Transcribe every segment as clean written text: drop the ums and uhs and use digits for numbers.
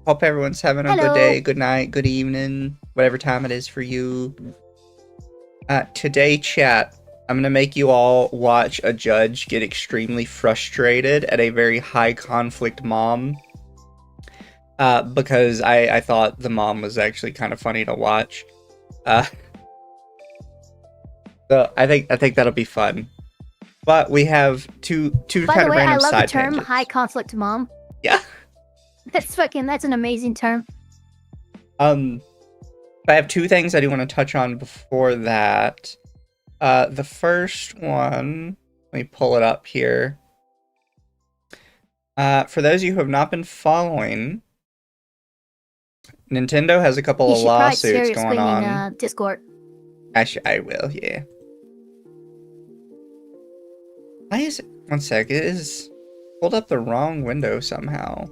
Hope everyone's having a good day, good night, good evening, whatever time it is for you. Today, chat, I'm gonna make you all watch a judge get extremely frustrated at a very high conflict mom. because I thought the mom was actually kind of funny to watch. So I think that'll be fun. But we have two By kind the of way, I random love side the term tangents. high conflict mom. Yeah. That's an amazing term. I have two things I do want to touch on before that. The first one, let me pull it up here. For those of you who have not been following, Nintendo has a couple of lawsuits going on. Discord. Actually, I will, yeah. Why is it? One sec, it is pulled up the wrong window somehow.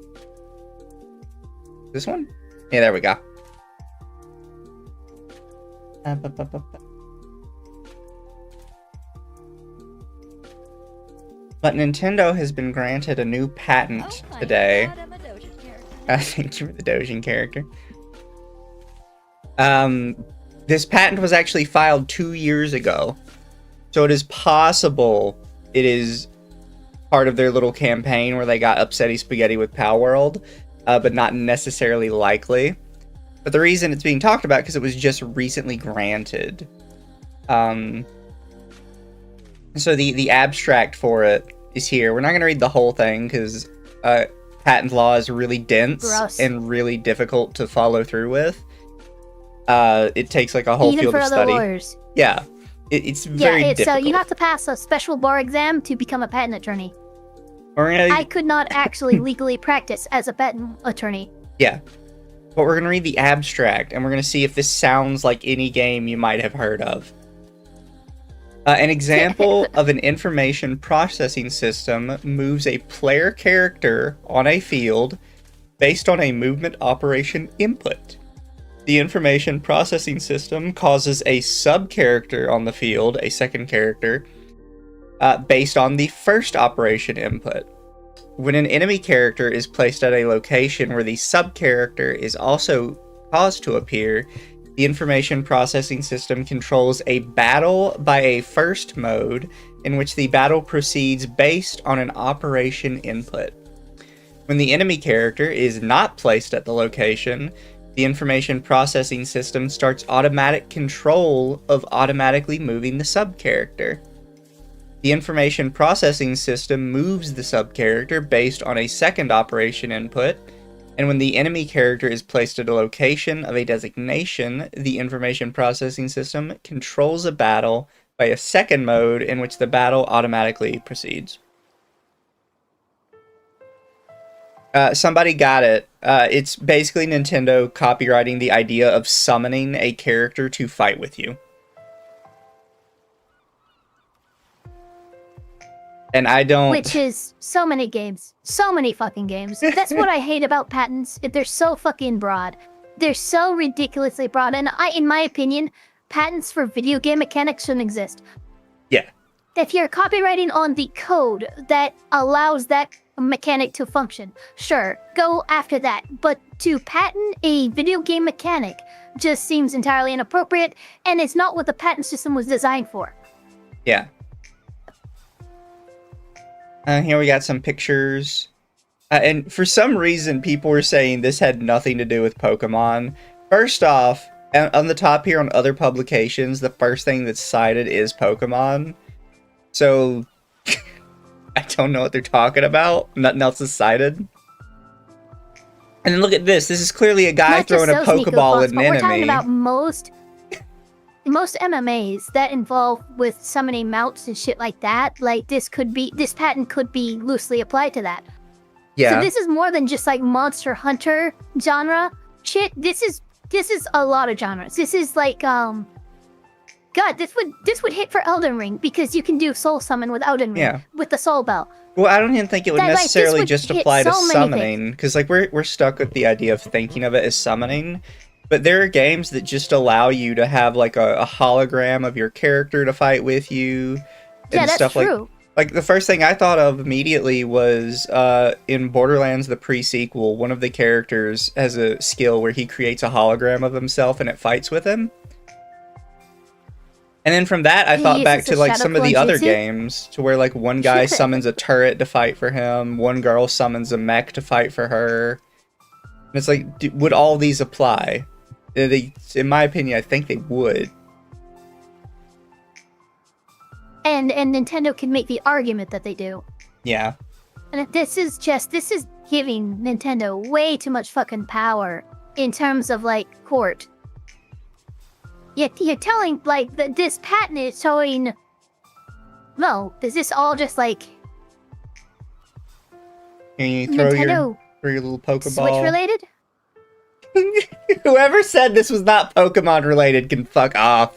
This one? Yeah, there we go. But Nintendo has been granted a new patent today. Thank you for the Dojin character. This patent was actually filed 2 years ago. So it is possible it is part of their little campaign where they got upsetty spaghetti with Pal World, but not necessarily likely. But the reason it's being talked about because it was just recently granted. So the abstract for it is here. We're not going to read the whole thing because patent law is really dense and really difficult to follow through with. It takes like a whole field of study. Lawyers. Yeah, it's very difficult. You have to pass a special bar exam to become a patent attorney. I could not actually legally practice as a patent attorney. Yeah. But we're going to read the abstract, and we're going to see if this sounds like any game you might have heard of. An example of an information processing system moves a player character on a field based on a movement operation input. The information processing system causes a sub-character on the field, a second character, based on the first operation input. When an enemy character is placed at a location where the sub-character is also caused to appear, the information processing system controls a battle by a first mode in which the battle proceeds based on an operation input. When the enemy character is not placed at the location, the information processing system starts automatic control of automatically moving the sub-character. The information processing system moves the sub-character based on a second operation input, and when the enemy character is placed at a location of a designation, the information processing system controls a battle by a second mode in which the battle automatically proceeds. Somebody got it. It's basically Nintendo copywriting the idea of summoning a character to fight with you. And I don't... Which is so many games. So many fucking games. That's what I hate about patents. They're so fucking broad. They're so ridiculously broad. And in my opinion, patents for video game mechanics shouldn't exist. Yeah. If you're copywriting on the code that allows that mechanic to function, sure, go after that. But to patent a video game mechanic just seems entirely inappropriate, and it's not what the patent system was designed for. Yeah. Here we got some pictures. And for some reason, people were saying this had nothing to do with Pokemon. First off, on the top here on other publications, the first thing that's cited is Pokemon. So, I don't know what they're talking about. Nothing else is cited. And then look at this. This is clearly a guy throwing a Pokeball at an enemy. We're talking about most MMAs that involve with summoning mounts and shit like that. Like this patent could be loosely applied to that. Yeah. So this is more than just like Monster Hunter genre shit. This is a lot of genres. This is like God, this would hit for Elden Ring because you can do soul summon with Elden Ring with the soul bell. Well, I don't even think it would necessarily just apply to summoning, because like we're stuck with the idea of thinking of it as summoning. But there are games that just allow you to have like a hologram of your character to fight with you and stuff true. Like the first thing I thought of immediately was in Borderlands the pre-sequel, one of the characters has a skill where he creates a hologram of himself and it fights with him. And then from that, I thought back to like some of the other games to where like one guy summons a turret to fight for him, one girl summons a mech to fight for her. it's like, would all these apply? In my opinion, I think they would. And Nintendo can make the argument that they do. Yeah. And this is giving Nintendo way too much fucking power in terms of, like, court. You're telling, like, that this patent is showing... No, is this all just, like... Can you throw Nintendo your little Pokeball? Switch related? Whoever said this was not Pokemon related can fuck off.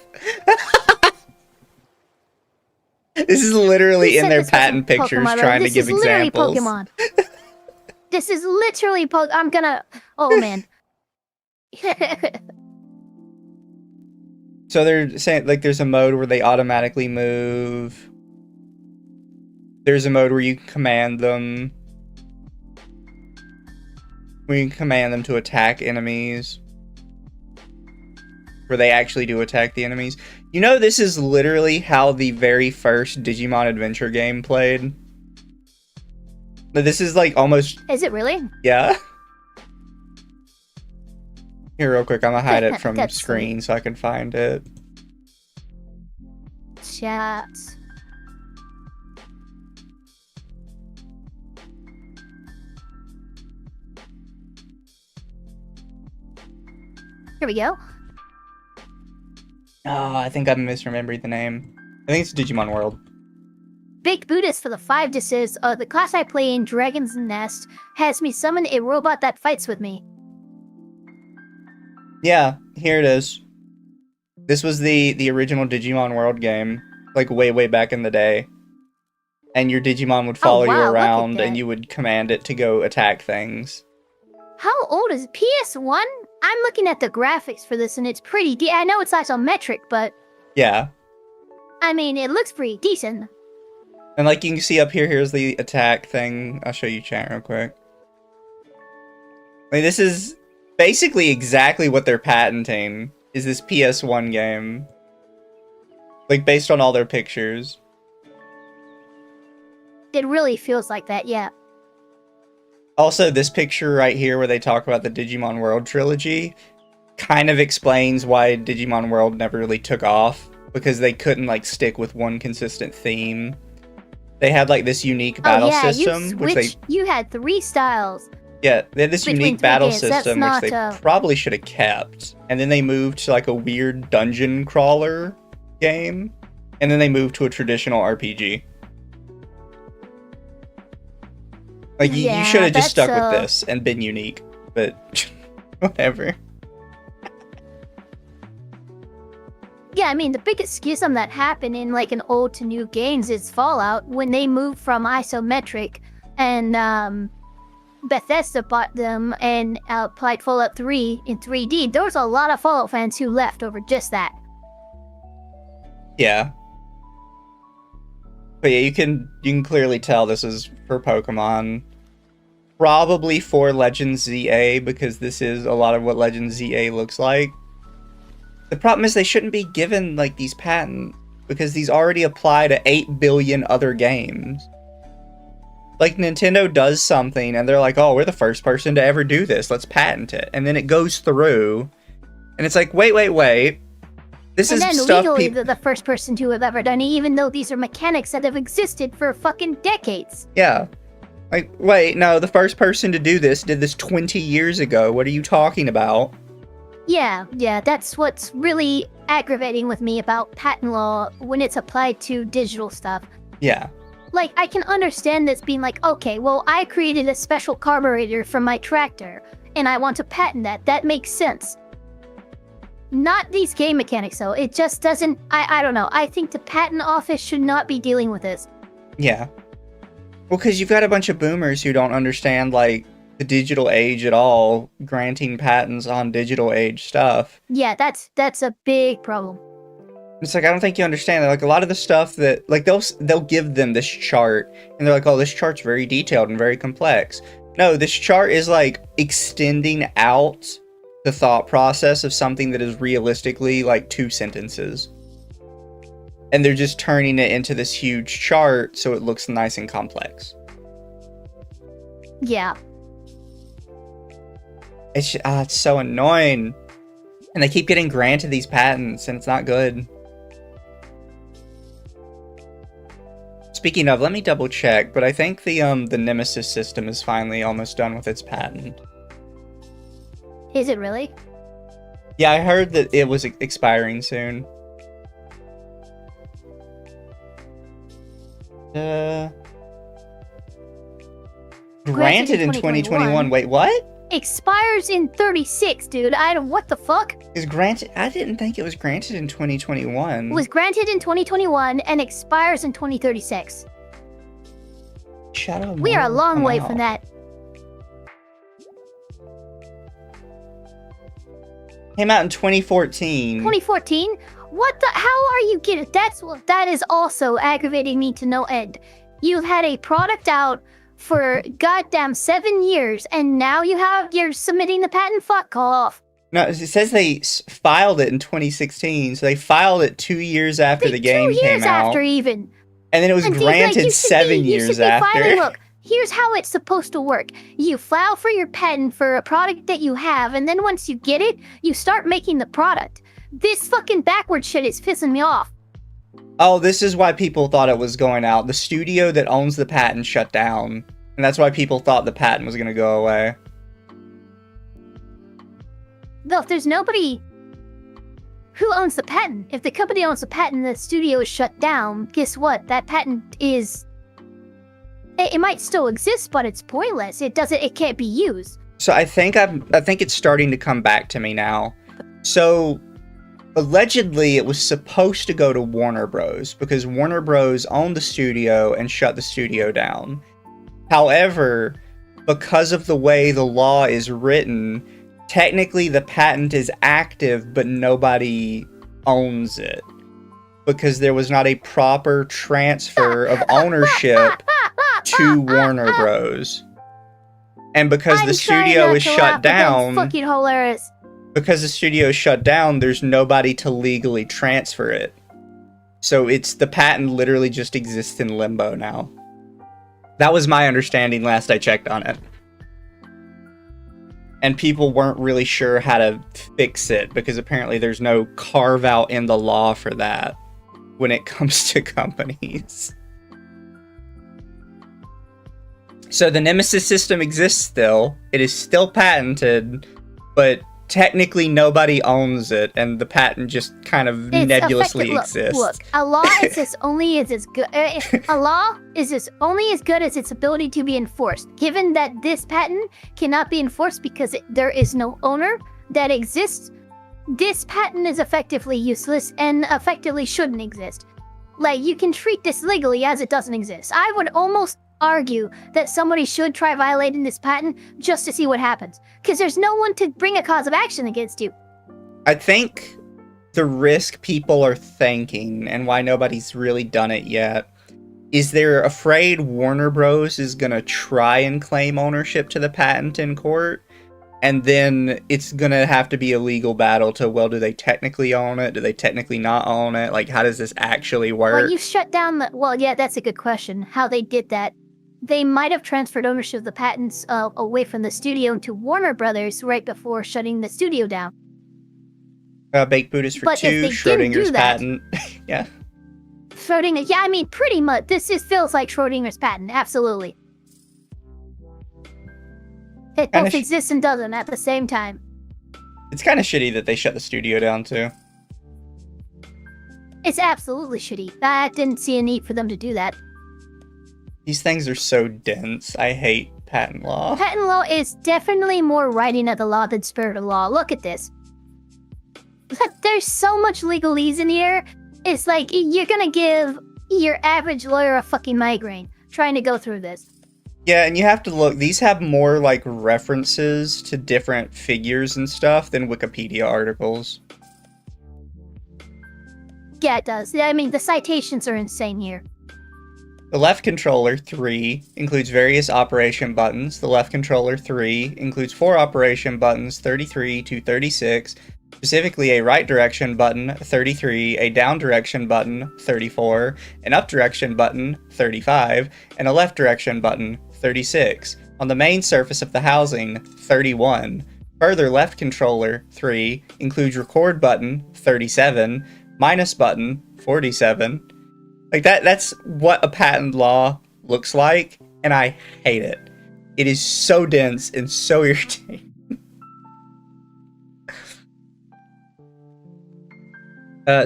This is literally in their patent pictures trying to give examples. This is literally Pokemon. This is literally I'm gonna... Oh, man. So they're saying, like, there's a mode where they automatically move. There's a mode where you can command them. Where you can command them to attack enemies. Where they actually do attack the enemies. You know, this is literally how the very first Digimon Adventure game played. This is like almost... Is it really? Yeah. Here, real quick, I'm gonna hide it from screen so I can find it. Chat. Here we go. Oh, I think I'm misremembering the name. I think it's Digimon World. Big Buddhist for the 5 just says, the class I play in Dragon's Nest has me summon a robot that fights with me. Yeah, here it is. This was the original Digimon World game, like way back in the day. And your Digimon would follow you around and you would command it to go attack things. How old is it? PS1? I'm looking at the graphics for this and it's pretty I know it's isometric, but... Yeah. I mean, it looks pretty decent. And like you can see up here, here's the attack thing. I'll show you chat real quick. I mean, this is basically exactly what they're patenting, is this PS1 game. Like, based on all their pictures. It really feels like that, yeah. Also, this picture right here where they talk about the Digimon World trilogy kind of explains why Digimon World never really took off, because they couldn't, like, stick with one consistent theme. They had, like, this unique battle system, you had 3 styles. Yeah, they had this unique battle system, which they probably should have kept. And then they moved to, like, a weird dungeon crawler game. And then they moved to a traditional RPG. Like, you should have just stuck with this and been unique. But, whatever. Yeah, I mean, the biggest schism that happened in, like, an old to new games is Fallout, when they moved from isometric, and, Bethesda bought them and applied Fallout 3 in 3D. There was a lot of Fallout fans who left over just that. Yeah. But yeah, you can clearly tell this is for Pokemon. Probably for Legends ZA, because this is a lot of what Legends ZA looks like. The problem is they shouldn't be given, like, these patents, because these already apply to 8 billion other games. Like, Nintendo does something, and they're like, oh, we're the first person to ever do this, let's patent it. And then it goes through, and it's like, wait. This is stuff and then legally, they're the first person to have ever done it, even though these are mechanics that have existed for fucking decades. Yeah. Like, wait, no, the first person to do this did this 20 years ago. What are you talking about? Yeah, that's what's really aggravating with me about patent law when it's applied to digital stuff. Yeah. Like, I can understand this being like, okay, well, I created a special carburetor for my tractor, and I want to patent that. That makes sense. Not these game mechanics, though. It just doesn't... I don't know. I think the patent office should not be dealing with this. Yeah. Well, because you've got a bunch of boomers who don't understand, like, the digital age at all, granting patents on digital age stuff. Yeah, that's a big problem. It's like, I don't think you understand that. Like, a lot of the stuff that, like, they'll give them this chart, and they're like, oh, this chart's very detailed and very complex. No, this chart is, like, extending out the thought process of something that is realistically, like, 2 sentences. And they're just turning it into this huge chart so it looks nice and complex. Yeah. It's so annoying. And they keep getting granted these patents, and it's not good. Speaking of, let me double check, but I think the Nemesis system is finally almost done with its patent. Is it really? Yeah, I heard that it was expiring soon. Granted in 2021. Wait, what? Expires in 36, dude. What the fuck? Is granted? I didn't think it was granted in 2021. It was granted in 2021 and expires in 2036. We are a long way from that. Came out in 2014. 2014? What the? How are you getting? That is also aggravating me to no end. You've had a product out for goddamn 7 years, and now you're submitting the patent. Fuck off. No, it says they filed it in 2016, so they filed it 2 years after the game came out. 2 years after even. And then it was granted 7 years after. Look, here's how it's supposed to work. You file for your patent for a product that you have, and then once you get it, you start making the product. This fucking backward shit is pissing me off. Oh, this is why people thought it was going out. The studio that owns the patent shut down. And that's why people thought the patent was going to go away. Though, if there's nobody who owns the patent, if the company owns the patent and the studio is shut down, guess what? That patent is... It might still exist, but it's pointless. It can't be used. So I think it's starting to come back to me now. So... allegedly, it was supposed to go to Warner Bros. Because Warner Bros. Owned the studio and shut the studio down. However, because of the way the law is written, technically the patent is active, but nobody owns it. Because there was not a proper transfer of ownership to Warner Bros. And because the studio is shut down... fucking hilarious. Because the studio is shut down, there's nobody to legally transfer it. So the patent literally just exists in limbo now. That was my understanding last I checked on it. And people weren't really sure how to fix it, because apparently there's no carve-out in the law for that when it comes to companies. So the Nemesis system exists still. It is still patented, but technically nobody owns it, and the patent just kind of nebulously exists. Look, a law is only as good. A law is only as good as its ability to be enforced. Given that this patent cannot be enforced because there is no owner that exists, this patent is effectively useless and effectively shouldn't exist. Like, you can treat this legally as it doesn't exist. I would almost argue that somebody should try violating this patent just to see what happens, because there's no one to bring a cause of action against you. I think the risk people are thinking, and why nobody's really done it yet, is they're afraid Warner Bros. Is gonna try and claim ownership to the patent in court, and then it's gonna have to be a legal battle to, well, do they technically own it? Do they technically not own it? Like, how does this actually work? Well, you shut down yeah, that's a good question. How they did that. They might have transferred ownership of the patents away from the studio to Warner Brothers right before shutting the studio down. Baked Buddhist for 2, Schrodinger's patent. Yeah. Schrodinger, yeah, I mean, pretty much. Feels like Schrodinger's patent, absolutely. It both exists and doesn't at the same time. It's kind of shitty that they shut the studio down, too. It's absolutely shitty. I didn't see a need for them to do that. These things are so dense. I hate patent law. Patent law is definitely more writing of the law than spirit of law. Look at this. There's so much legalese in here. It's like you're gonna give your average lawyer a fucking migraine trying to go through this. Yeah, and you have to look. These have more like references to different figures and stuff than Wikipedia articles. Yeah, it does. I mean, the citations are insane here. The left controller 3 includes various operation buttons. The left controller 3 includes 4 operation buttons, 33 to 36, specifically a right direction button, 33, a down direction button, 34, an up direction button, 35, and a left direction button, 36. On the main surface of the housing, 31. Further, left controller 3 includes record button 37, minus button 47. Like that's what a patent law looks like, and I hate it. It is so dense and so irritating.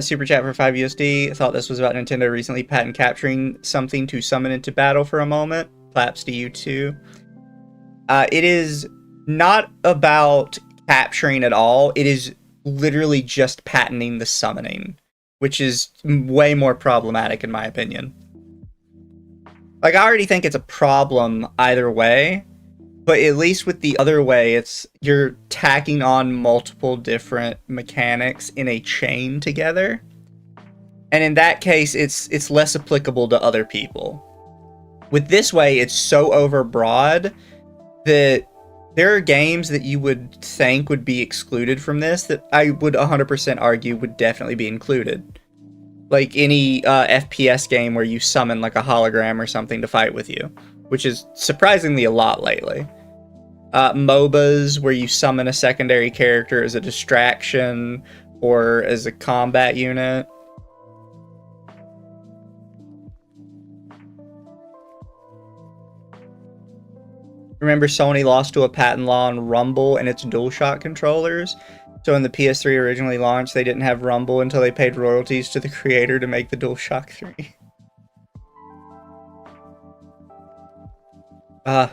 Super chat for 5 USD. I thought this was about Nintendo recently patent capturing something to summon into battle for a moment. Claps to you too. It is not about capturing at all. It is literally just patenting the summoning, which is way more problematic in my opinion. Like, I already think it's a problem either way, but at least with the other way, it's you're tacking on multiple different mechanics in a chain together. And in that case, it's less applicable to other people. With this way, it's so overbroad that there are games that you would think would be excluded from this that I would 100% argue would definitely be included. Like any FPS game where you summon like a hologram or something to fight with you, which is surprisingly a lot lately. MOBAs where you summon a secondary character as a distraction or as a combat unit. Remember, Sony lost to a patent law on Rumble and its DualShock controllers? So when the PS3 originally launched, they didn't have Rumble until they paid royalties to the creator to make the DualShock 3. But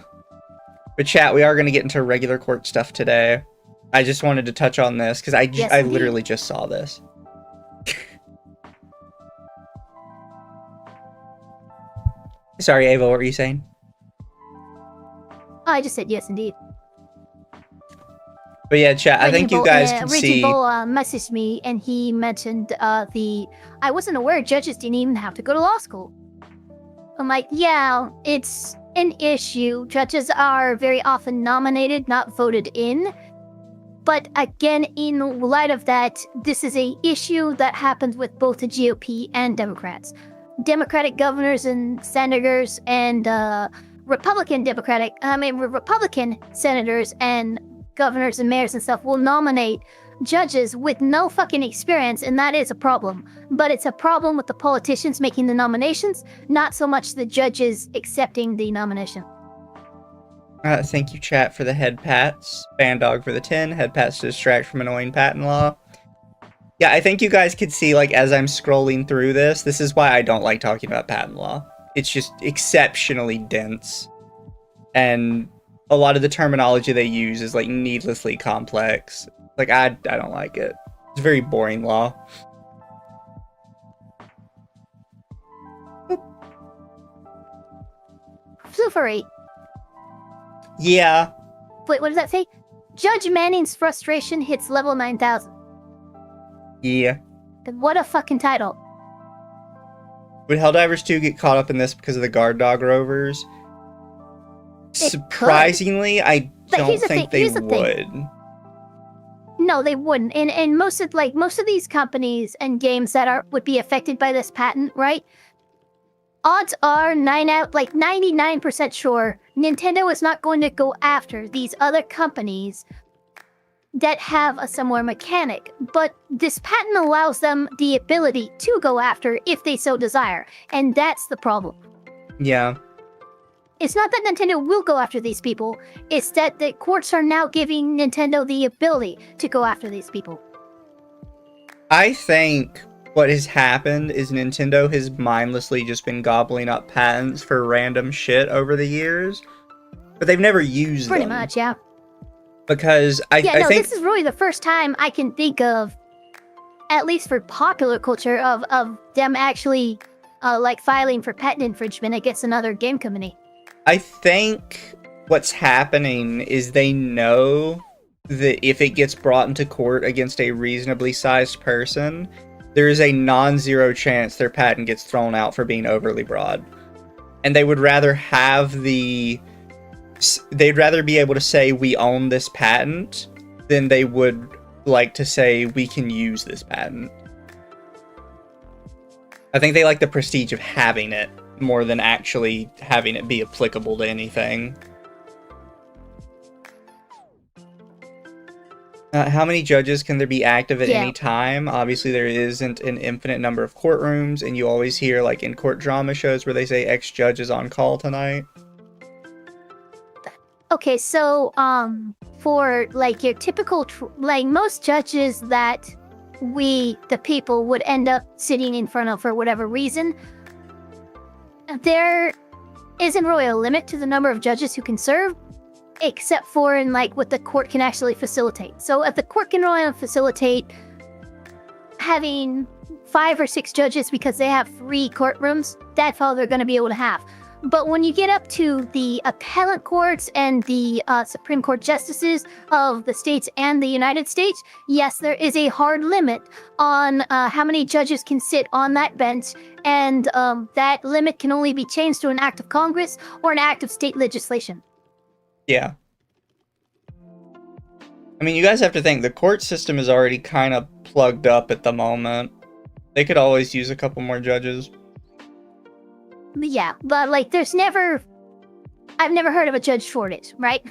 chat, we are going to get into regular court stuff today. I just wanted to touch on this because I literally just saw this. Sorry, Ava, what were you saying? I just said yes, indeed. But yeah, chat, I think you guys can see... Raging Bull messaged me, and he mentioned I wasn't aware judges didn't even have to go to law school. I'm like, yeah, it's an issue. Judges are very often nominated, not voted in. But again, in light of that, this is a issue that happens with both the GOP and Democrats. Democratic governors and senators and Republican senators and governors and mayors and stuff will nominate judges with no fucking experience, and that is a problem. But it's a problem with the politicians making the nominations, not so much the judges accepting the nomination. Thank you, chat, for the head pats. Bandog for the 10. Head pats to distract from annoying patent law. Yeah, I think you guys could see, like, as I'm scrolling through this is why I don't like talking about patent law. It's just exceptionally dense. And a lot of the terminology they use is, like, needlessly complex. Like, I don't like it. It's very boring law. Fluffery. Yeah. Wait, what does that say? Judge Manning's frustration hits level 9,000. Yeah. What a fucking title. Would Helldivers 2 get caught up in this because of the guard dog rovers? Surprisingly, I don't think they would. No, they wouldn't. And most of these companies and games that would be affected by this patent, right? Odds are 99% sure Nintendo is not going to go after these other companies that have a similar mechanic, but this patent allows them the ability to go after if they so desire, and that's the problem. Yeah. It's not that Nintendo will go after these people, it's that the courts are now giving Nintendo the ability to go after these people. I think what has happened is Nintendo has mindlessly just been gobbling up patents for random shit over the years, but they've never used them. Pretty much, yeah. Because I think this is really the first time I can think of, at least for popular culture, of them actually filing for patent infringement against another game company. I think what's happening is they know that if it gets brought into court against a reasonably sized person, there is a non-zero chance their patent gets thrown out for being overly broad. And they would rather they'd rather be able to say we own this patent than they would like to say we can use this patent. I think they like the prestige of having it more than actually having it be applicable to anything. How many judges can there be active at Yeah. any time? Obviously, there isn't an infinite number of courtrooms, and you always hear, like, in court drama shows where they say X judge is on call tonight. Okay, so for like your typical like most judges that the people would end up sitting in front of for whatever reason, there isn't really a limit to the number of judges who can serve, except for in like what the court can actually facilitate. So if the court can only facilitate having 5 or 6 judges because they have 3 courtrooms, that's all they're going to be able to have. But when you get up to the appellate courts and the Supreme Court justices of the states and the United States, yes, there is a hard limit on how many judges can sit on that bench, and that limit can only be changed through an act of Congress or an act of state legislation. Yeah. I mean, you guys have to think, the court system is already kind of plugged up at the moment. They could always use a couple more judges. Yeah, but like I've never heard of a judge shortage, right?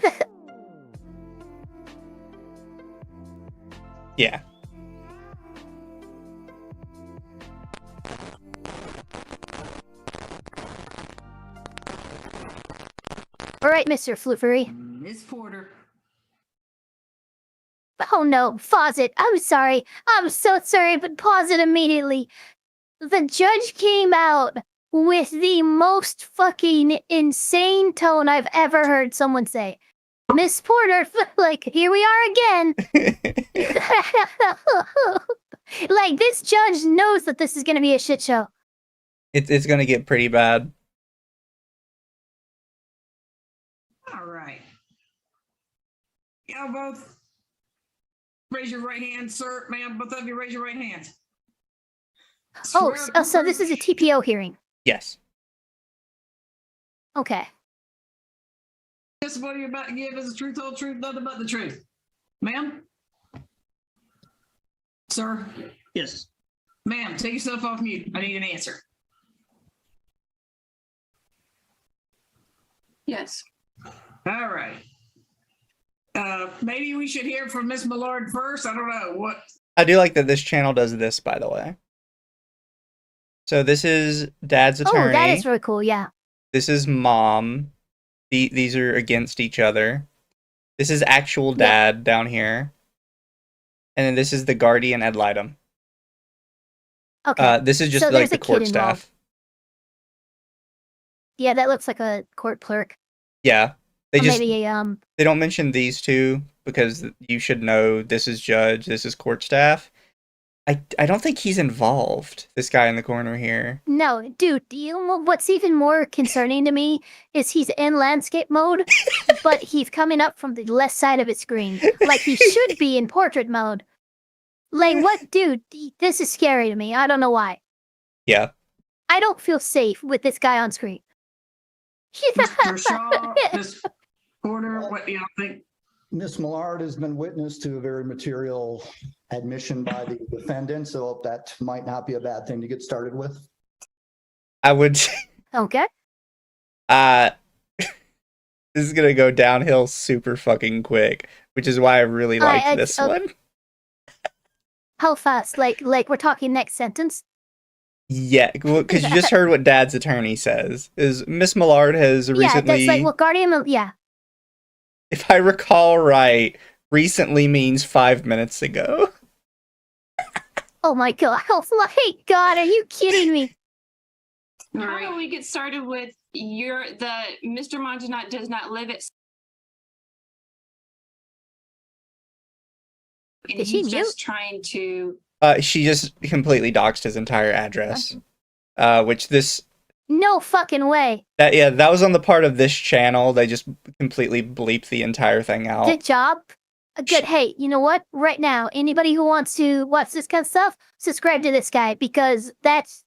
Yeah. All right, Mr. Floofery. Miss Porter. Oh no, pause it. I'm sorry. I'm so sorry, but pause it immediately. The judge came out with the most fucking insane tone I've ever heard someone say. Miss Porter, like, here we are again. Like, this judge knows that this is gonna be a shit show. It's gonna get pretty bad. All right. Y'all both raise your right hand, sir, ma'am. Both of you raise your right hand. So this is a TPO hearing. Yes. Okay. This what you're about to give is the truth, whole truth, nothing but the truth. Ma'am? Sir? Yes. Ma'am, take yourself off mute. I need an answer. Yes. All right. Maybe we should hear from Miss Millard first. I don't know what. I do like that this channel does this, by the way. So this is Dad's attorney. Oh, that is really cool, yeah. This is Mom. These are against each other. This is actual Dad down here. And then this is the guardian ad litem. Okay. This is just So like there's the a kid court involved. staff. Yeah, that looks like a court clerk. Yeah. They Or just maybe a they don't mention these two because you should know this is judge, this is court staff. I don't think he's involved, this guy in the corner here. No, dude, what's even more concerning to me is he's in landscape mode, but he's coming up from the left side of his screen. Like he should be in portrait mode. Like, what? Dude, this is scary to me. I don't know why. Yeah. I don't feel safe with this guy on screen. Mr. Shaw, Miss Porter, what do y'all think? Ms. Millard has been witness to a very material admission by the defendant, so that might not be a bad thing to get started with. I would Okay. this is gonna go downhill super fucking quick, which is why I really like this one. How fast? Like we're talking next sentence? Yeah, because you just heard what Dad's attorney says. Is Miss Millard has recently... Yeah, that's like what Guardian... Yeah. If I recall right, recently means 5 minutes ago. Oh my god. Oh my god, are you kidding me? All right. How about we get started with Mr. Montanat does not live at... And Did she he's mute? just trying to... She just completely doxed his entire address. Which this... No fucking way. That was on the part of this channel. They just completely bleeped the entire thing out. Good job. Good. Hey, you know what? Right now, anybody who wants to watch this kind of stuff, subscribe to this guy because that's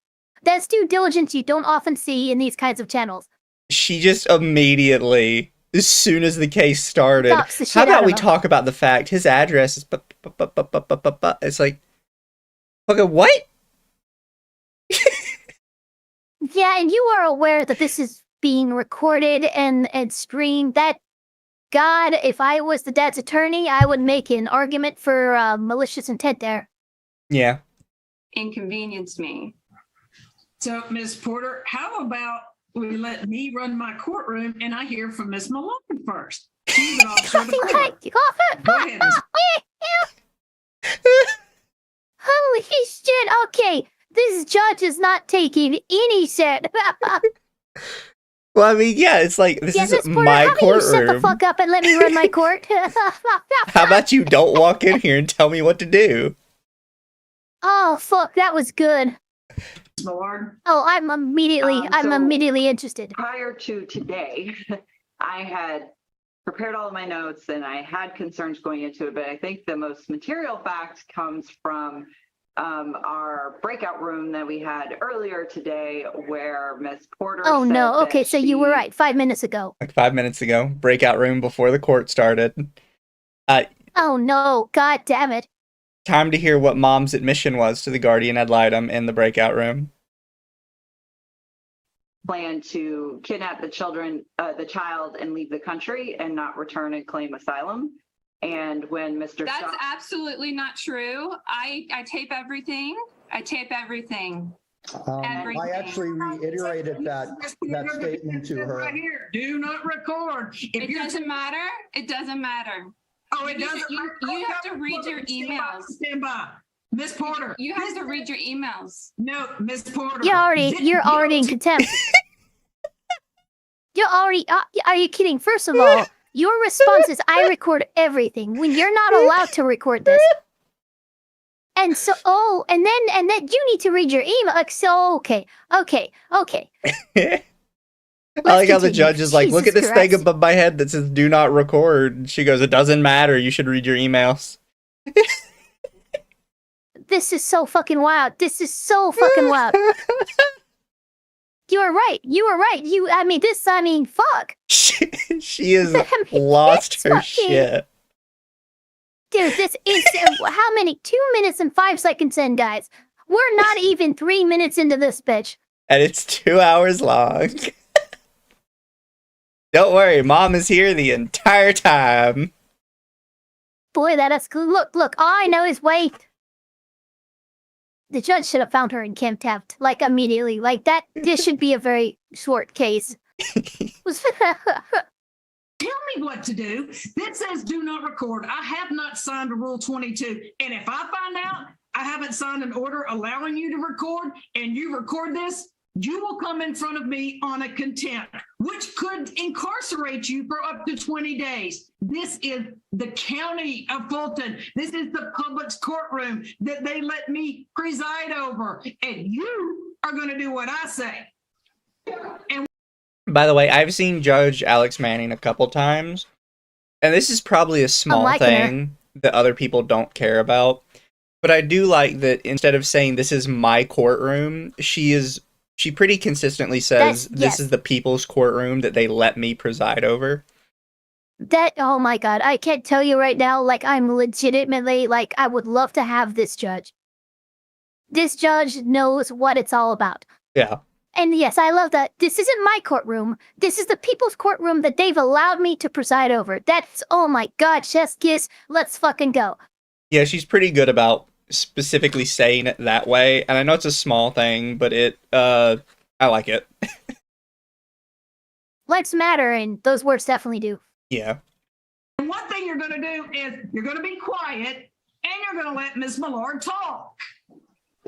due diligence you don't often see in these kinds of channels. She just immediately, as soon as the case started, Doxed the shit how out about of we him. talk about the fact his address is... It's like, okay, what? Yeah, and you are aware that this is being recorded and streamed. That God, if I was the dad's attorney, I would make an argument for malicious intent there. Yeah. Inconvenienced me. So, Ms. Porter, how about we let me run my courtroom and I hear from Miss Malone first? She's an officer of the court. Go ahead, Ms. Holy shit, okay. This judge is not taking any shit. Well, I mean, yeah, it's like, this is Miss Porter, my how about you shut the courtroom. fuck up and let me run my court? How about you don't walk in here and tell me what to do? Oh, fuck, that was good. Ms. Millard. Oh, I'm immediately interested. Prior to today, I had prepared all of my notes and I had concerns going into it, but I think the most material fact comes from our breakout room that we had earlier today where Miss Porter Oh said no, that okay, so you were she- right, 5 minutes ago. Like 5 minutes ago, breakout room before the court started. Oh no, god damn it. Time to hear what Mom's admission was to the guardian ad litem in the breakout room. planned to kidnap the child and leave the country and not return and claim asylum. And when Mr. That's Shaw- absolutely not true. I tape everything. I tape everything. Everything. I actually reiterated that statement to her. Right here. Do not record. If It you're doesn't matter. It doesn't matter. Oh, it doesn't. You have to read your emails. Stand by. Miss Porter. You have to read your emails. No, Miss Porter. You're already in contempt. Are you kidding? First of all, your response is I record everything when you're not allowed to record this. And so, and then you need to read your email. Like, so, okay. I like how the continue. judge is like, look at Jesus this thing Christ. above my head that says do not record. And she goes, it doesn't matter. You should read your emails. This is so fucking wild. This is so fucking wild. You were right. Fuck. She has I mean, lost it's her fucking- shit. Dude, this is how many? 2 minutes and 5 seconds in, guys. We're not even 3 minutes into this bitch. And it's 2 hours long. Don't worry, Mom is here the entire time. Boy, that is look. All I know is wait. The judge should have found her in contempt, like immediately. Like that. This should be a very short case. Tell me what to do. This says do not record. I have not signed a Rule 22. And if I find out I haven't signed an order allowing you to record and you record this, you will come in front of me on a contempt, which could incarcerate you for up to 20 days. This is the county of Fulton. This is the public's courtroom that they let me preside over. And you are going to do what I say. By the way, I've seen Judge Alex Manning a couple times, and this is probably a small liking thing that other people don't care about, but I do like that instead of saying this is my courtroom, she pretty consistently says this yes. is the people's courtroom that they let me preside over. Oh my god, I can't tell you right now, like I'm legitimately, like I would love to have this judge. This judge knows what it's all about. Yeah. And yes, I love that. This isn't my courtroom. This is the people's courtroom that they've allowed me to preside over. That's, oh my god, chef's kiss. Let's fucking go. Yeah, she's pretty good about specifically saying it that way, and I know it's a small thing, but I like it. Lives matter, and those words definitely do. Yeah. And one thing you're going to do is you're going to be quiet and you're going to let Ms. Millard talk.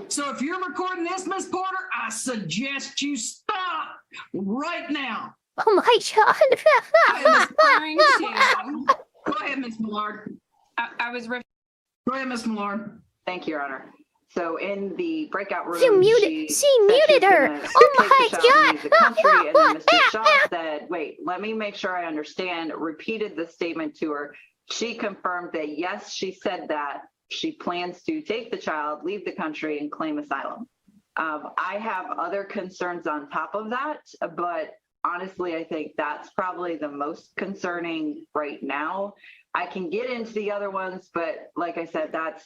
So if you're recording this, Ms. Porter, I suggest you stop right now. Oh my I was referring god. to. Go ahead, Ms. Millard. I was Go ahead, Ms. Millard. Thank you, Your Honor. So in the breakout room, She muted her. Oh my god. The country, and then Mr. Shaw said, wait, let me make sure I understand, repeated the statement to her. She confirmed that, yes, she said that. She plans to take the child, leave the country, and claim asylum. I have other concerns on top of that, but honestly, I think that's probably the most concerning right now. I can get into the other ones, but like I said, that's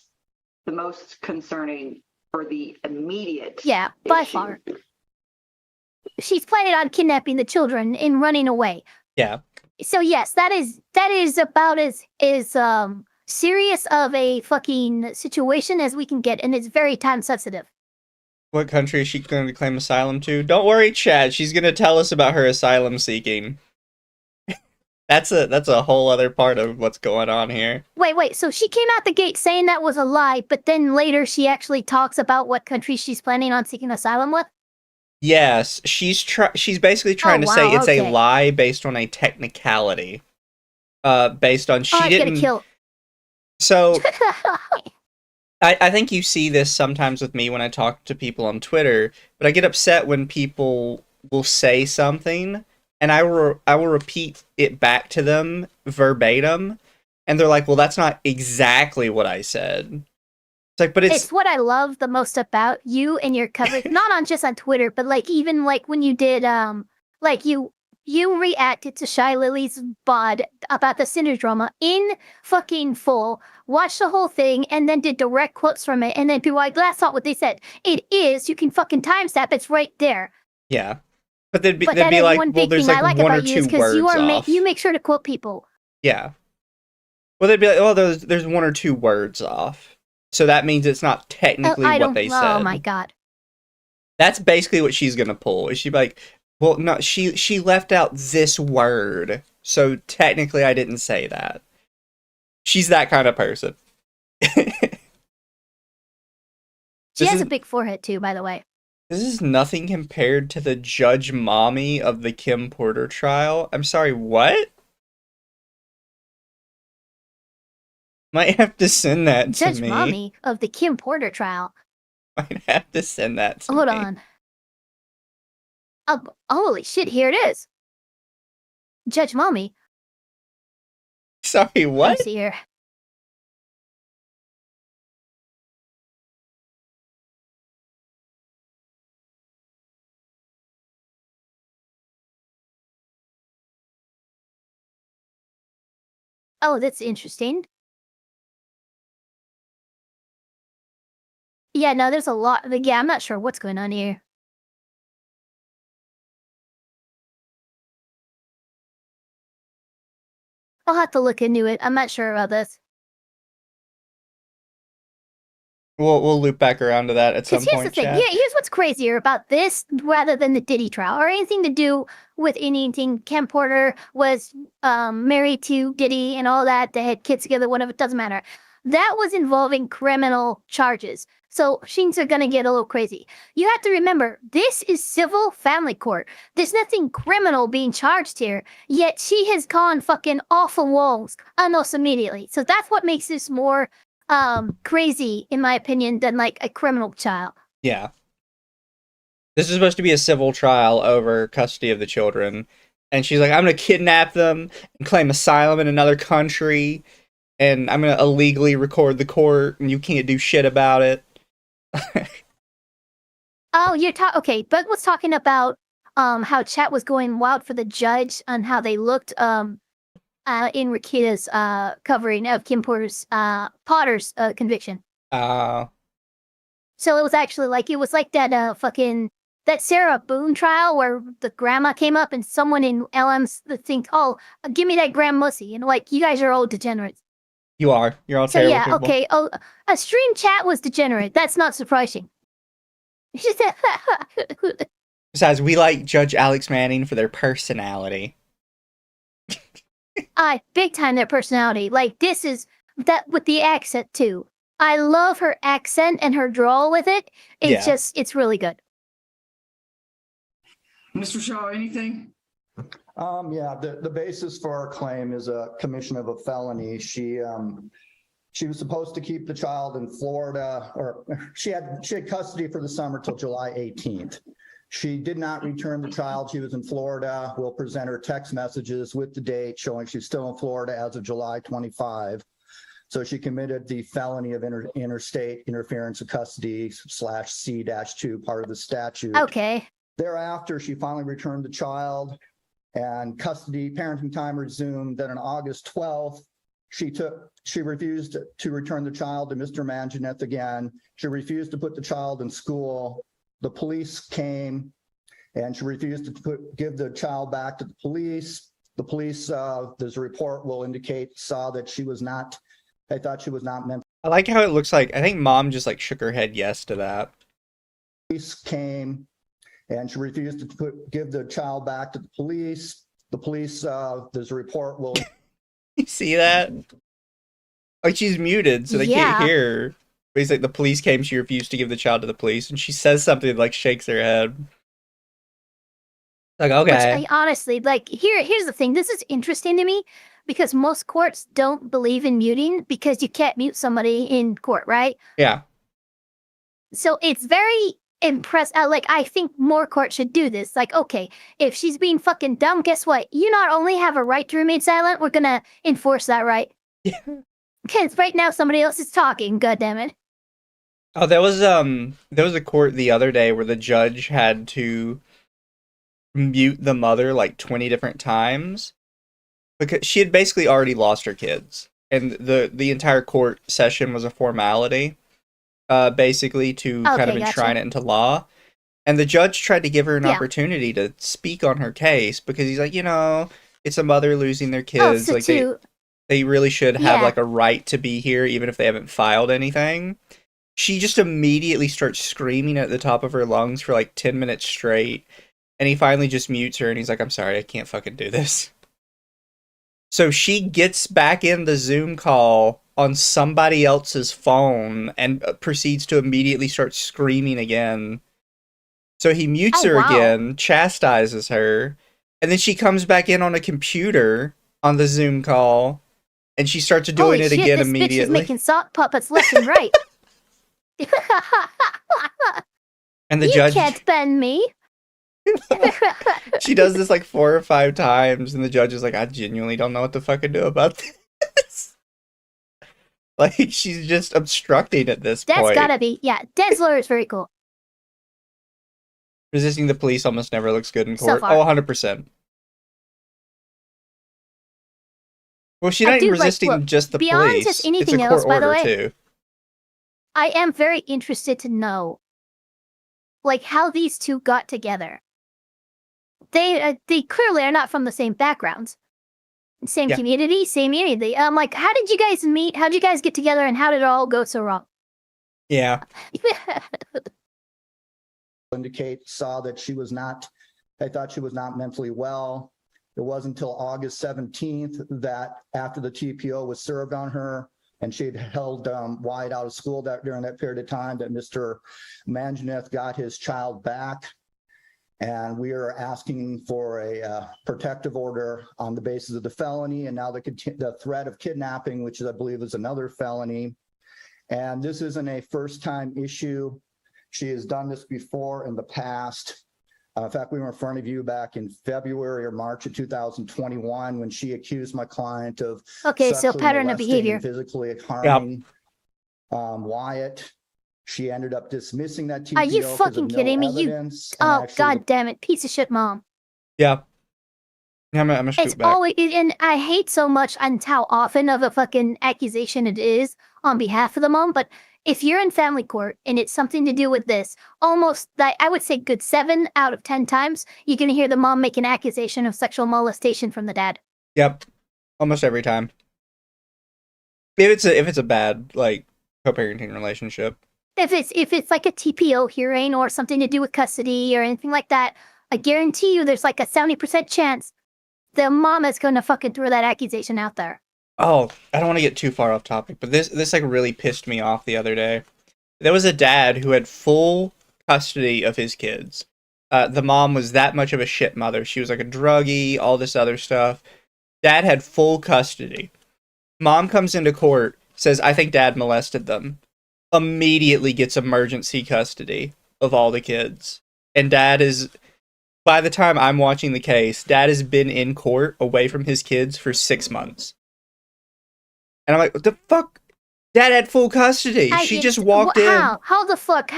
the most concerning for the immediate Yeah, by issue. far. She's planning on kidnapping the children and running away. Yeah. So yes, that is about as serious of a fucking situation as we can get, and it's very time sensitive. What country is she going to claim asylum to? Don't worry, Chad. She's going to tell us about her asylum seeking. That's a whole other part of what's going on here. Wait. So she came out the gate saying that was a lie, but then later she actually talks about what country she's planning on seeking asylum with? Yes, she's basically trying to say it's a okay. lie based on a technicality. Based on she didn't. Get kill. So I think you see this sometimes with me when I talk to people on Twitter, but I get upset when people will say something and I will repeat it back to them verbatim, and they're like, "Well, that's not exactly what I said." It's like, but it's what I love the most about you and your coverage, not on just on Twitter, but like even like when you did like you reacted to Shy Lily's bod about the Syndrome in fucking full, watched the whole thing, and then did direct quotes from it, and then people were like, that's not what they said. It is. You can fucking timestamp. It's right there. Yeah, but they'd be like, well, there's like one or two words off. You make sure to quote people. Yeah. Well, they'd be like, oh, there's one or two words off. So that means it's not technically what they said. Oh my god. That's basically what she's gonna pull. Is she like, well, no, she left out this word, so technically I didn't say that. She's that kind of person. She has a big forehead too, by the way. This is nothing compared to the Judge Mommy of the Kim Porter trial. I'm sorry, what? Might have to send that to me. Judge Mommy of the Kim Porter trial. Might have to send that to me. Hold on. Holy shit, here it is. Judge Mommy. Sorry, what? Let me see here. Oh, that's interesting. Yeah, no, there's a lot. Yeah, I'm not sure what's going on here. I'll have to look into it. I'm not sure about this. We'll loop back around to that at some point. Here's the thing. Yeah, here's what's crazier about this rather than the Diddy trial or anything to do with anything. Kim Porter was married to Diddy and all that. They had kids together, whatever. It doesn't matter. That was involving criminal charges. So things are going to get a little crazy. You have to remember, this is civil family court. There's nothing criminal being charged here. Yet she has gone fucking off the walls almost immediately. So that's what makes this more crazy, in my opinion, than like a criminal trial. Yeah. This is supposed to be a civil trial over custody of the children. And she's like, I'm going to kidnap them and claim asylum in another country. And I'm going to illegally record the court and you can't do shit about it. Oh, you're okay. Bug was talking about how chat was going wild for the judge on how they looked in Rakita's covering of Kim Potter's conviction. So it was actually like that fucking that Sarah Boone trial where the grandma came up and someone in LM's think, oh, give me that grand mussy, and like, you guys are old degenerates. You're all terrible. So yeah, people. okay. Oh, a stream chat was degenerate. That's not surprising. She said. Besides, we like Judge Alex Manning for their personality. Big time their personality. Like, this is that with the accent too. I love her accent and her drawl with it. It's really good. Mr. Shaw, anything? Yeah, the basis for our claim is a commission of a felony. She was supposed to keep the child in Florida, or she had custody for the summer till July 18th. She did not return the child. She was in Florida. We'll present her text messages with the date showing she's still in Florida as of July 25. So she committed the felony of interstate interference of custody /C-2 part of the statute. Okay. Thereafter, she finally returned the child and parenting time resumed. Then on August 12th, she refused to return the child to Mr. Mangineth again. She refused to put the child in school. The police came and she refused to give the child back to the police. The police, there's a report will indicate, saw that they thought she was not meant. I like how it looks like, I think mom just like shook her head yes to that. Police came and she refused to give the child back to the police. The police, there's a report will. You see that? Like she's muted, so they can't hear her. But he's like, the police came, she refused to give the child to the police, and she says something that, like, shakes her head. Like, okay. Which I honestly, like, here's the thing. This is interesting to me because most courts don't believe in muting because you can't mute somebody in court, right? Yeah. So it's very impressive. Like, I think more courts should do this. Like, okay, if she's being fucking dumb, guess what? You not only have a right to remain silent, we're gonna enforce that right. Yeah. Because right now somebody else is talking, goddammit. Oh, there was a court the other day where the judge had to mute the mother like 20 different times because she had basically already lost her kids, and the entire court session was a formality, basically to kind of enshrine it into law. And the judge tried to give her an opportunity to speak on her case because he's like, you know, it's a mother losing their kids, like they really should have like a right to be here even if they haven't filed anything. She just immediately starts screaming at the top of her lungs for like 10 minutes straight. And he finally just mutes her and he's like, I'm sorry, I can't fucking do this. So she gets back in the Zoom call on somebody else's phone and proceeds to immediately start screaming again. So he mutes her again, chastises her, and then she comes back in on a computer on the Zoom call, and she starts doing it again immediately. Bitch is making sock puppets left and right. And the judge can't bend me. She does this like 4 or 5 times, and the judge is like, I genuinely don't know what to fucking do about this. Like, she's just obstructing at this point. That's gotta be, Dad's lawyer is very cool. Resisting the police almost never looks good in court. So 100%. Well, she's not resisting just the beyond police. Just anything it's a else, court by the order, way, too. I am very interested to know, like, how these two got together. They clearly are not from the same backgrounds, same community, same anything. Like, how did you guys meet? How did you guys get together, and how did it all go so wrong? Yeah. Saw that they thought she was not mentally well. It wasn't until August 17th that after the TPO was served on her and she'd held Wyatt out of school during that period of time that Mr. Manjaneth got his child back. And we are asking for a protective order on the basis of the felony and now the threat of kidnapping, which I believe is another felony. And this isn't a first-time issue. She has done this before in the past. In fact, we were in front of you back in February or March of 2021 when she accused my client of so pattern of behavior, physically harming Wyatt. She ended up dismissing that TPO. Are you fucking kidding me? God damn it, piece of shit, mom. Yeah. I'm gonna scoot back. Always, and I hate so much and how often of a fucking accusation it is on behalf of the mom. But if you're in family court and it's something to do with this, almost like I would say good 7 out of 10 times, you're gonna hear the mom make an accusation of sexual molestation from the dad. Yep, almost every time. If it's a bad like co-parenting relationship. If it's like a TPO hearing or something to do with custody or anything like that, I guarantee you there's like a 70% chance the mom is gonna fucking throw that accusation out there. Oh, I don't want to get too far off topic, but this like really pissed me off the other day. There was a dad who had full custody of his kids. The mom was that much of a shit mother. She was like a druggie, all this other stuff. Dad had full custody. Mom comes into court, says, I think dad molested them. Immediately gets emergency custody of all the kids. And dad is, by the time I'm watching the case, dad has been in court away from his kids for 6 months. And I'm like, what the fuck? Dad had full custody. She just walked in. How the fuck?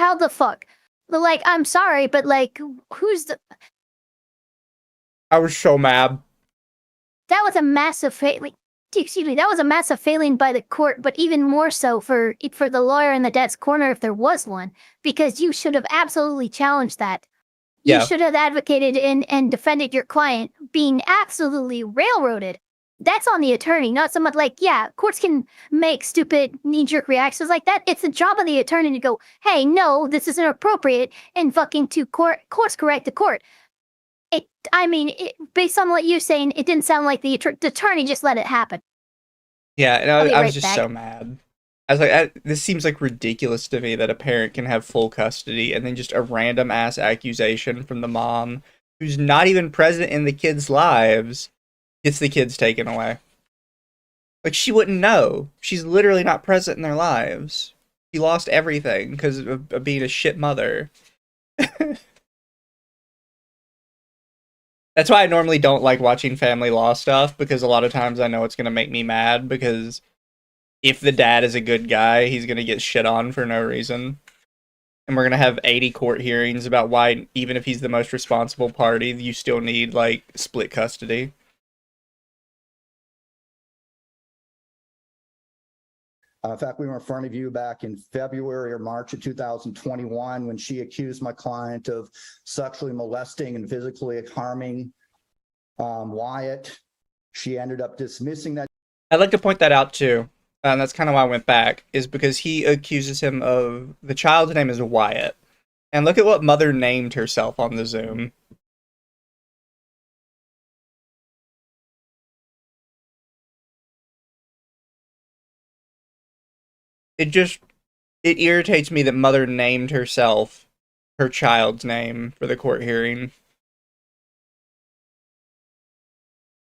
Like, I'm sorry, but like, who's the... I was so mad. That was a massive failing. Excuse me, that was a massive failing by the court, but even more so for the lawyer in the dad's corner if there was one, because you should have absolutely challenged that. You Yeah. should have advocated and defended your client being absolutely railroaded. That's on the attorney, not someone like, yeah, courts can make stupid knee-jerk reactions like that. It's the job of the attorney to go, hey, no, this isn't appropriate, and fucking to course correct the court. Based on what you're saying, it didn't sound like the attorney just let it happen. Yeah, and I'll be I was right just back. so mad. I was like, this seems like ridiculous to me that a parent can have full custody and then just a random ass accusation from the mom who's not even present in the kids' lives gets the kids taken away. Like, she wouldn't know. She's literally not present in their lives. She lost everything because of being a shit mother. That's why I normally don't like watching family law stuff, because a lot of times I know it's going to make me mad, because if the dad is a good guy, he's going to get shit on for no reason. And we're going to have 80 court hearings about why, even if he's the most responsible party, you still need, like, split custody. In fact, we were in front of you back in February or March of 2021 when she accused my client of sexually molesting and physically harming Wyatt. She ended up dismissing that. I'd like to point that out, too. And that's kind of why I went back, is because he accuses him of... The child's name is Wyatt. And look at what mother named herself on the Zoom. It irritates me that mother named herself her child's name for the court hearing,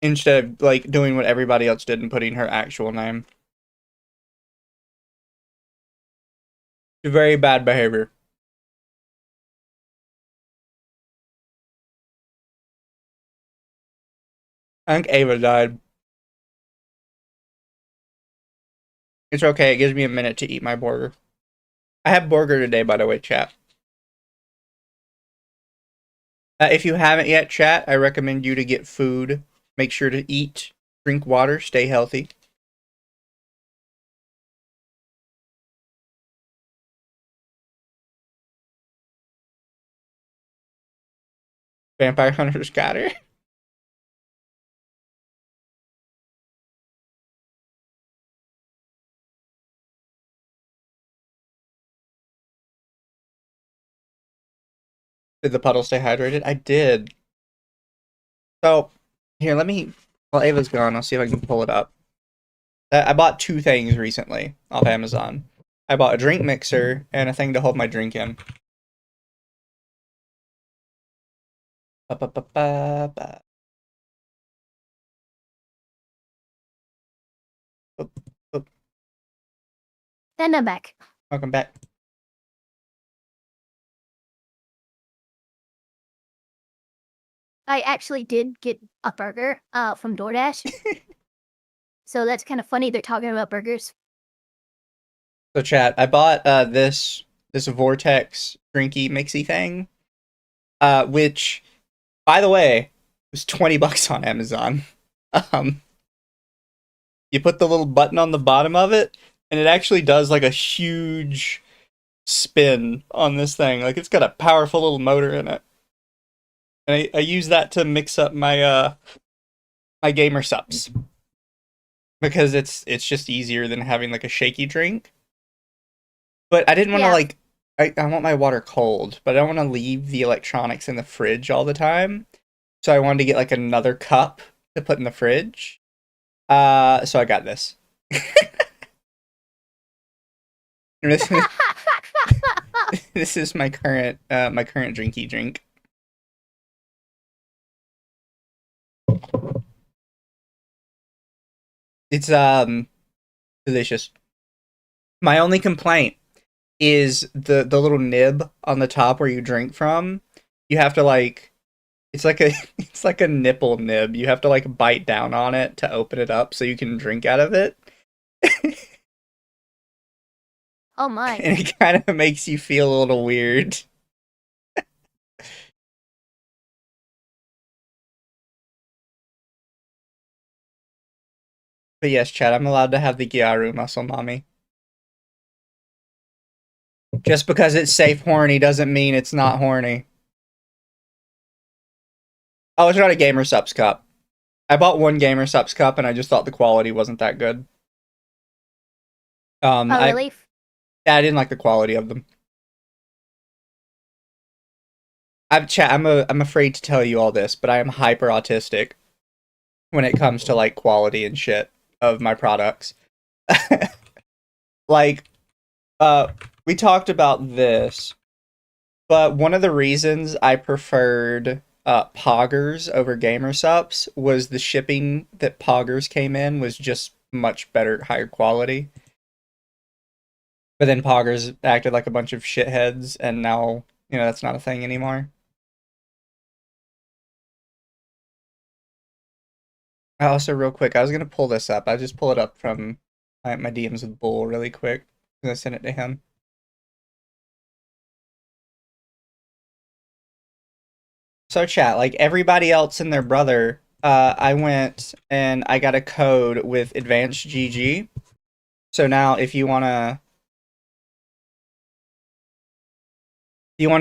instead of, like, doing what everybody else did and putting her actual name. Very bad behavior. I think Ava died. It's okay, it gives me a minute to eat my burger. I had burger today, by the way, chat. If you haven't yet, chat, I recommend you to get food. Make sure to eat, drink water, stay healthy. Vampire Hunters got her. Did the puddle stay hydrated? I did. So, here, let me... While Ava's gone, I'll see if I can pull it up. I bought 2 things recently off Amazon. I bought a drink mixer and a thing to hold my drink in. Ba-ba-ba-ba-ba. Then I'm back. Welcome back. I actually did get a burger from DoorDash. So that's kind of funny. They're talking about burgers. So chat, I bought this Vortex drinky mixy thing, which, by the way, was $20 on Amazon. You put the little button on the bottom of it, and it actually does like a huge spin on this thing. Like, it's got a powerful little motor in it. And I use that to mix up my my gamer subs, because it's just easier than having like a shaky drink. But I didn't want to like I want my water cold, but I don't want to leave the electronics in the fridge all the time. So I wanted to get like another cup to put in the fridge. So I got this. This is my current drinky drink. It's delicious. My only complaint is the little nib on the top where you drink from. You have to like, it's like a nipple nib. You have to like bite down on it to open it up so you can drink out of it. Oh my. And it kind of makes you feel a little weird. But yes, chat, I'm allowed to have the Gyaru muscle mommy. Just because it's safe horny doesn't mean it's not horny. Oh, it's not a Gamer Subs cup. I bought one Gamer Subs cup and I just thought the quality wasn't that good. Oh, really? I didn't like the quality of them. I'm afraid to tell you all this, but I am hyper autistic when it comes to like quality and shit of my products. Like, we talked about this, but one of the reasons I preferred Poggers over GamerSups was the shipping that Poggers came in was just much better, higher quality. But then Poggers acted like a bunch of shitheads, and now, you know, that's not a thing anymore. Also, real quick, I was gonna pull this up. I just pull it up from my DMs with Bull really quick. I'm gonna send it to him. So chat, like everybody else and their brother, I went and I got a code with Advanced GG. So now if you wanna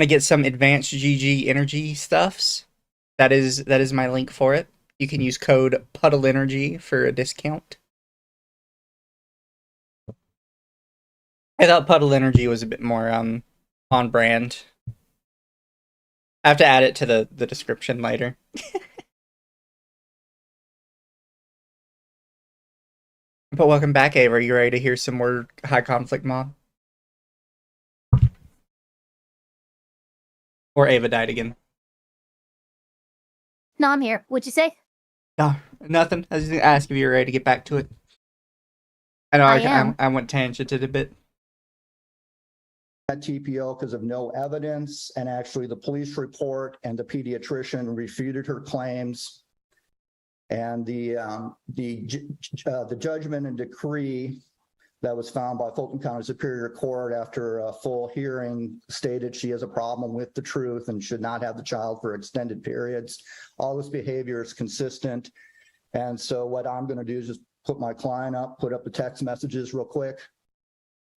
get some Advanced GG energy stuffs, that is my link for it. You can use code Puddle Energy for a discount. I thought Puddle Energy was a bit more on brand. I have to add it to the description later. But welcome back, Ava. Are you ready to hear some more high conflict mob? Or Ava died again? No, I'm here. What'd you say? No, nothing. I was just gonna ask if you were ready to get back to it. I know I am. I went tangented a bit. At TPO because of no evidence, and actually the police report and the pediatrician refuted her claims. And the judgment and decree that was found by Fulton County Superior Court after a full hearing stated she has a problem with the truth and should not have the child for extended periods. All this behavior is consistent. And so what I'm going to do is just put my client up, put up the text messages real quick.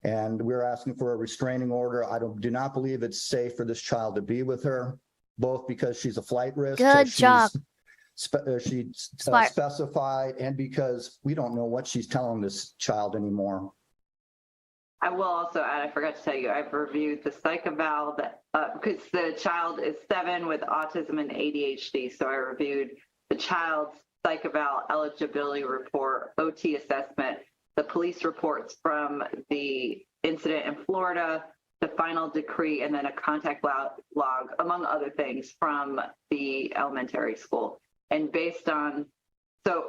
And we're asking for a restraining order. I do not believe it's safe for this child to be with her, both because she's a flight risk. Good job. She specified, and because we don't know what she's telling this child anymore. I will also add, I forgot to tell you, I've reviewed the psych eval because the child is 7 with autism and ADHD. So I reviewed the child's psych eval eligibility report, OT assessment, the police reports from the incident in Florida, the final decree, and then a contact log, among other things, from the elementary school. And based on,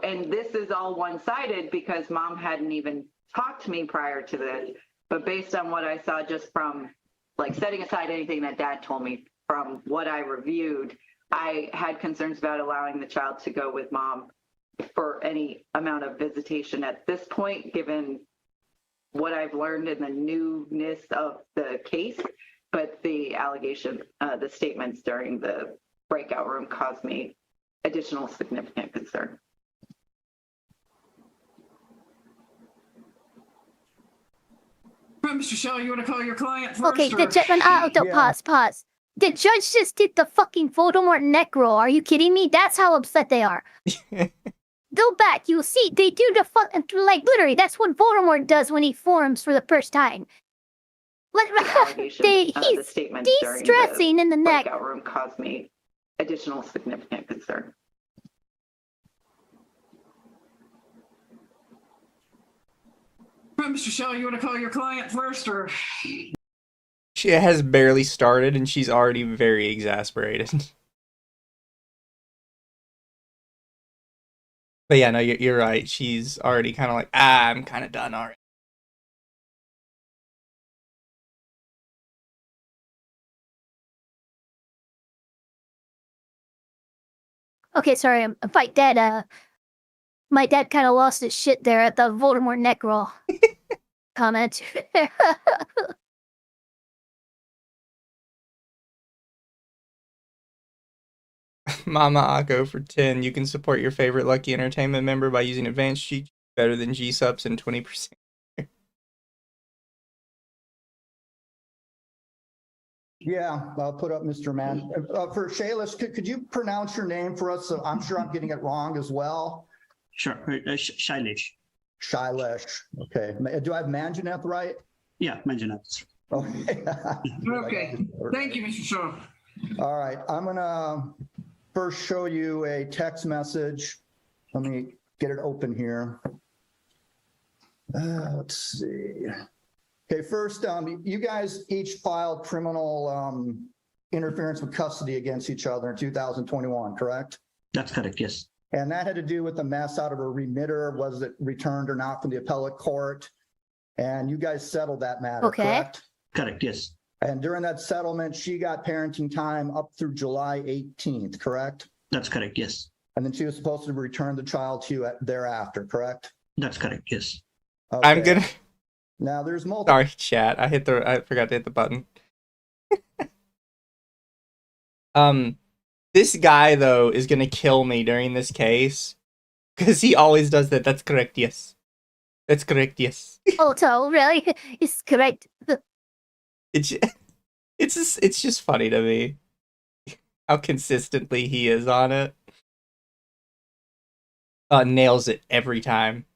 and this is all one-sided because mom hadn't even talked to me prior to this, but based on what I saw just from, like, setting aside anything that dad told me from what I reviewed, I had concerns about allowing the child to go with mom for any amount of visitation at this point, given what I've learned in the newness of the case. But the allegation, the statements during the breakout room caused me additional significant concern. Mr. Shaw, you want to call your client first? Okay, the gentleman. Pause. The judge just did the fucking Voldemort neck roll. Are you kidding me? That's how upset they are. Go back. You'll see. They do the like literally. That's what Voldemort does when he forms for the first time. He's de-stressing in the neck. Breakout room caused me additional significant concern. Mr. Shaw, you want to call your client first, or? She has barely started and she's already very exasperated. But yeah, no, you're right. She's already kind of like, I'm kind of done already. Okay, sorry. My dad kind of lost his shit there at the Voldemort neck roll comment. Mama Akko for 10. You can support your favorite Lucky Entertainment member by using Advanced G, better than G-Subs and 20%. Yeah, I'll put up Mr. Man. For Shayla, could you pronounce your name for us? So I'm sure I'm getting it wrong as well. Sure. Shailesh. Shailesh. Okay. Do I have Manjaneth right? Yeah, Manjunath. Okay. Okay. Thank you, Mr. Shaw. All right. I'm going to first show you a text message. Let me get it open here. Let's see. Okay, first, you guys each filed criminal interference with custody against each other in 2021, correct? That's correct. Yes. And that had to do with the mess out of a remitter. Was it returned or not from the appellate court? And you guys settled that matter, Okay. correct? Correct. Yes. And during that settlement, she got parenting time up through July 18th, correct? That's correct. Yes. And then she was supposed to return the child to you thereafter, correct? That's correct. Yes. Okay. I'm gonna. Now there's multiple. Sorry, chat. I forgot to hit the button. This guy though is gonna kill me during this case because he always does that. That's correct. Yes. That's correct. Yes. Also, really, it's correct. It's just funny to me how consistently he is on it. Nails it every time.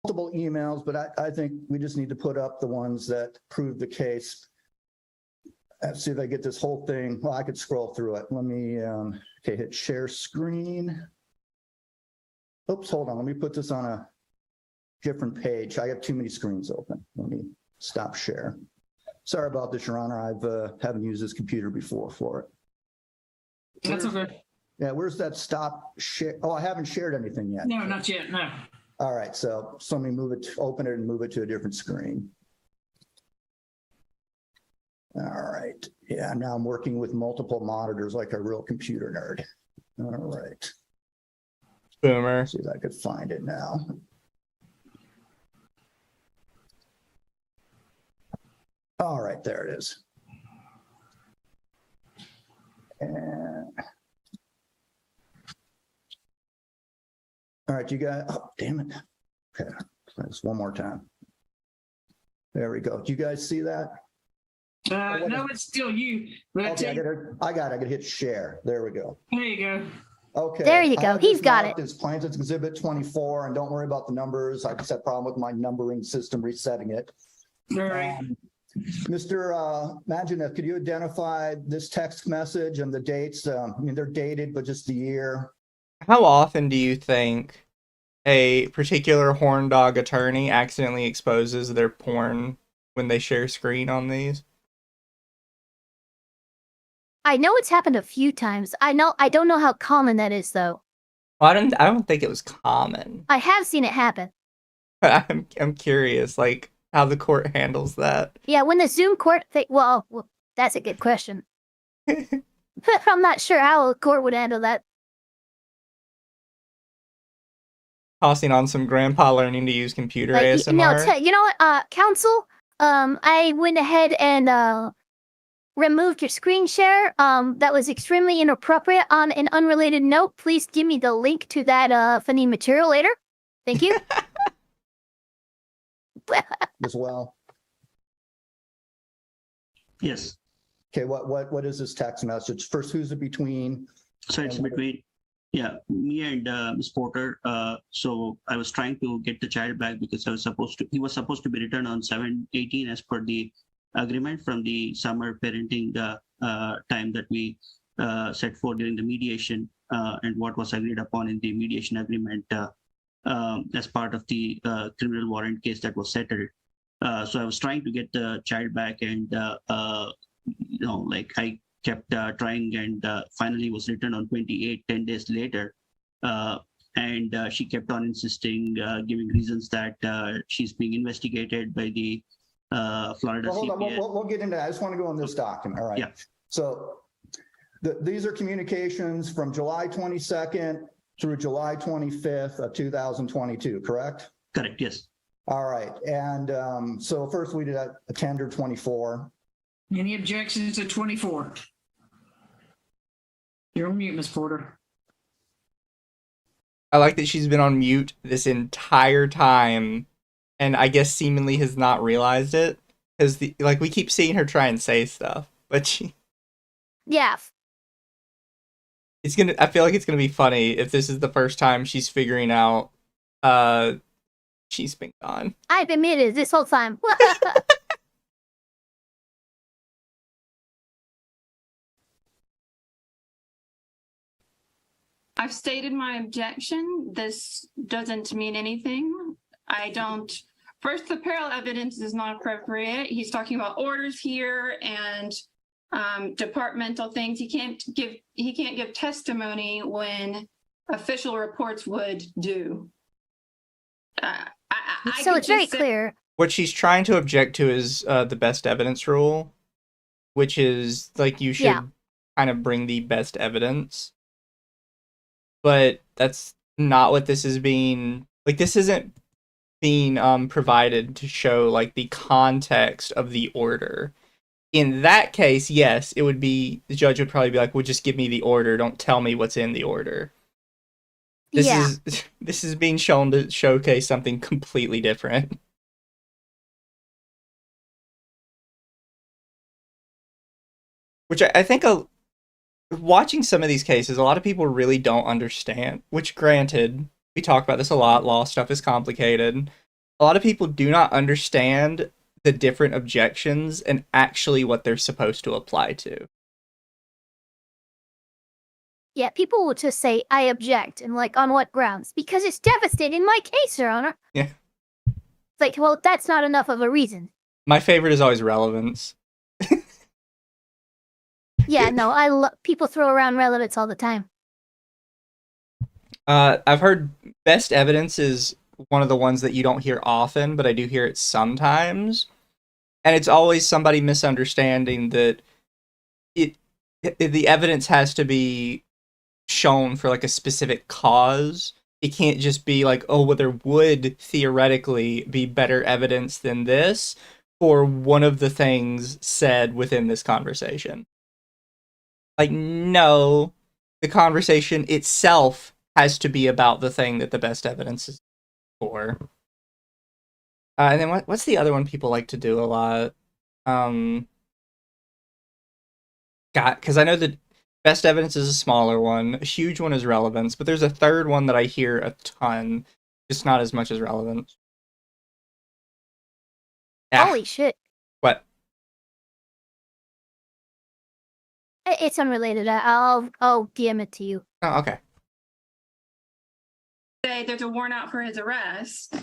Multiple emails, but I think we just need to put up the ones that prove the case. Let's see if I get this whole thing. Well, I could scroll through it. Let me, okay, hit share screen. Oops, hold on. Let me put this on a different page. I have too many screens open. Let me stop share. Sorry about this, Your Honor. I haven't used this computer before for it. That's okay. Yeah, where's that stop share? Oh, I haven't shared anything yet. No, not yet. No. All right, so let me move it, open it and move it to a different screen. All right, yeah, now I'm working with multiple monitors like a real computer nerd. All right, Boomer. see if I could find it now. All right, there it is. And all right, you guys, oh, damn it. Okay, let's one more time. There we go. Do you guys see that? No, it's still you. But I Okay, tell you, I got it. I could hit share. There we go. there you go. Okay. There you I go. have He's this got marked it. as Plaintiff's Exhibit 24, and don't worry about the numbers. I just had a problem with my numbering system resetting it. All right. Mr. Manjaneth, could you identify this text message and the dates? I mean, they're dated, but just the year. How often do you think a particular horn dog attorney accidentally exposes their porn when they share screen on these? I know it's happened a few times. I don't know how common that is though. Well, I don't think it was common. I have seen it happen. I'm curious, like how the court handles that. Yeah, when the Zoom court thing. Well, that's a good question. I'm not sure how a court would handle that. Tossing on some grandpa learning to use computer Like, ASMR. you know what, counsel? I went ahead and removed your screen share. That was extremely inappropriate. On an unrelated note, please give me the link to that funny material later. Thank you. As well. Yes. Okay, what is this text message? First, who's it between? So it's between, yeah, me and Ms. Porter. So I was trying to get the child back because he was supposed to be returned on 7/18 as per the agreement from the summer parenting time that we set forth during the mediation and what was agreed upon in the mediation agreement as part of the criminal warrant case that was settled. So I was trying to get the child back, and like I kept trying, and finally was returned on 28, 10 days later. And she kept on insisting, giving reasons that she's being investigated by the Florida Hold on, CPS. we'll get into that. I just want to go on this document. All right. Yeah. So these are communications from July 22nd through July 25th of 2022, correct? Correct, yes. All right. And so first we did a tender 24. Any objections to 24? You're on mute, Ms. Porter. I like that she's been on mute this entire time, and I guess seemingly has not realized it. because we keep seeing her try and say stuff, but Yeah. I feel like it's gonna be funny if this is the first time she's figuring out she's been gone. I've been muted this whole time. I've stated my objection. This doesn't mean anything. First, the parallel evidence is not appropriate. He's talking about orders here and departmental things. He can't give testimony when official reports would do. So it's very clear. What she's trying to object to is the best evidence rule, which is like you should kind of bring the best evidence. But that's not what this is being like. This isn't being provided to show like the context of the order. In that case, yes, it would be the judge would probably be like, "Well, just give me the order. Don't tell me what's in the order." This is being shown to showcase something completely different. Which I think watching some of these cases, a lot of people really don't understand, which granted, we talk about this a lot, law stuff is complicated. A lot of people do not understand the different objections and actually what they're supposed to apply to. Yeah, people will just say, I object, and like, on what grounds? Because it's devastating my case, Your Honor. Yeah. It's like, well, that's not enough of a reason. My favorite is always relevance. Yeah, no, people throw around relevance all the time. I've heard best evidence is one of the ones that you don't hear often, but I do hear it sometimes. And it's always somebody misunderstanding that the evidence has to be shown for like a specific cause. It can't just be like, oh, well, there would theoretically be better evidence than this for one of the things said within this conversation. Like, no, the conversation itself has to be about the thing that the best evidence is for. And then what's the other one people like to do a lot? Because I know that best evidence is a smaller one. A huge one is relevance, but there's a third one that I hear a ton, just not as much as relevance. Holy shit. What? It's unrelated. I'll DM it to you. Oh, okay. Say there's a warrant out for his arrest.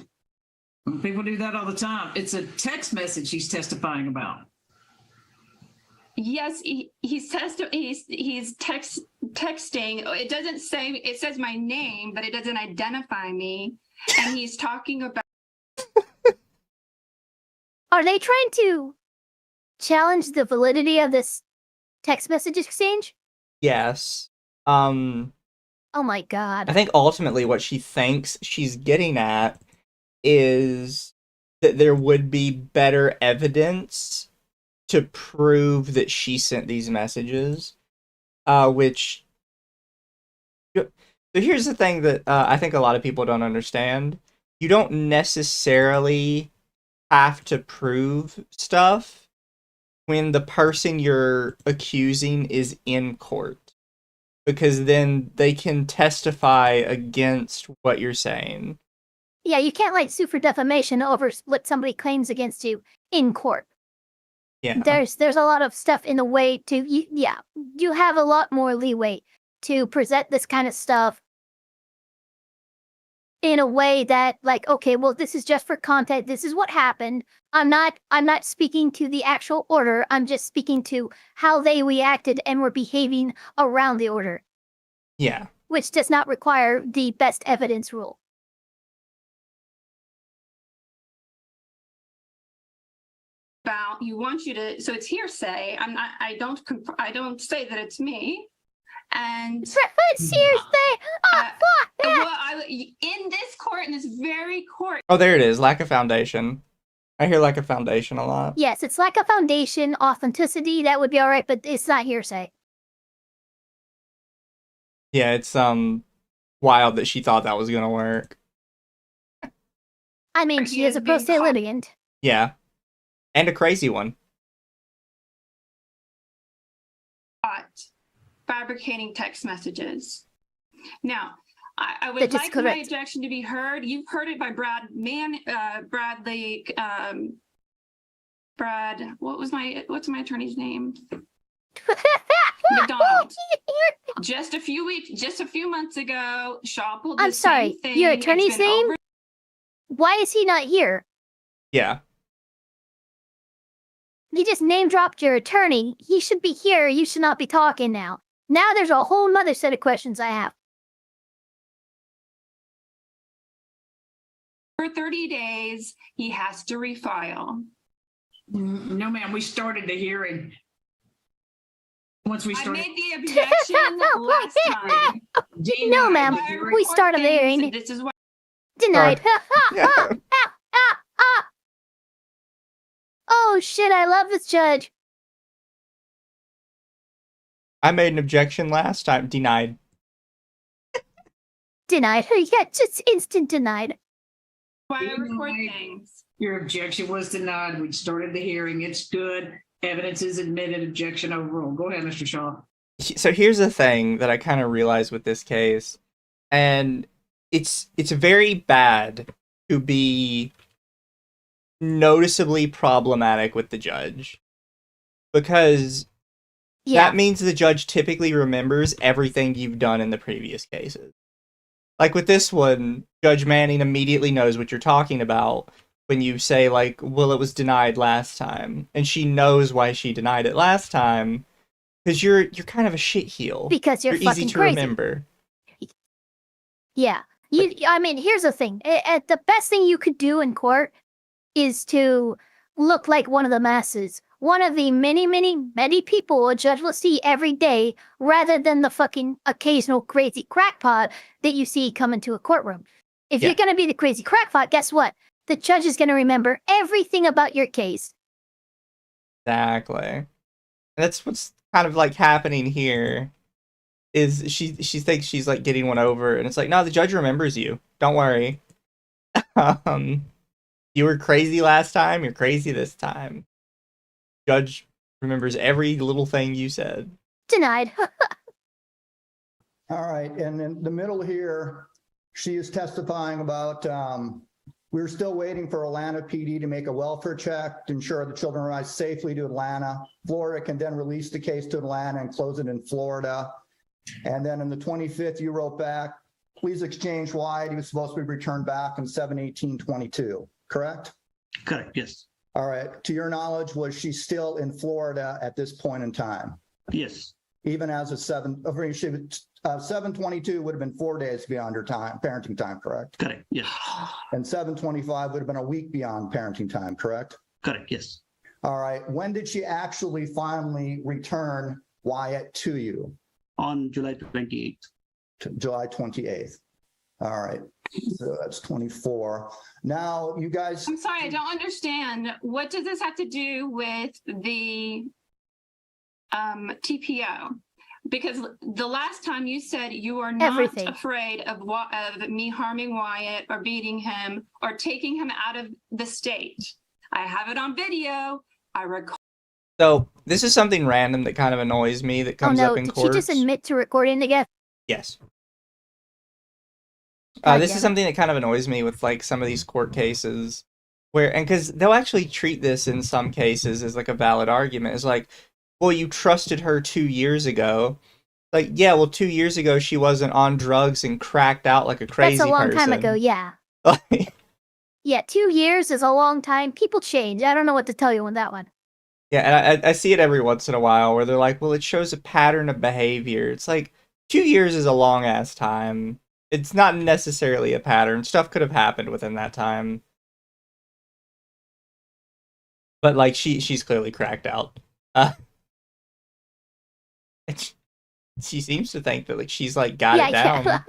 People do that all the time. It's a text message he's testifying about. Yes, he's texting. It doesn't say. It says my name, but it doesn't identify me. And he's talking about. Are they trying to challenge the validity of this text message exchange? Yes. Oh my god. I think ultimately what she thinks she's getting at is that there would be better evidence to prove that she sent these messages, which... So here's the thing that I think a lot of people don't understand. You don't necessarily have to prove stuff when the person you're accusing is in court, because then they can testify against what you're saying. Yeah, you can't like sue for defamation over what somebody claims against you in court. Yeah. There's a lot of stuff in the way to you have a lot more leeway to present this kind of stuff in a way that like, okay, well, this is just for content. This is what happened. I'm not speaking to the actual order. I'm just speaking to how they reacted and were behaving around the order. Yeah. Which does not require the best evidence rule. About you want you to, so it's hearsay. I don't say that it's me. And It's hearsay. Oh, fuck that. In this court, in this very court. Oh, there it is. Lack of foundation. I hear lack of foundation a lot. Yes, it's lack of foundation, authenticity. That would be all right, but it's not hearsay. Yeah, it's wild that she thought that was gonna work. I mean, she is a pro se litigant. Yeah. And a crazy one. Fabricating text messages. Now, I would That is like my correct. objection to be heard. You've heard it by Bradley, what's my attorney's name? McDonald. Just a few months ago, Shaw pulled I'm the sorry, same thing. your It's attorney's been name? over- Why is he not here? Yeah. You just name dropped your attorney. He should be here. You should not be talking now. Now there's a whole nother set of questions I have. For 30 days, he has to refile. No, ma'am, we started the hearing. Once we I started. made the objection last time. No, ma'am. If I We record started the things, hearing. This is why. Denied. Yeah. Oh shit, I love this judge. I made an objection last time. Denied. Denied. Yeah, just instant denied. Why I record Denied. things. Your objection was denied. We started the hearing. It's good. Evidence is admitted. Objection overruled. Go ahead, Mr. Shaw. So here's the thing that I kind of realized with this case, and it's very bad to be noticeably problematic with the judge, because Yeah. that means the judge typically remembers everything you've done in the previous cases. Like with this one, Judge Manning immediately knows what you're talking about when you say, like, well, it was denied last time, and she knows why she denied it last time, because you're kind of a shitheel. Because you're Easy fucking to crazy. remember. Yeah. I mean, here's the thing. The best thing you could do in court is to look like one of the masses. One of the many people a judge will see every day, rather than the fucking occasional crazy crackpot that you see come into a courtroom. If Yeah. you're going to be the crazy crackpot, guess what? The judge is going to remember everything about your case. Exactly. And that's what's kind of like happening here. Is she thinks she's like getting one over, and it's like, no, the judge remembers you. Don't worry. You were crazy last time. You're crazy this time. Judge remembers every little thing you said. Denied. All right, and in the middle here, she is testifying about, we're still waiting for Atlanta PD to make a welfare check to ensure the children arrive safely to Atlanta. Florida can then release the case to Atlanta and close it in Florida. And then on the 25th, you wrote back, please exchange Wyatt. He was supposed to be returned back on 7/18/22, correct? Correct, yes. All right, to your knowledge, was she still in Florida at this point in time? Yes, Even as a 7/22 would have been 4 days beyond her time, parenting time, correct? correct, yes. And 7/25 would have been a week beyond parenting time, correct? Correct, yes. All right, when did she actually finally return Wyatt to you? On July 28th. July 28th. All right, so that's 24. Now, you guys, I'm sorry, I don't understand. What does this have to do with the TPO? Because the last time you said you are not Everything. afraid of me harming Wyatt or beating him or taking him out of the state. I have it on video. I record. So this is something random that kind of annoys me that Oh comes no, up in did courts. she just admit to recording again? Yes. God This damn is it. something that kind of annoys me with like some of these court cases where, and because they'll actually treat this in some cases as like a valid argument. It's like, well, you trusted her 2 years ago. Like, yeah, well, 2 years ago she wasn't on drugs and cracked out like a crazy That's a long person. time ago, yeah. Like, Yeah, 2 years is a long time. People change. I don't know what to tell you on that one. yeah, and I see it every once in a while where they're like, well, it shows a pattern of behavior. It's like 2 years is a long ass time. It's not necessarily a pattern. Stuff could have happened within that time. But like she's clearly cracked out. She seems to think that like she's like got it down. Yeah.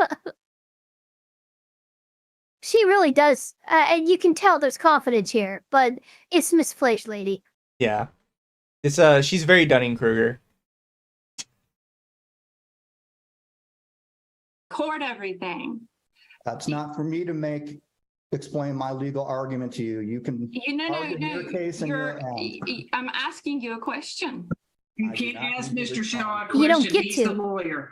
She really does. And you can tell there's confidence here, but it's misplaced, lady. Yeah. It's she's very Dunning-Kruger. Record everything. that's not for me to make explain my legal argument to you. You can argue your case and your end. I'm asking you a question. You I do can't not ask need to Mr. Shaw a respond. You don't question. get He's to. the lawyer.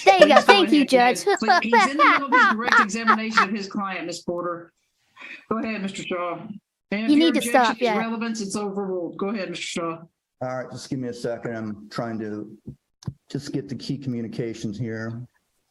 There you go. Please go Thank you, ahead, Judge. Ed. Please, he's in the middle of his direct examination of his client, Ms. Porter. Go ahead, Mr. Shaw. And if You your need to objection stop, is yeah. relevance, it's overruled. Go ahead, Mr. Shaw. All right, just give me a second. I'm trying to just get the key communications here.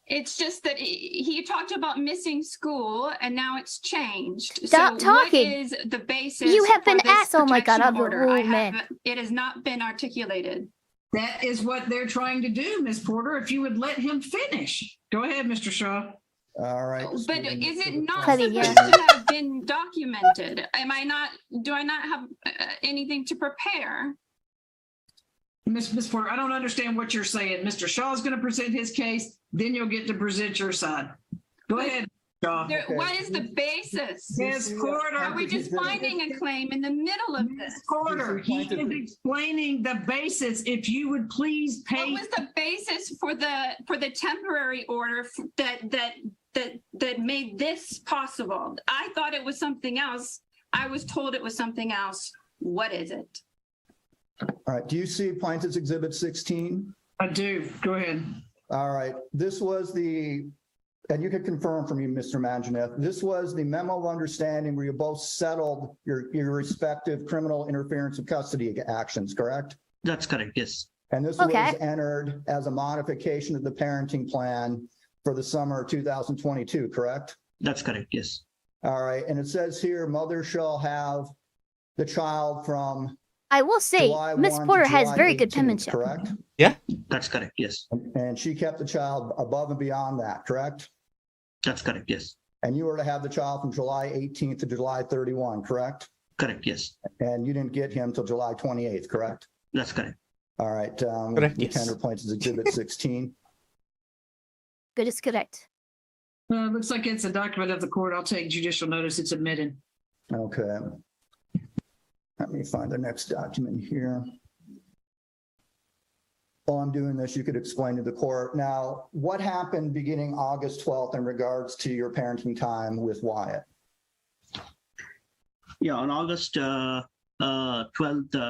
It's just that he talked about missing school and now it's changed. Stop so talking. What is the basis? You have for been this asked. Oh my God, protection I'm the order? rule man. It has not been articulated. That is what they're trying to do, Ms. Porter, if you would let him finish. Go ahead, Mr. Shaw. All right. just But give me is a it second. not Cutting, supposed yeah. to have been documented? Do I not have anything to prepare? Ms. Porter, I don't understand what you're saying. Mr. Shaw is going to present his case, then you'll get to present your side. Go ahead, Shaw. Okay. What is the basis? Ms. Porter. Are we just finding a claim in the middle of Ms. this? Porter, he is explaining the basis. If you would please What pay. was the basis for the temporary order that made this possible? I thought it was something else. I was told it was something else. What is it? All right, do you see Plaintiff's Exhibit 16? I do. Go ahead. All right, this was and you can confirm for me, Mr. Mangineth, this was the memo of understanding where you both settled your respective criminal interference of custody actions, correct? That's correct. Yes. And this Okay. was entered as a modification of the parenting plan for the summer of 2022, correct? That's correct. Yes. All right, and it says here, mother shall have the child from I will say, July Miss 1 to Porter has July very good 18th, penmanship. correct? That's correct. Yes. And she kept the child above and beyond that, correct? That's correct. Yes. And you were to have the child from July 18th to July 31, correct? Correct. Yes. And you didn't get him till July 28th, correct? That's correct. All right. Correct, yes. Tender points is Exhibit 16. Good is correct. Looks like it's a document of the court. I'll take judicial notice. It's admitted. Okay. Let me find the next document here. While I'm doing this, you could explain to the court. Now, what happened beginning August 12th in regards to your parenting time with Wyatt? Yeah. On August 12th,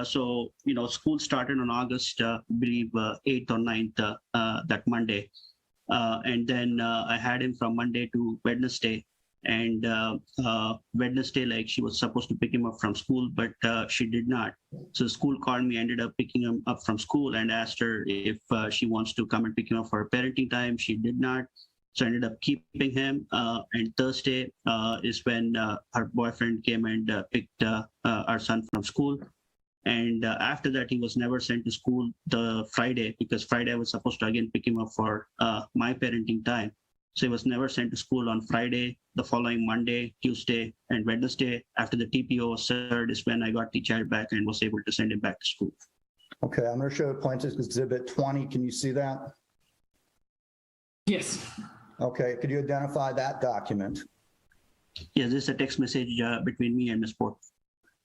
so, school started on August, I believe, 8th or 9th, that Monday. And then I had him from Monday to Wednesday. And Wednesday, like, she was supposed to pick him up from school, but she did not. So the school called me, ended up picking him up from school, and asked her if she wants to come and pick him up for parenting time. She did not. So I ended up keeping him. And Thursday is when her boyfriend came and picked our son from school. And after that, he was never sent to school the Friday, because Friday I was supposed to again pick him up for my parenting time. So he was never sent to school on Friday. The following Monday, Tuesday, and Wednesday, after the TPO was served, is when I got the child back and was able to send him back to school. Okay, I'm going to show Plaintiff's Exhibit 20. Can you see that? Yes. Okay, could you identify that document? Yes, this is a text message between me and Ms. Porter.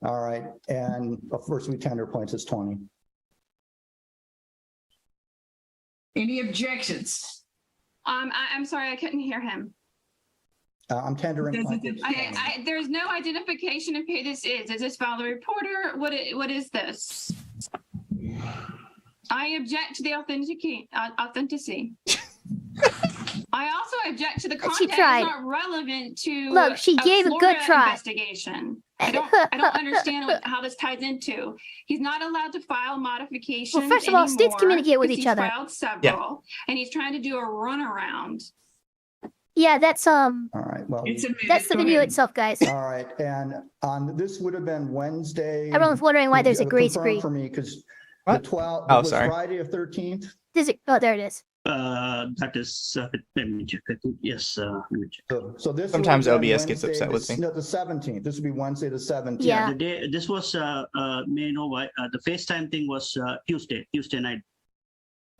All right, and first we tender Plaintiff's 20. Any objections? I'm sorry, I couldn't hear him. I'm tendering Plaintiff's 20. There's no identification of who this is. Is this Valerie Porter? What is this? I object to the authenticity. I also object to the But she content. It's tried. not relevant to Look, she gave a good Florida try. investigation. I don't understand how this ties into. He's not allowed to file modifications. Well, first of all, states anymore communicate with because each he's other. Filed several, and he's trying to do a runaround. Yeah, that's All right, well, It's admitted. that's the Go video ahead. itself, guys. all right, and this would have been Wednesday. Everyone's wondering why there's a grace Confirm period. for me, because the What? 12th, Oh, was sorry. Friday of 13th? Oh, there it is. That is, let me check. I think, yes, let me check. So this. Sometimes would have been OBS gets Wednesday upset with me. No, the 17th. This would be Wednesday, the 17th. Yeah. The day, this was, may I know why, the FaceTime thing was Tuesday night.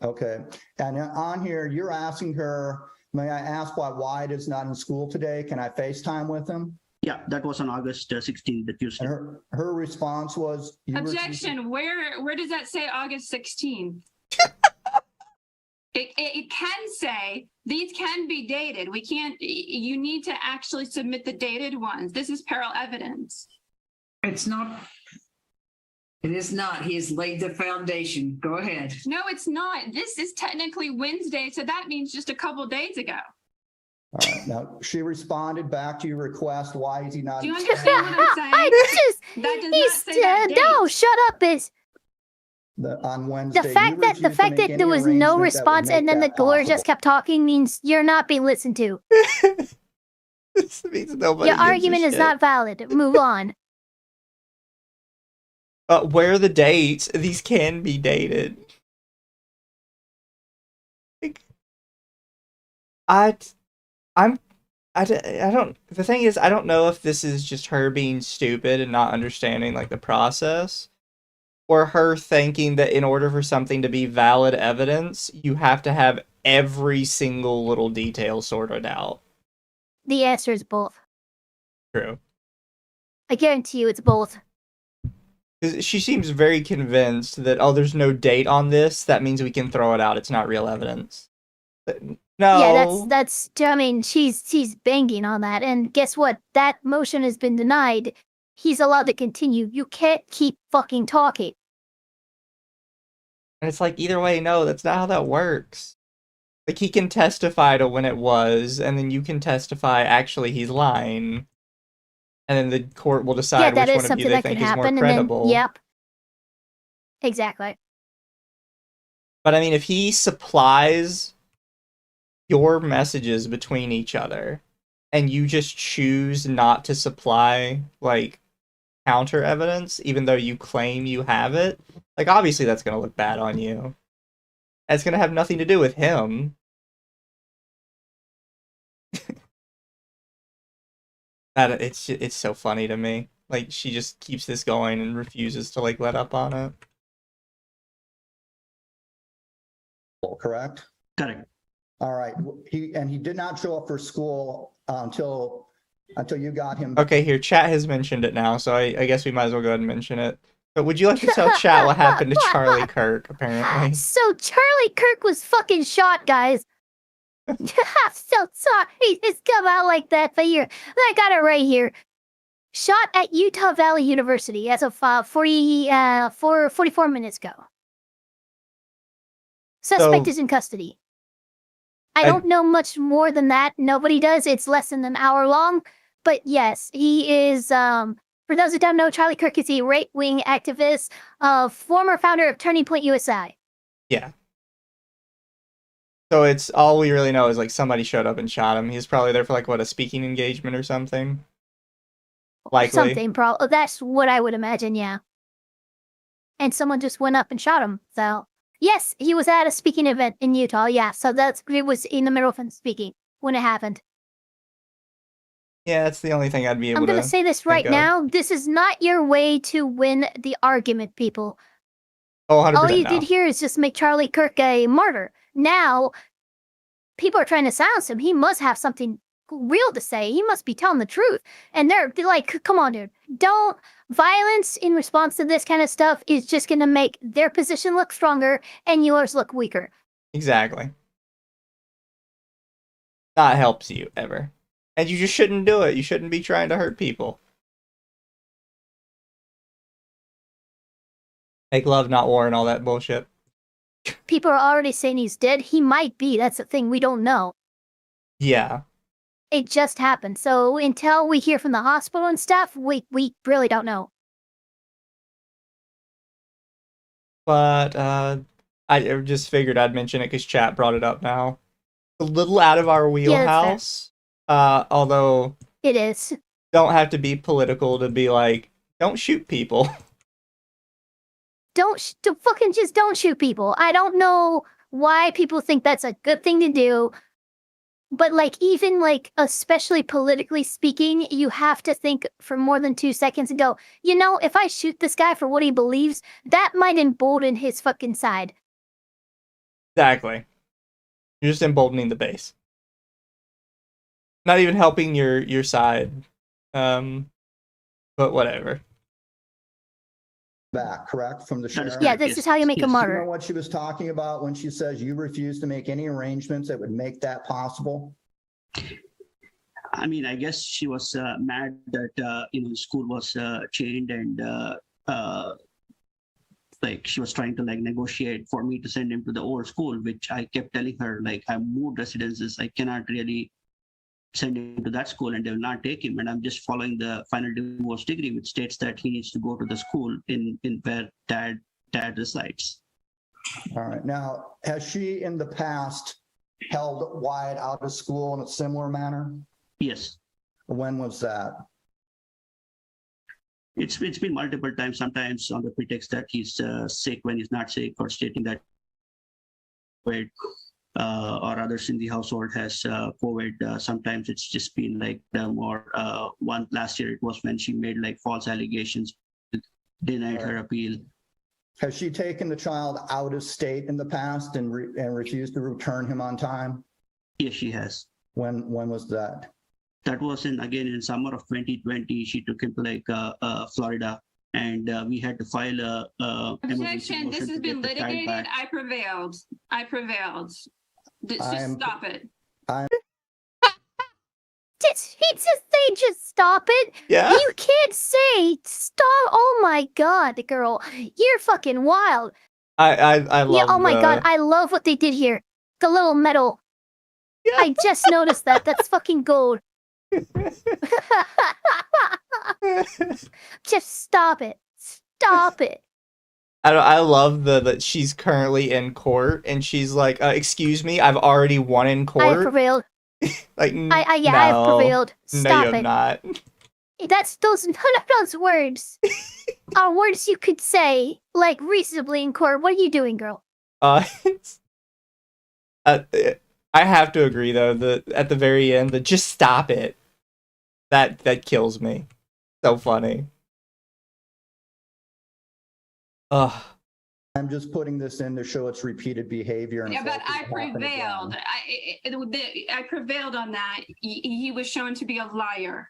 Okay, and on here, you're asking her, may I ask why Wyatt is not in school today? Can I FaceTime with him? Yeah, that was on August 16th, the Tuesday. And her response was. you were- Objection. Where does that say August 16th? It can say these can be dated. We can't, you need to actually submit the dated ones. This is parallel evidence. It's not. It is not. He has laid the foundation. Go ahead. No, it's not. This is technically Wednesday, so that means just a couple days ago. All right, now, she responded back to your request. Why is he not? Do you understand what I'm saying? I just, That does he's, not say that no, date. shut up, is On Wednesday? the you fact that refused to make there any was no arrangement that would response make and then the that lawyer just possible. kept talking means you're not being listened to. This means nobody Your gives a argument is shit. not valid. Move on. Where are the dates? These can be dated. Like, I don't. The thing is, I don't know if this is just her being stupid and not understanding like the process, or her thinking that in order for something to be valid evidence, you have to have every single little detail sorted out. The answer is both. True. I guarantee you it's both. 'Cause she seems very convinced that, oh, there's no date on this, that means we can throw it out. It's not real evidence. But no. Yeah, that's. I mean, she's banging on that, and guess what? That motion has been denied. He's allowed to continue. You can't keep fucking talking. And it's like, either way, no, that's not how that works. Like, he can testify to when it was, and then you can testify, actually, he's lying. And then the court will decide Yeah, that which is one of you something they that think could is more happen, and credible. then yep, exactly. But I mean, if he supplies your messages between each other, and you just choose not to supply, like, counter evidence, even though you claim you have it, like, obviously that's gonna look bad on you. And it's gonna have nothing to do with him. It's so funny to me. Like, she just keeps this going and refuses to, like, let up on it. Correct? Correct. All right, he did not show up for school until you got him. Okay, here, chat has mentioned it now, so I guess we might as well go ahead and mention it. But would you like to tell chat what happened to Charlie Kirk, apparently? So Charlie Kirk was fucking shot, guys. I'm so sorry it's come out like that, but here, I got it right here. Shot at Utah Valley University as of 44 minutes ago. Suspect So- is in custody. I don't know much more than that. Nobody does. It's less than an hour long. But yes, he is, for those who don't know, Charlie Kirk is a right-wing activist, former founder of Turning Point USA. Yeah. So it's all we really know is like somebody showed up and shot him. He's probably there for like what, a speaking engagement or something. Likely. Something, that's what I would imagine, yeah. And someone just went up and shot him. So yes, he was at a speaking event in Utah. Yeah, so it was in the middle of him speaking when it happened. Yeah, that's the only thing I'd be able I'm to. gonna say this right of. now. This is not your way to win the argument, people. Oh, 100% All you no. did here is just make Charlie Kirk a martyr. Now, people are trying to silence him. He must have something real to say. He must be telling the truth. And they're like, come on, dude. Don't. Violence in response to this kind of stuff is just going to make their position look stronger and yours look weaker. Exactly. Not helps you, ever. And you just shouldn't do it. You shouldn't be trying to hurt people. Make love, not war, and all that bullshit. People are already saying he's dead. He might be. That's the thing. We don't know. Yeah. It just happened. So until we hear from the hospital and stuff, we really don't know. But I just figured I'd mention it because chat brought it up now. A little out of our wheelhouse. Although It is. don't have to be political to be like, don't shoot people. Don't fucking just don't shoot people. I don't know why people think that's a good thing to do. But like, even like, especially politically speaking, you have to think for more than 2 seconds and go, you know, if I shoot this guy for what he believes, that might embolden his fucking side. Exactly. You're just emboldening the base. Not even helping your side. But whatever. back, correct? From the That is sheriff? correct. Yeah, this Yes. is how you make a Yes. You know martyr. what she was talking about when she says you refuse to make any arrangements that would make that possible? I mean, I guess she was mad that school was chained and like she was trying to like negotiate for me to send him to the old school, which I kept telling her like I moved residences, I cannot really send him to that school and they will not take him. And I'm just following the final divorce decree, which states that he needs to go to the school in where dad resides. All right. Now, has she in the past held Wyatt out of school in a similar manner? Yes. When was that? It's been multiple times, sometimes on the pretext that he's sick when he's not sick, or stating that COVID or others in the household has COVID. Sometimes it's just been like more. One last year it was when she made like false allegations, denied her appeal. Has she taken the child out of state in the past and refused to return him on time? Yes, she has. When was that? That was in summer of 2020. She took him to like Florida, and we had to file a emergency Objection, this motion has to been get the child litigated. back. I prevailed. Just I'm- stop it. Just stop it. Yeah. You can't say stop. Oh my god, girl, you're fucking wild. I love Yeah. Oh my the- god, I love what they did here. The little metal. Yeah. I just noticed that. That's fucking gold. Just stop it. Stop it. I love that she's currently in court and she's like, excuse me, I've already won in I have court. prevailed. Like, I have prevailed. No, you Stop have it. not. That's none of those words are words you could say like reasonably in court. What are you doing, girl? It's- I have to agree though. At the very end, just stop it. That kills me. So funny. Ugh. I'm just putting this in to show its repeated behavior. And Yeah, but hope it I doesn't happen prevailed. again. I prevailed on that. He was shown to be a liar.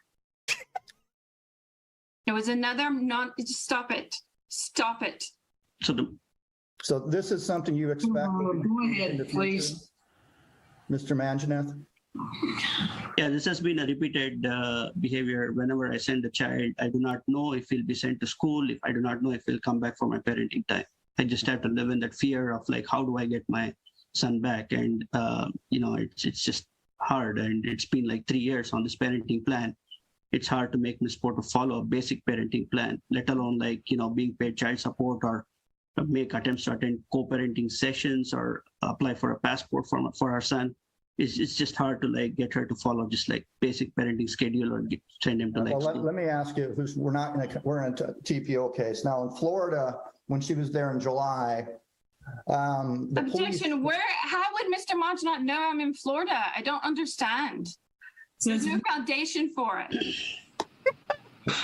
It was another stop it. Stop it. So So this is something you expect? Go in the ahead, future, please. Mr. Mangineth? yeah, this has been a repeated behavior. Whenever I send a child, I do not know if he'll be sent to school. If I do not know if he'll come back for my parenting time, I just have to live in that fear of like, how do I get my son back? And it's just hard. And it's been like 3 years on this parenting plan. It's hard to make Ms. Porter follow a basic parenting plan, let alone like being paid child support or make attempts to attend co-parenting sessions or apply for a passport for our son. It's just hard to like get her to follow just like basic parenting schedule or send him to like Well, school. let me ask you, we're in a TPO case. Now in Florida, when she was there in July, the police, Objection. How would Mr. Monch not know I'm in Florida? I don't understand. There's no foundation for it.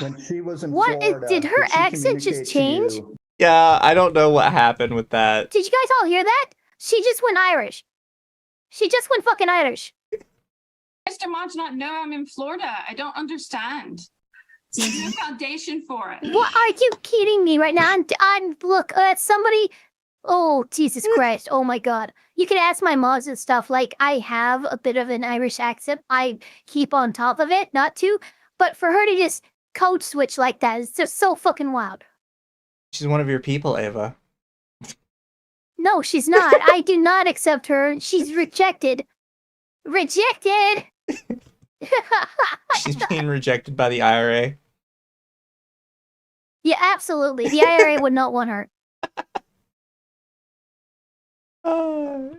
when she was in What is- Florida. did her she accent just communicate to change? you? Yeah, I don't know what happened with that. Did you guys all hear that? She just went Irish. She just went fucking Irish. Mr. Monch not know I'm in Florida. I don't understand. There's no foundation for it. What are you kidding me right now? I'm look at somebody. Oh Jesus Christ! Oh my God! You can ask my mods and stuff. Like I have a bit of an Irish accent. I keep on top of it, not to. But for her to just code switch like that is just so fucking wild. She's one of your people, Ava. No, she's not. I do not accept her. She's rejected. Rejected. She's being rejected by the IRA. Yeah, absolutely. The IRA would not want her. Not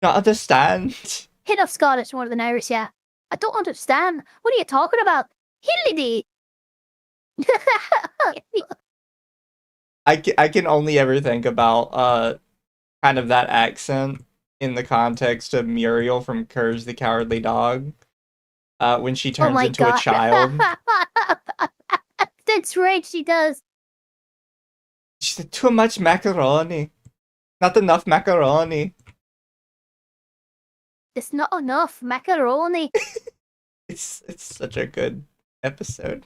understand. Hit of Scottish more than Irish, yeah. I don't understand. What are you talking about? Hillity. I can only ever think about kind of that accent in the context of Muriel from Courage the Cowardly Dog. When she Oh turns my into God. a child. That's right, she does. She said, too much macaroni. Not enough macaroni. It's not enough macaroni. It's such a good episode.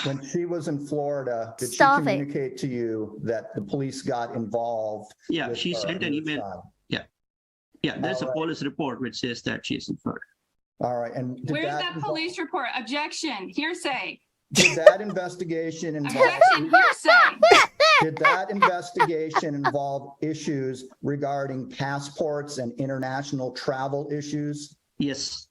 When she was in Florida, did she Stop it. communicate to you that the police got involved? Yeah, with she her sent and an your email. son? Yeah, there's a All right. police report which says that she's in Florida. All right, and did Where's that involve- police report? Objection, hearsay. Did that investigation involve? Objection, hearsay. Did that investigation involve issues regarding passports and international travel issues? Yes,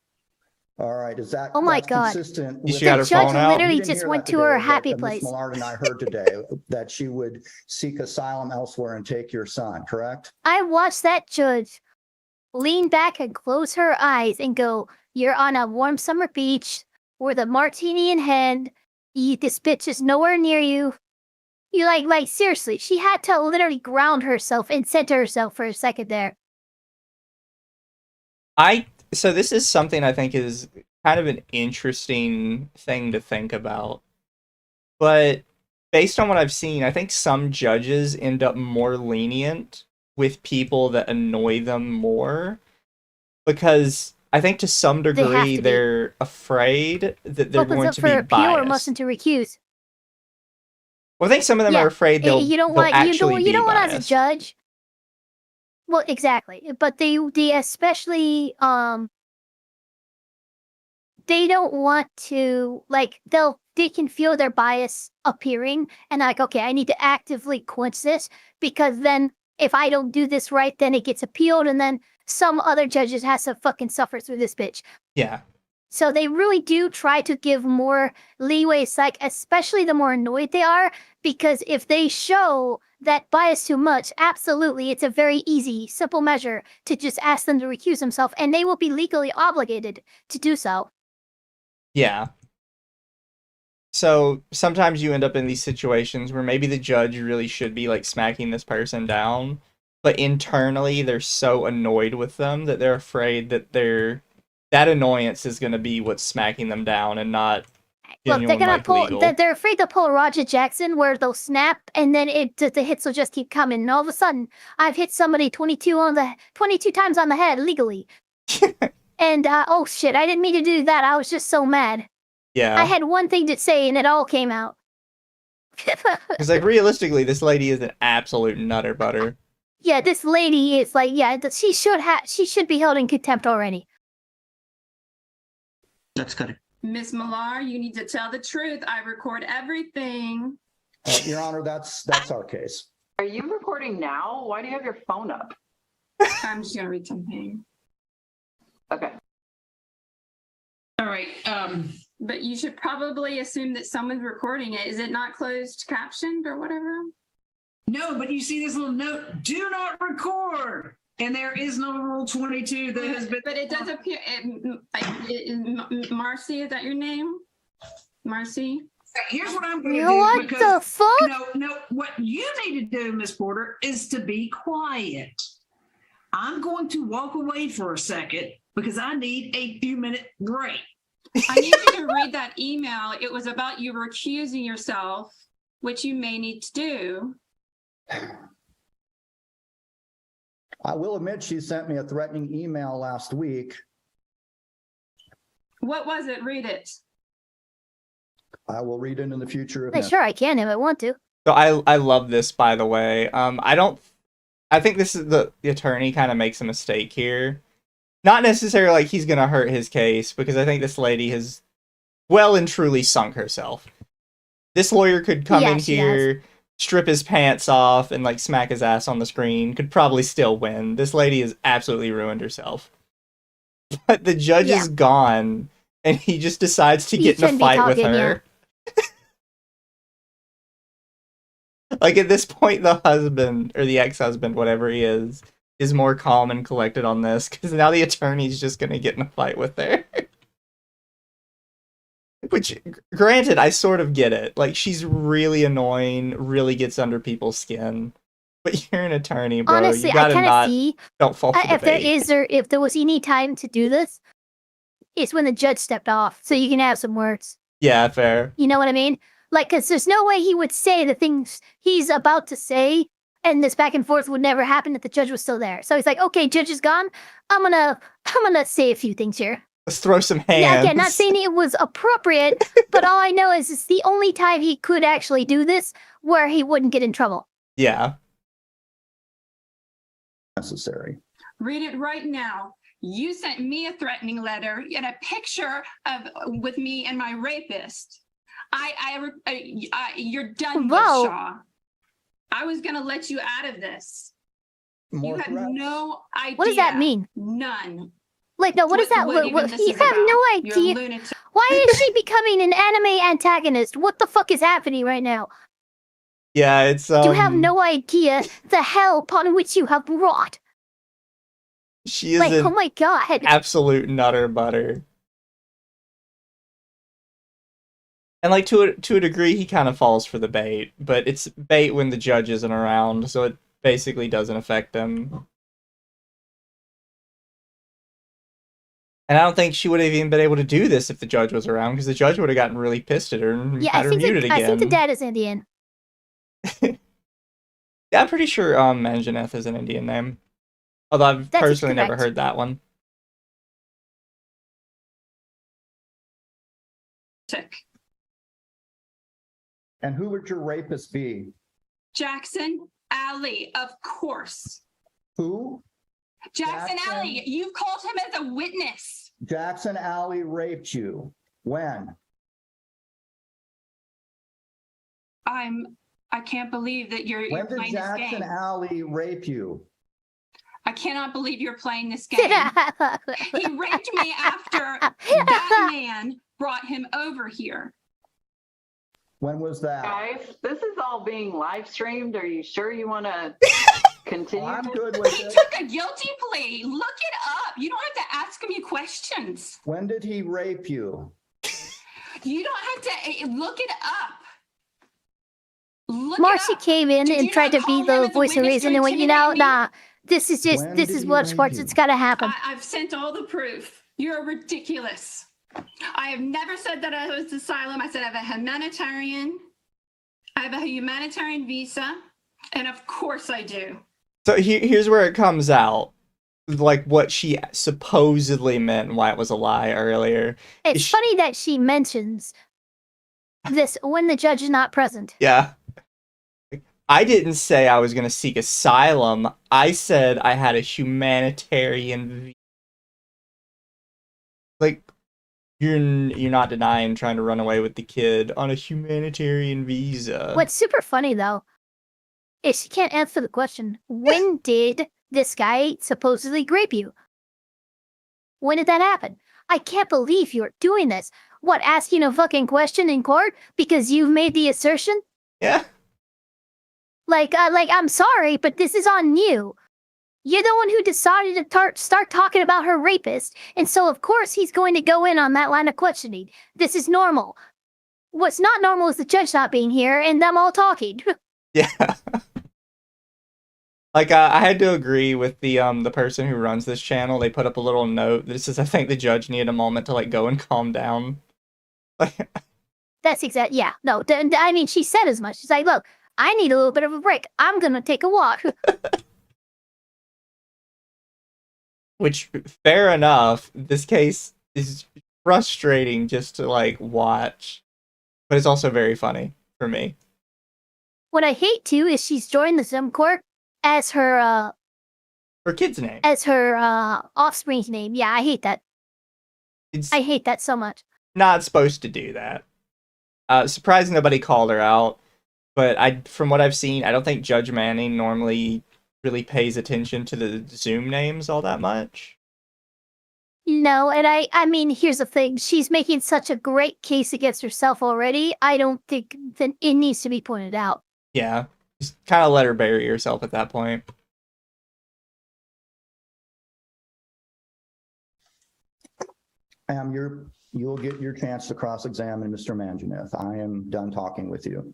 All right, is that? Oh my that's God. consistent You with- she got The her judge phone out? literally You didn't just hear went that to her today, happy that Ms. place. Millard and I heard today that she would seek asylum elsewhere and take your son, correct? I watched that judge lean back and close her eyes and go, "You're on a warm summer beach with a martini in hand. This bitch is nowhere near you." You like seriously, she had to literally ground herself and center herself for a second there. So this is something I think is kind of an interesting thing to think about. But based on what I've seen, I think some judges end up more lenient with people that annoy them more, because I think to some have degree to be. they're afraid that they're Opens going up to for be appeal or biased. mustn't to recuse. Well, I think some of them Yeah, are afraid they'll, you don't they'll want actually you be don't want as a biased. judge. Well, exactly, but they especially they don't want to like they can feel their bias appearing and like, okay, I need to actively quench this because then if I don't do this right, then it gets appealed and then some other judges has to fucking suffer through this bitch. Yeah. So they really do try to give more leeway, like especially the more annoyed they are, because if they show that bias too much, absolutely, it's a very easy, simple measure to just ask them to recuse themselves, and they will be legally obligated to do so. Yeah. So sometimes you end up in these situations where maybe the judge really should be like smacking this person down, but internally they're so annoyed with them that they're afraid that that annoyance is going to be what's smacking them down and not Look, they're genuine, gonna like, pull. legal. They're afraid to pull Roger Jackson, where they'll snap, and then the hits will just keep coming. And all of a sudden, I've hit somebody 22 times on the head legally. And oh shit, I didn't mean to do that. I was just so mad. Yeah. I had one thing to say, and it all came out. Because like realistically, this lady is an absolute nutter butter. Yeah, this lady is like, yeah, she should be held in contempt already. that's correct. Miss Millar, you need to tell the truth. I record everything. Your Honor, that's our case. Are you recording now? Why do you have your phone up? I'm just gonna read something. Okay. All right. But you should probably assume that someone's recording it. Is it not closed captioned or whatever? No, but you see this little note, do not record. And there is no rule 22 that has been. But it does appear, Marcy, is that your name? Marcy? Here's what I'm going to You know do. what because the fuck? No, what you need to do, Miss Porter, is to be quiet. I'm going to walk away for a second because I need a few minute break. I need you to read that email. It was about you recusing yourself, which you may need to do. I will admit she sent me a threatening email last week. What was it? Read it. I will read it in the future. If Hey, sure, I can if I want to. So I love this, by the way. I think this is the attorney kind of makes a mistake here. Not necessarily like he's gonna hurt his case, because I think this lady has well and truly sunk herself. This lawyer could come Yeah, in she here, strip his pants off, and like smack his ass on the screen. Could probably still win. This lady has absolutely ruined herself. But the judge is gone, and he just decides to He get in a shouldn't be fight with talking, her. Like at this point, the husband or the ex-husband, whatever he is more calm and collected on this, because now the attorney's just gonna get in a fight with her. Which, granted, I sort of get it. Like, she's really annoying, really gets under people's skin. But you're an attorney, bro. Honestly, You I gotta kind of not see don't fall for the if there bait. is or if there was any time to do this, it's when the judge stepped off, so you can have some words. Yeah, fair. You know what I mean? Like, because there's no way he would say the things he's about to say, and this back and forth would never happen if the judge was still there. So he's like, okay, judge is gone. I'm gonna say a few things here. Let's throw some hands. Yeah, again, not saying it was appropriate, but all I know is it's the only time he could actually do this where he wouldn't get in trouble. Yeah. Necessary. Read it right now. You sent me a threatening letter and a picture of with me and my rapist. You're done, Whoa. Shaw. I was gonna let you out of this. More You have threats? no idea. What does that mean? None. Like, no, what is that? even What, this you is have about. no You're a idea. lunatic. Why is she becoming an anime antagonist? What the fuck is happening right now? Yeah, it's You have no idea the hell upon which you have wrought. she is Like, an oh my god. absolute nutter butter. And like to a degree he kind of falls for the bait, but it's bait when the judge isn't around, so it basically doesn't affect him. And I don't think she would have even been able to do this if the judge was around, because the judge would have gotten really pissed at her and Yeah, had her muted again. I think the dad is Indian. Yeah, I'm pretty sure Manjaneth is an Indian name. Although I've That is personally never correct. heard that one. And who would your rapist be? Jackson Alley, of course. Who? Jackson Jackson? Alley, you've called him as a witness. Jackson Alley raped you. When? I can't believe that you're When did playing this Jackson game. Alley rape you? I cannot believe you're playing this game. He raped me after that man brought him over here. When was that? Guys, this is all being live streamed. Are you sure you want to continue? I'm good with He it. took a guilty plea. Look it up. You don't have to ask me questions. When did he rape you? You don't have to look it up. Look Marcy it up. came in Did and you tried not to be call him the as a voice of witness reason to and went, you know, intimidate me? nah, this is just, When this did is he what rape Schwartz, you? it's gotta happen. I've sent all the proof. You're ridiculous. I have never said that I was asylum. I said I have a humanitarian. I have a humanitarian visa. And of course I do. So here's where it comes out. Like what she supposedly meant and why it was a lie earlier. It's Is- funny that she mentions this when the judge is not present. Yeah. I didn't say I was going to seek asylum. I said I had a humanitarian visa. Like, you're not denying trying to run away with the kid on a humanitarian visa. What's super funny though is she can't answer the question, when did this guy supposedly grape you? When did that happen? I can't believe you're doing this. What, asking a fucking question in court because you've made the assertion? Yeah. Like, I'm sorry, but this is on you. You're the one who decided to start talking about her rapist, and so of course he's going to go in on that line of questioning. This is normal. What's not normal is the judge not being here and them all talking. Yeah. Like, I had to agree with the person who runs this channel. They put up a little note that says, I think the judge needed a moment to, like, go and calm down. Like, That's exact. Yeah, no, I mean, she said as much. She's like, look, I need a little bit of a break. I'm gonna take a walk. which, fair enough, this case is frustrating just to, like, watch. But it's also very funny for me. What I hate too is she's joined the Sim Court as her Her kid's name. offspring's name. Yeah, I hate that. It's I hate that so much. not supposed to do that. Surprised nobody called her out. But from what I've seen, I don't think Judge Manning normally really pays attention to the Zoom names all that much. No, and I mean, here's the thing. She's making such a great case against herself already. I don't think that it needs to be pointed out. Yeah. Just kind of let her bury herself at that point. You'll get your chance to cross-examine Mr. Manjaneth. I am done talking with you.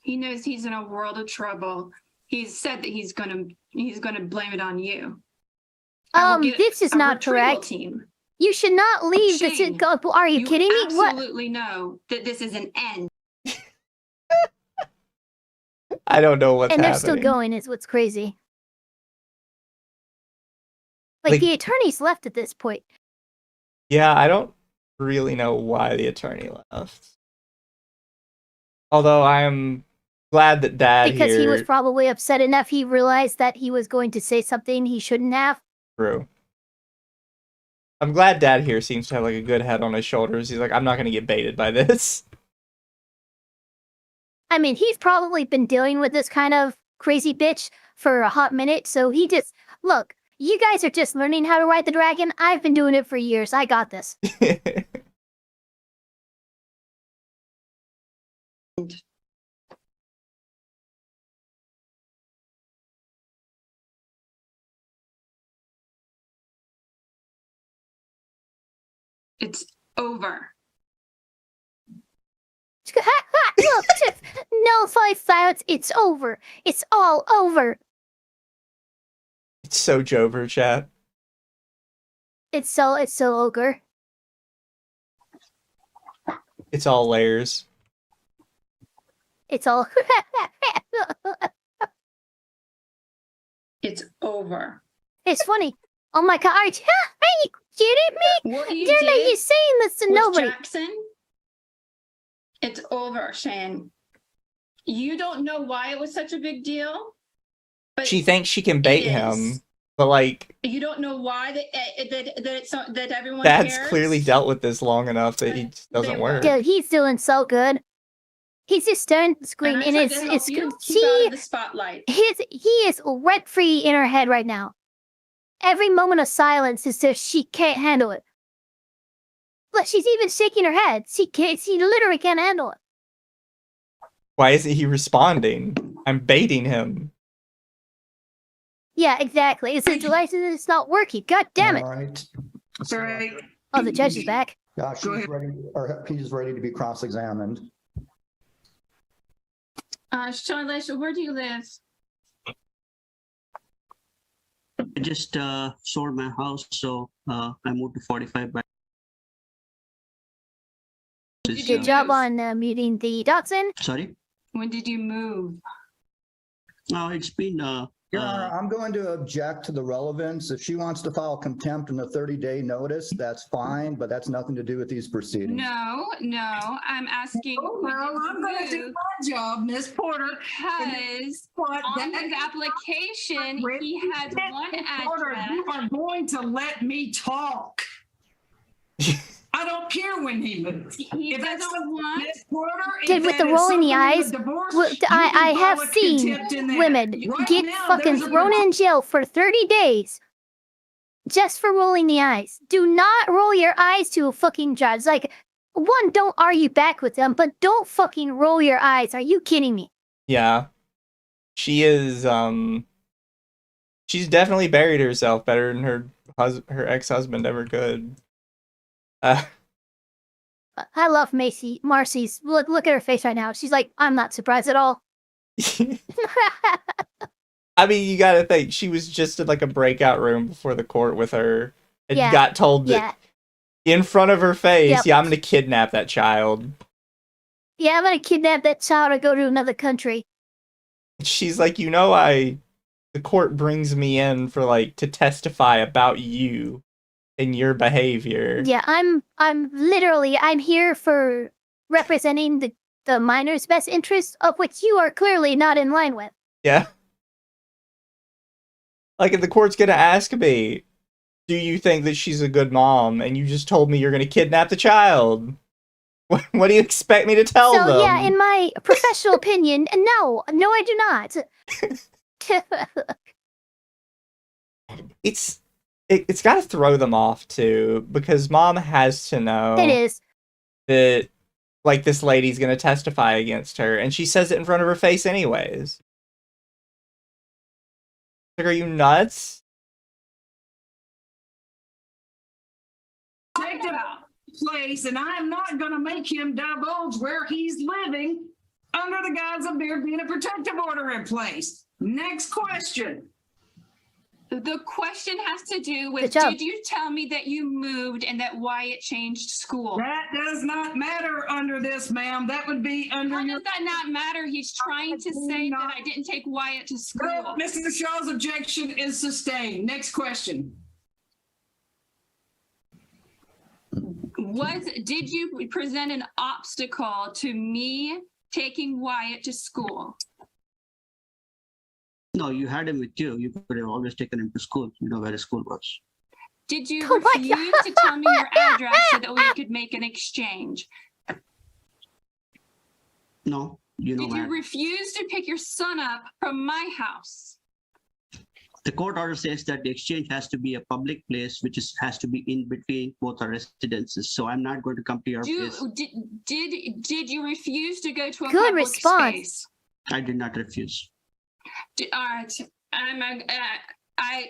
He knows he's in a world of trouble. He's said that he's gonna blame it on you. I will get This is a not retrieval correct. Team. You should not leave this. Shane, Are you kidding me? What? Absolutely know that this is an end. I don't know what's And they're happening. still going. Is what's crazy. Like the attorney's left at this point. Yeah, I don't really know why the attorney left. Although I am glad that Dad Because he was here. probably upset enough he realized that he was going to say something he shouldn't have. True. I'm glad Dad here seems to have like a good head on his shoulders. He's like, I'm not gonna get baited by this. I mean, he's probably been dealing with this kind of crazy bitch for a hot minute, so he just, look, you guys are just learning how to ride the dragon. I've been doing it for years. I got this. It's over. Look, just nullify silence. It's over. It's all over. It's so Jover, chat. It's so ogre. It's all layers. It's all. It's over. It's funny. Oh my god, are you kidding me? What you They're like, did you're saying this to with nobody. Jackson, it's over, Shane. You don't know why it was such a big deal, but She thinks she can bait it him, is. but like You don't know why that everyone Dad's cares. clearly dealt with this long enough that he just doesn't They work. Dude, he's doing so good. He's just staring at the screen, And I and tried it's to help you keep out of the spotlight. he is rent free in her head right now. Every moment of silence is just she can't handle it. But she's even shaking her head. She literally can't handle it. Why isn't he responding? I'm baiting him. Yeah, exactly. It's a device and it's not working. God damn it. All right. All right. Oh, the judge is back. Yeah, Go she's ahead. ready, or he's ready to be cross-examined. Charlotte, where do you live? I just sold my house, so I moved to 45 by. Did you Good move? job on muting the dachshund. Sorry? When did you move? No, it's been Your Honor, I'm going to object to the relevance. If she wants to file contempt in a 30-day notice, that's fine, but that's nothing to do with these proceedings. No, I'm asking. Oh, when well, did you I'm going to do move? my job, Miss Porter. Because What? on his application, he had one Miss Porter, you address. are going to let me talk. I don't care when he moves. He If that's doesn't want. Miss Porter, Dude, if with that the is rolling the something in eyes, divorce, well, you can I have file a seen contempt in that. women Right get now, fucking there's a thrown in jail for 30 days just for rolling the eyes. Do not roll your eyes to a fucking judge. Like, one, don't argue back with them, but don't fucking roll your eyes. Are you kidding me? Yeah. She is she's definitely buried herself better than her ex-husband ever could. I love Marcy's. Look at her face right now. She's like, I'm not surprised at all. I mean, you gotta think, she was just in like a breakout room before the court with her and Yeah. got told that Yeah. in front of her face, Yep. yeah, I'm gonna kidnap that child. Yeah, I'm gonna kidnap that child or go to another country. She's like, the court brings me in for like to testify about you and your behavior. Yeah, I'm here for representing the minor's best interests, of which you are clearly not in line with. Yeah. Like, if the court's gonna ask me, do you think that she's a good mom? And you just told me you're gonna kidnap the child. What do you expect me to tell them? So yeah, in my professional opinion, no, I do not. It's got to throw them off too, because mom has to know It is. that like this lady's gonna testify against her, and she says it in front of her face anyways. Like, are you nuts? Protective place, and I am not going to make him divulge where he's living under the guise of there being a protective order in place. Next question. The question has to do with, Good job. did you tell me that you moved and that Wyatt changed school? That does not matter under this, ma'am. That would be under How your. does that not matter? He's trying to say that I didn't take Wyatt to No, school. Mr. Shaw's objection is sustained. Next question. Did you present an obstacle to me taking Wyatt to school? No, you had him with you. You could have always taken him to school. You know where his school was. Did you Oh my refuse to tell me your address so that we could make an exchange? No, you know Did you where. refuse to pick your son up from my house? The court order says that the exchange has to be a public place, which has to be in between both our residences. So I'm not going to come to your place. Did you refuse to go to a Good public response. space? I did not refuse. All right.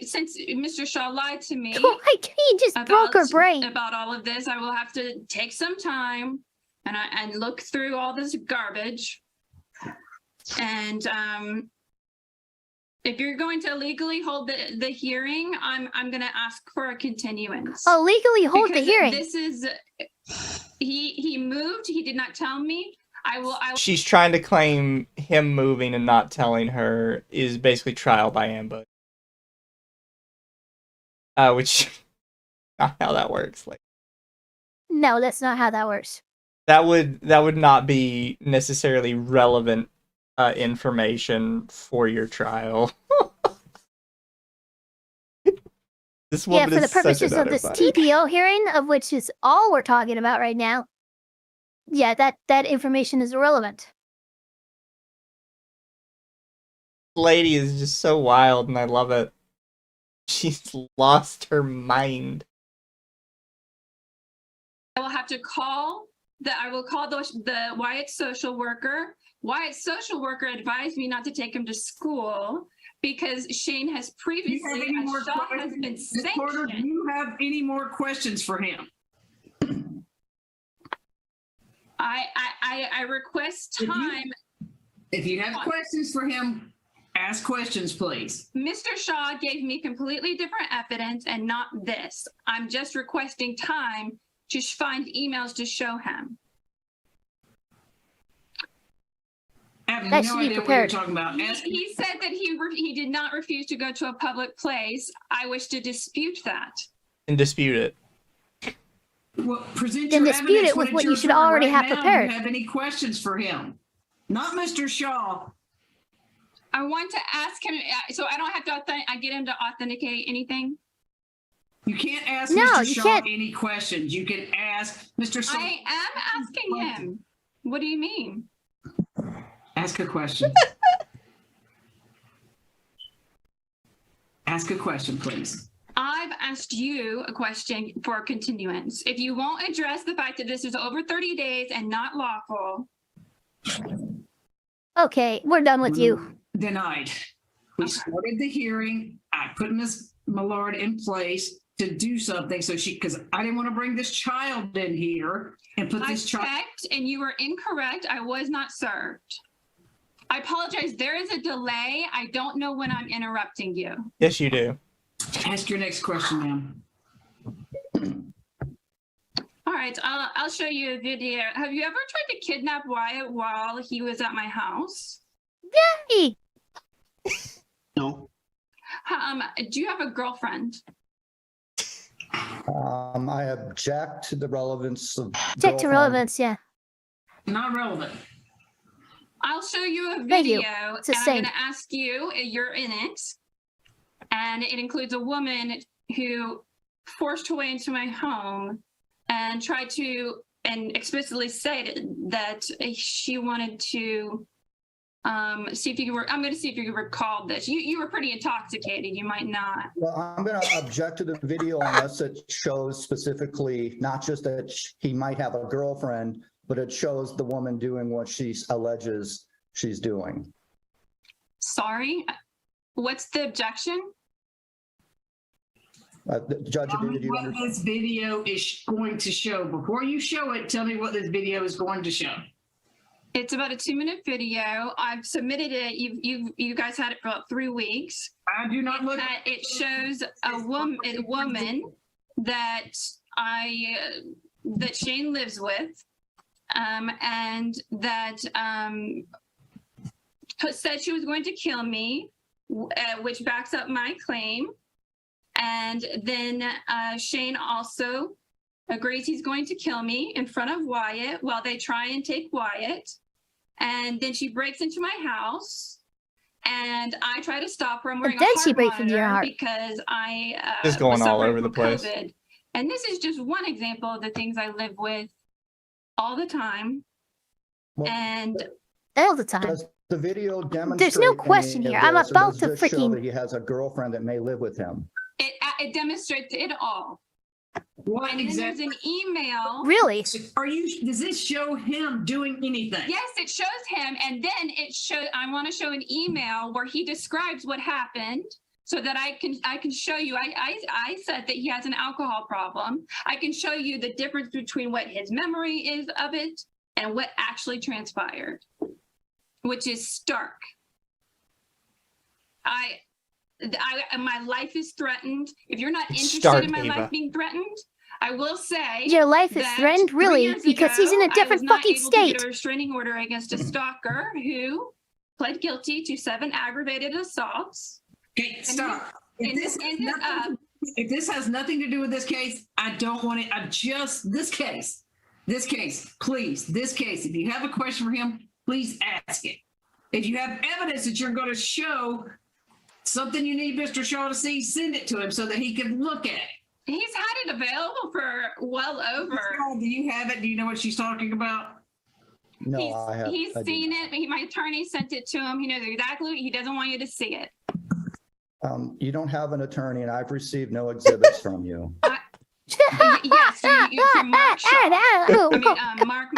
Since Mr. Shaw lied to me Oh my God, he just broke her brain. about all of this, I will have to take some time and look through all this garbage. And if you're going to legally hold the hearing, I'm going to ask for a continuance. Oh, legally hold the Because hearing. This is he moved. He did not tell me. I will. She's trying to claim him moving and not telling her is basically trial by ambush. Which not how that works. Like No, that's not how that works. that would not be necessarily relevant information for your trial. This Yeah, woman for the is such purposes an of this utterbuddy. TPO hearing, of which is all we're talking about right now. Yeah, that information is irrelevant. Lady is just so wild, and I love it. She's lost her mind. I will have to call the Wyatt social worker. Wyatt's social worker advised me not to take him to school because Shane has Do you have previously, any more a shot has questions? been Ms. Porter, do sanctioned. you have any more questions for him? I request If you- time. If you have questions for him, ask questions, please. Mr. Shaw gave me completely different evidence and not this. I'm just requesting time to find emails to show him. I have That no should be idea what you're prepared. talking about. He said that he did not refuse to go to a public place. I wish to dispute that. And dispute it. Well, present Then your dispute evidence it with when what it's you your should turn already right have now. prepared. Do you have any questions for him? Not Mr. Shaw. I want to ask him, so I don't have to get him to authenticate anything. You can't ask No, Mr. you Shaw can't. any questions. You can ask Mr. Shaw. I am asking him. What do you mean? Ask a question. Ask a question, please. I've asked you a question for continuance. If you won't address the fact that this is over 30 days and not lawful, Okay, we're done with you. Denied. We started the hearing. I put Ms. Millard in place to do something so because I didn't want to bring this child in here and put I this child. checked and you were incorrect. I was not served. I apologize. There is a delay. I don't know when I'm interrupting you. Yes, you do. Ask your next question, ma'am. All right, I'll show you a video. Have you ever tried to kidnap Wyatt while he was at my house? Hey, No, Do you have a girlfriend? I object to the relevance of. check to girlfriend. relevance, yeah. Not relevant. I'll show you a Thank you. video It's and the I'm same. going to ask you, you're in it, and it includes a woman who forced her way into my home and tried to, and explicitly said that she wanted to see if you were, I'm going to see if you recalled this. You were pretty intoxicated. You might not. Well, I'm going to object to the video unless it shows specifically, not just that he might have a girlfriend, but it shows the woman doing what she alleges she's doing. Sorry. What's the objection? Judge, Tell me did you what understand? this video is going to show. Before you show it, tell me what this video is going to show. It's about a 2-minute video. I've submitted it. You guys had it for about 3 weeks. I do not look. It shows a woman that that Shane lives with, and that said she was going to kill me, which backs up my claim. And then Shane also agrees he's going to kill me in front of Wyatt while they try and take Wyatt. And then she breaks into my house, and I try to stop her. I'm wearing And then a she heart breaks into your monitor heart. because I Just going was all suffering over the from place. COVID. And this is just one example of the things I live with all the time. Well, And All the time. Does the video demonstrate? There's no question any of here. I'm this, or about does to it just show freaking- that he has a girlfriend that may live with him. it demonstrates it all. What And then there's exactly? an email. Really? Does this show him doing anything? Yes, it shows him, and then I want to show an email where he describes what happened so that I can show you. I said that he has an alcohol problem. I can show you the difference between what his memory is of it and what actually transpired, which is stark. My life is threatened. If you're not It's interested stark, in my Eva. life being threatened, I will say Your life is that threatened? 3 Really? years Because he's in ago, a different I was not fucking able to state. get a restraining order against a stalker who pled guilty to 7 aggravated assaults. Okay, stop. If And this, this has ended nothing, up- if this has nothing to do with this case, I don't want it. This case, please, this case. If you have a question for him, please ask it. If you have evidence that you're going to show something you need Mr. Shaw to see, send it to him so that he can look at it. He's had it available for well over. Do you have it? Do you know what she's talking about? No, I have. He's I do seen not. it. My attorney sent it to him. He knows exactly. He doesn't want you to see it. You don't have an attorney, and I've received no exhibits from you. Yes, from Mark Shaw. I mean, Mark.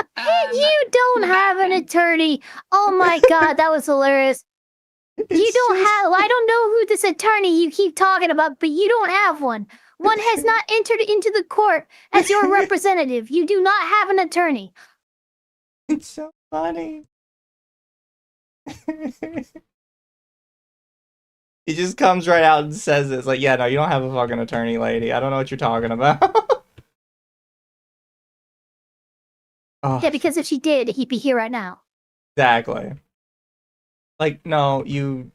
You don't have an attorney. Oh my god, that was hilarious. You don't have, I don't know who this attorney you keep talking about, but you don't have one. One has not entered into the court as your representative. You do not have an attorney. It's so funny. He just comes right out and says this. Like, yeah, no, you don't have a fucking attorney, lady. I don't know what you're talking about. Oh, Yeah, because if she did, he'd be here right now. exactly. Like, no, you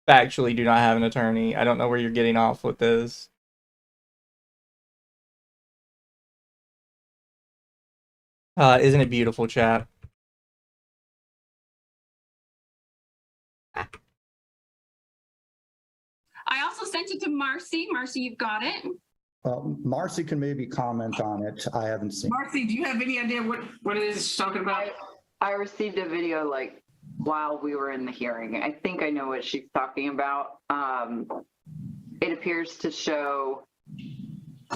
factually do not have an attorney. I don't know where you're getting off with this. Isn't it beautiful, chat? I also sent it to Marcy. Marcy, you've got it. Marcy can maybe comment on it. I haven't seen. Marcy, do you have any idea what it is she's talking about? I received a video like while we were in the hearing. I think I know what she's talking about. It appears to show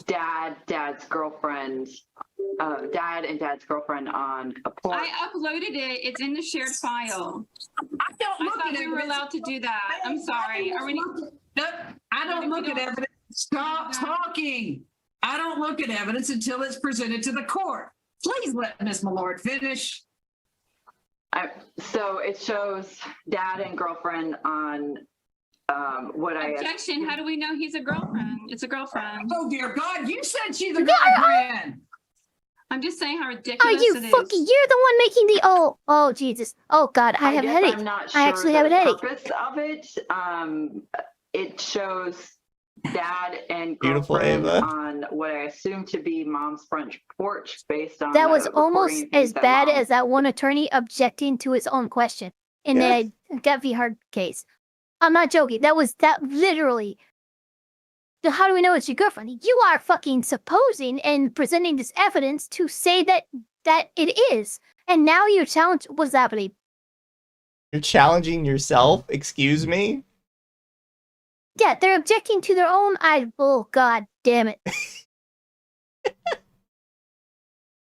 dad's girlfriend, dad and dad's girlfriend on a porch. I uploaded it. It's in the shared file. I don't I look thought at we were evidence. allowed to do that. I'm sorry. Are we? Nope, I don't look at evidence. Stop talking. I don't look at evidence until it's presented to the court. Please let Miss Millard finish. So it shows dad and girlfriend on what I Objection. How do we know he's a girlfriend? It's a girlfriend. Oh, dear God, you said she's a girlfriend. I'm just saying how Oh, ridiculous you it is. fucking, you're the one making the, oh, Jesus. Oh, God, I have a guess headache. I'm not sure I actually have a headache. the purpose of it. It shows dad and Beautiful girlfriend Eva. on what I assume to be mom's front porch based on That the was almost recording as that bad mom- as that one attorney objecting to his own question in the Gut v. Hard case. I'm not joking. That literally. How do we know it's your girlfriend? You are fucking supposing and presenting this evidence to say that it is. And now you're challenged. What's happening? You're challenging yourself? Excuse me? Yeah, they're objecting to their own. Oh, God damn it.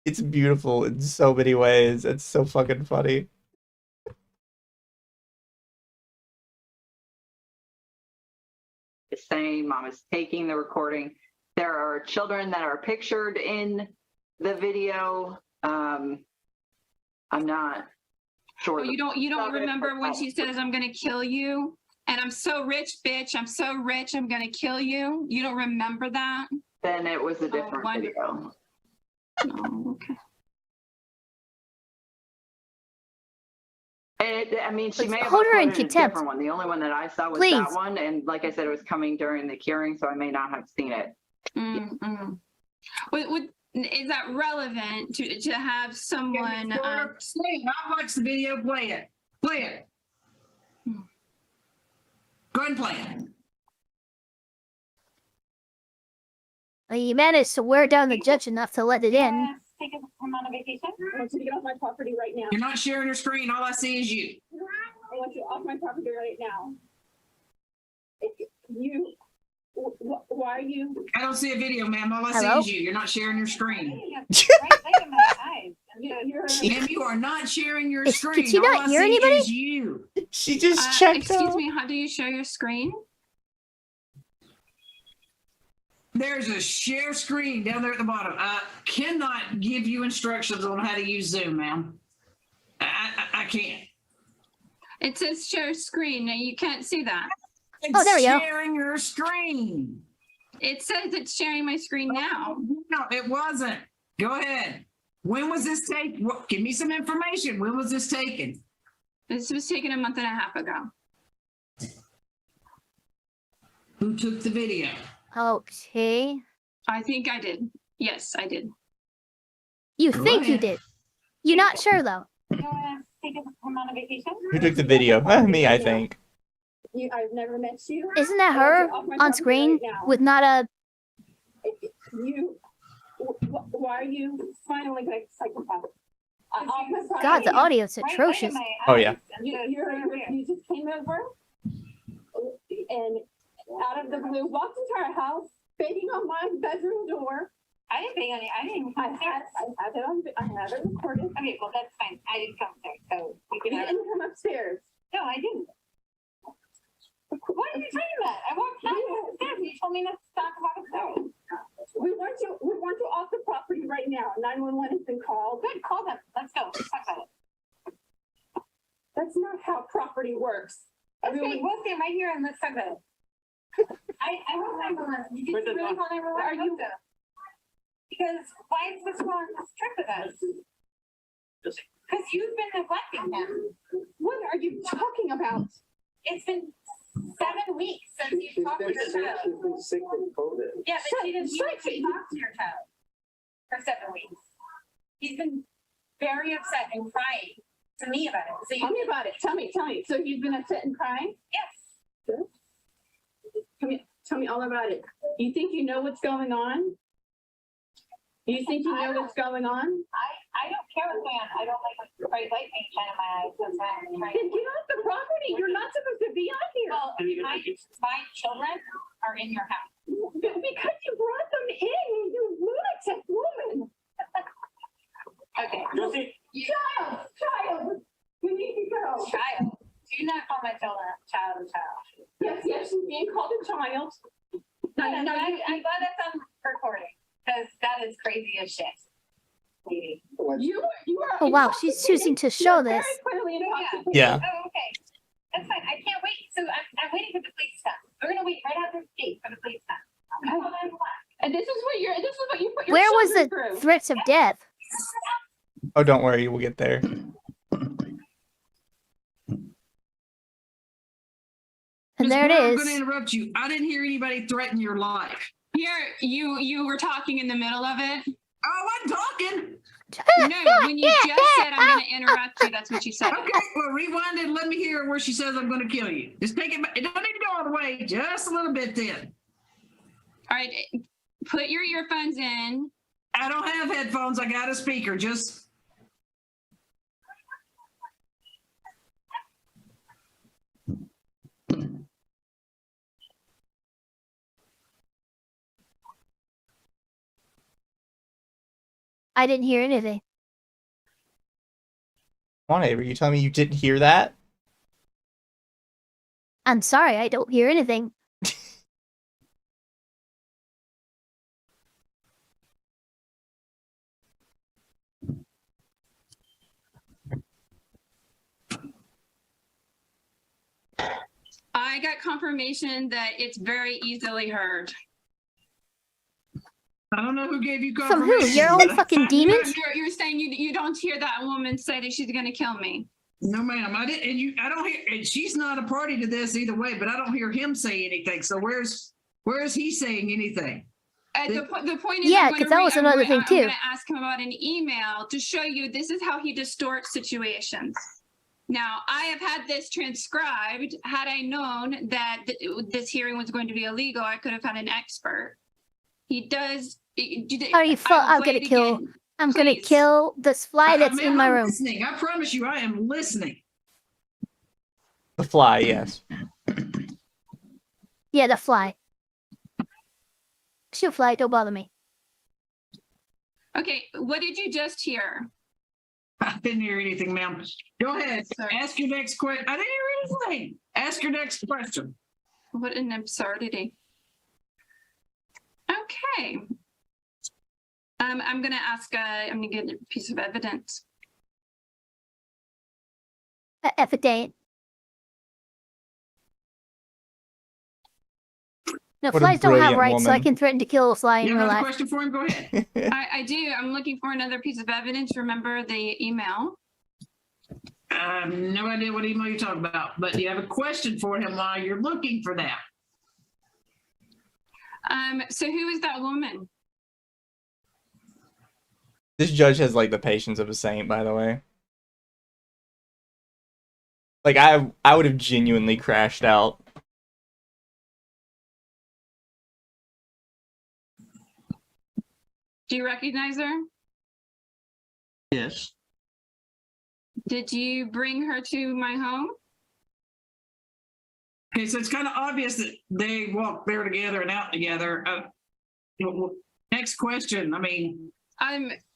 It's beautiful in so many ways. It's so fucking funny. is saying mom is taking the recording. There are children that are pictured in the video. I'm not sure. Oh, you don't remember when she says, "I'm gonna kill you," and I'm so rich, bitch. I'm so rich. I'm gonna kill you. You don't remember that? Then it was a different wonderful. video. Oh, okay. I mean, she may have Hold her in uploaded a contempt. different one. The only one that I saw was Please. that one, and like I said, it was coming during the hearing, so I may not have seen it. Mm-mm. is that relevant to have someone? I'll watch the video. Play it. Play it. Go ahead and play it. You managed to wear down the judge enough to let it in. Take him on a vacation. I want you to get off my property right now. You're not sharing your screen. All I see is you. I want you off my property right now. Why are you? I don't see a video, ma'am. All I Hello? see is you. You're not sharing your screen. Right in my eyes. Ma'am, you are not sharing your Could screen. she not All I hear see anybody? is you. She just checked Excuse out. me, how do you share your screen? There's a share screen down there at the bottom. I cannot give you instructions on how to use Zoom, ma'am. I can't. It says share screen. Now you can't see that. Oh, there we go. Sharing your screen. It says it's sharing my screen now. No, it wasn't. Go ahead. When was this taken? Give me some information. When was this taken? This was taken a month and a half ago. Who took the video? Okay. I think I did. Yes, I did. You Go think you ahead. did. You're not sure, though. You want to take him on a vacation? Who took the video? Me, I think. I've never met you. Isn't that I want her you off my on property screen right now. with not a... Why are you smiling like a psychopath? Off my property. God, the audio's atrocious. Oh, yeah. You just came over and out of the blue walked into our house, banging on my bedroom door. I didn't bang on it. I didn't. I have it recorded. Okay, well that's fine. I didn't come there, so you You can have. didn't come upstairs. No, I didn't. What are you talking about? I walked down the stairs. You told me not to stop and walk upstairs. We want you off the property right now. 911 has been called. Good, call them. Let's go. Let's talk about it. That's not how property works. Okay, we'll stay right here and let's talk about it. I want 911. You didn't really call 911. Are you? Because why is this going on this trip with us? Because you've been neglecting him. What are you talking about? It's been 7 weeks since you've talked to your child. She's been sick with COVID. Yeah, but she didn't even talk to your child for 7 weeks. He's been very upset and crying to me about it. So Tell me about it. Tell me. So you've been upset and crying? yes. Tell me all about it. You think you know what's going on? You think you know what's going on? I don't care what's going on. I don't like bright light being shined in my eyes. That's why I'm trying Then get off the property. You're not supposed to be on here. Well, my children are in your house. Because you brought them in, you lunatic woman. Okay. Child, you need to go. Child. Do not call my children child. Yes, she's being called a child. I'm glad that's on recording because that is crazy as shit. Lady. You are. Oh, wow, she's choosing to show this. Very clearly intoxicated. Yeah. Oh, okay. That's fine. I can't wait. So I'm waiting for the police to come. We're gonna wait right out this gate for the police to come. I'm gonna call 911. And this is what you put your Where was children the through. threats of death? Oh, don't worry, we'll get there. And there it I'm going to is. interrupt you. I didn't hear anybody threaten your life. Here, you were talking in the middle of it. Oh, I'm talking. No, when you just said I'm going to interrupt you, that's what you said. Okay, well, rewind it and let me hear where she says I'm going to kill you. Just take it back. It don't need to go all the way, just a little bit then. All right, put your earphones in. I don't have headphones. I got a speaker. Just. I didn't hear anything. Come on, Avery, you telling me you didn't hear that? I'm sorry, I don't hear anything. I got confirmation that it's very easily heard. I don't know who gave you From who? confirmation. Your own fucking demons? You're saying you don't hear that woman say that she's going to kill me. No, ma'am. I didn't. And I don't hear. And she's not a party to this either way. But I don't hear him say anything. So where's he saying anything? The point is, Yeah, I'm 'cause gonna that read- was I'm another going- thing, I'm too. gonna ask him about an email to show you this is how he distorts situations. Now, I have had this transcribed. Had I known that this hearing was going to be illegal, I could have had an expert. He does. Are you full? I'm gonna kill. I'm gonna Please. kill this fly that's Ma'am, in my I'm room. listening. I promise you, I am listening. The fly, yes. Yeah, the fly. Shoot, fly, don't bother me. Okay, what did you just hear? I didn't hear anything, ma'am. Go ahead. Sorry. Ask your next question. I didn't hear anything. Ask your next question. What an absurdity. Okay. I'm gonna ask. I'm gonna get a piece of evidence. Evident. No, What a flies don't have brilliant rights, so I woman. can threaten to kill a fly in You real have another life. question for him? Go ahead. I do. I'm looking for another piece of evidence. Remember the email? I have no idea what email you're talking about, but you have a question for him while you're looking for that. So who is that woman? This judge has like the patience of a saint, by the way. Like I would have genuinely crashed out. Do you recognize her? Yes. Did you bring her to my home? Okay, so it's kind of obvious that they walked there together and out together. Next question. I mean,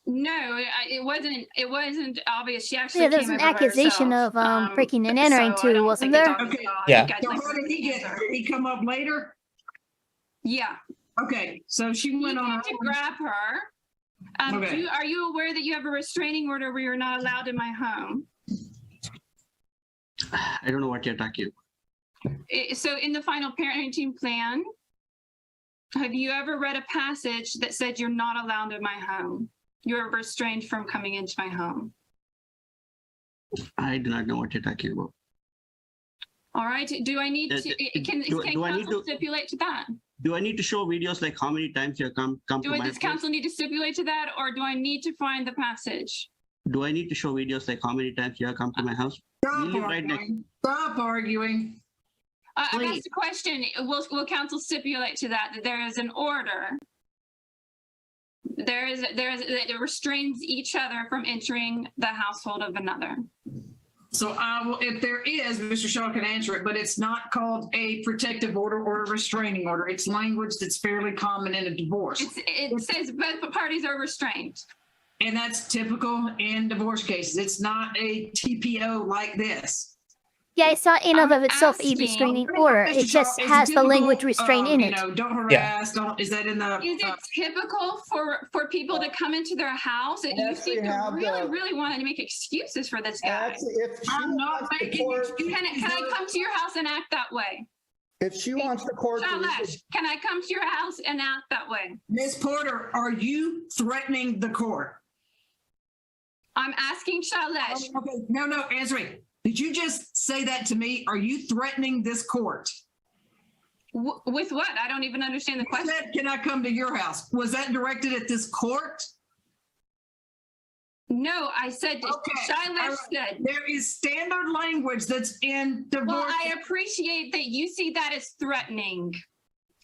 No, it wasn't. It wasn't obvious. She actually Yeah, there's came an over by accusation herself. of breaking and entering so I too, don't wasn't think there? it's obvious Okay. at all. I Yeah. think I'd so like how to did he answer. get? Did he come up later? Yeah. Okay, so she You went on. need to grab her. Okay. Are you aware that you have a restraining order where you're not allowed in my home? I don't know what you're talking about. So in the final parenting plan, have you ever read a passage that said you're not allowed in my home? You're restrained from coming into my home. I do not know what you're talking about. All right. Do I need to? Can do I need counsel to- stipulate to that? Do I need to show videos like how many times you come to my Does place? counsel need to stipulate to that, or do I need to find the passage? Do I need to show videos like how many times you have come to my house? Stop You live right next. arguing. Stop arguing. I've Please. asked a question. Will counsel stipulate to that there is an order? There is that it restrains each other from entering the household of another. So I will, if there is, Mr. Shaw can answer it, but it's not called a protective order or a restraining order. It's language that's fairly common in a divorce. It says both parties are restrained. And that's typical in divorce cases. It's not a TPO like this. Yeah, it's not in of I'm itself a asking- restraining order. Mr. It just Shaw, is has the typical, language restraint in you it. know, don't harass, don't, is that in the? Is it typical for people to come into their house? You Actually seem to have really, the- really want to make excuses for this guy. Actually, if she I'm not wants the making court, excuses. Can I come to your house and act that way? if she wants the court to Shailesh, can I come to your house and act that way? Ms. Porter, are you threatening the court? I'm asking Shailesh. Okay, no, answer me. Did you just say that to me? Are you threatening this court? With what? I don't even understand the You question. said, can I come to your house? Was that directed at this court? No, I said, Okay, all Shailesh right. said. There is standard language that's in divorce. Well, I appreciate that you see that as threatening.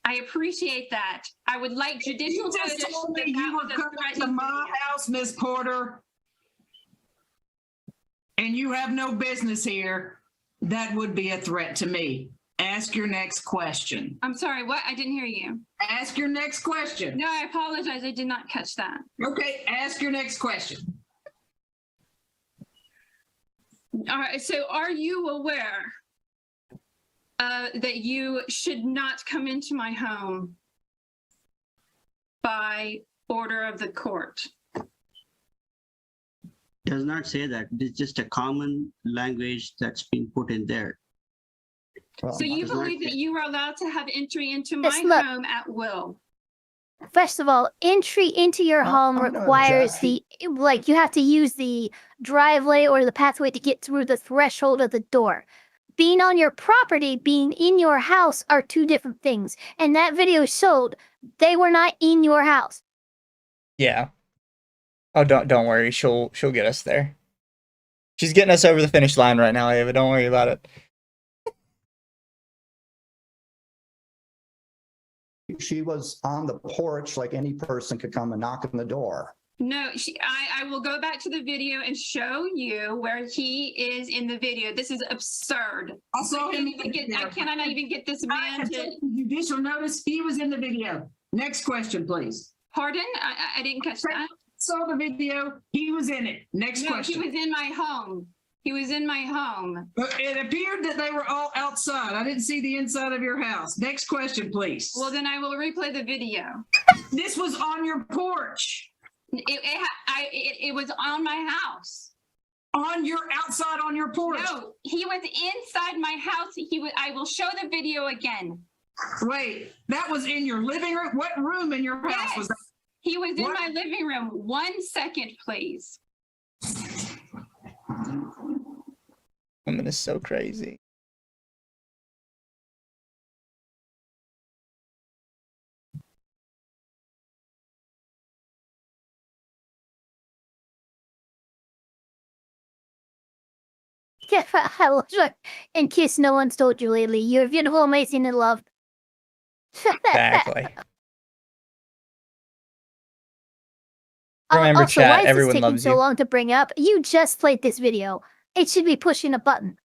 I appreciate that. I would like judicial You notice just told me that you that were was a coming to threatening my behavior. house, Miss Porter. And you have no business here. That would be a threat to me. Ask your next question. I'm sorry, what? I didn't hear you. Ask your next question. No, I apologize. I did not catch that. Okay, ask your next question. All right, so are you aware that you should not come into my home by order of the court? Does not say that. It's just a common language that's been put in there. Well, So you does not believe that say- you are allowed to have entry into Just my look. home at will? First of all, entry into your home I'm gonna requires object. you have to use the driveway or the pathway to get through the threshold of the door. being on your property, being in your house are two different things. And that video showed they were not in your house. Yeah. Oh, don't worry. She'll get us there. She's getting us over the finish line right now, Ava. Don't worry about it. She was on the porch like any person could come and knock on the door. No, I will go back to the video and show you where he is in the video. This is absurd. I saw him. I cannot even get this man to. Judicial notice, he was in the video. Next question, please. Pardon? I didn't catch that. Saw the video, he was in it. Next question. He was in my home. He was in my home. It appeared that they were all outside. I didn't see the inside of your house. Next question, please. Well, then I will replay the video. This was on your porch. It was on my house. Outside on your porch. No, he was inside my house. I will show the video again. Wait, that was in your living room? What room in your house was that? He was in my living room. 1 second, please. Woman is so crazy. In case no one's told you lately, you're beautiful, amazing, and loved. Exactly. Remember, also, chat, why is everyone this taking loves so you. long to bring up? You just played this video. It should be pushing a button.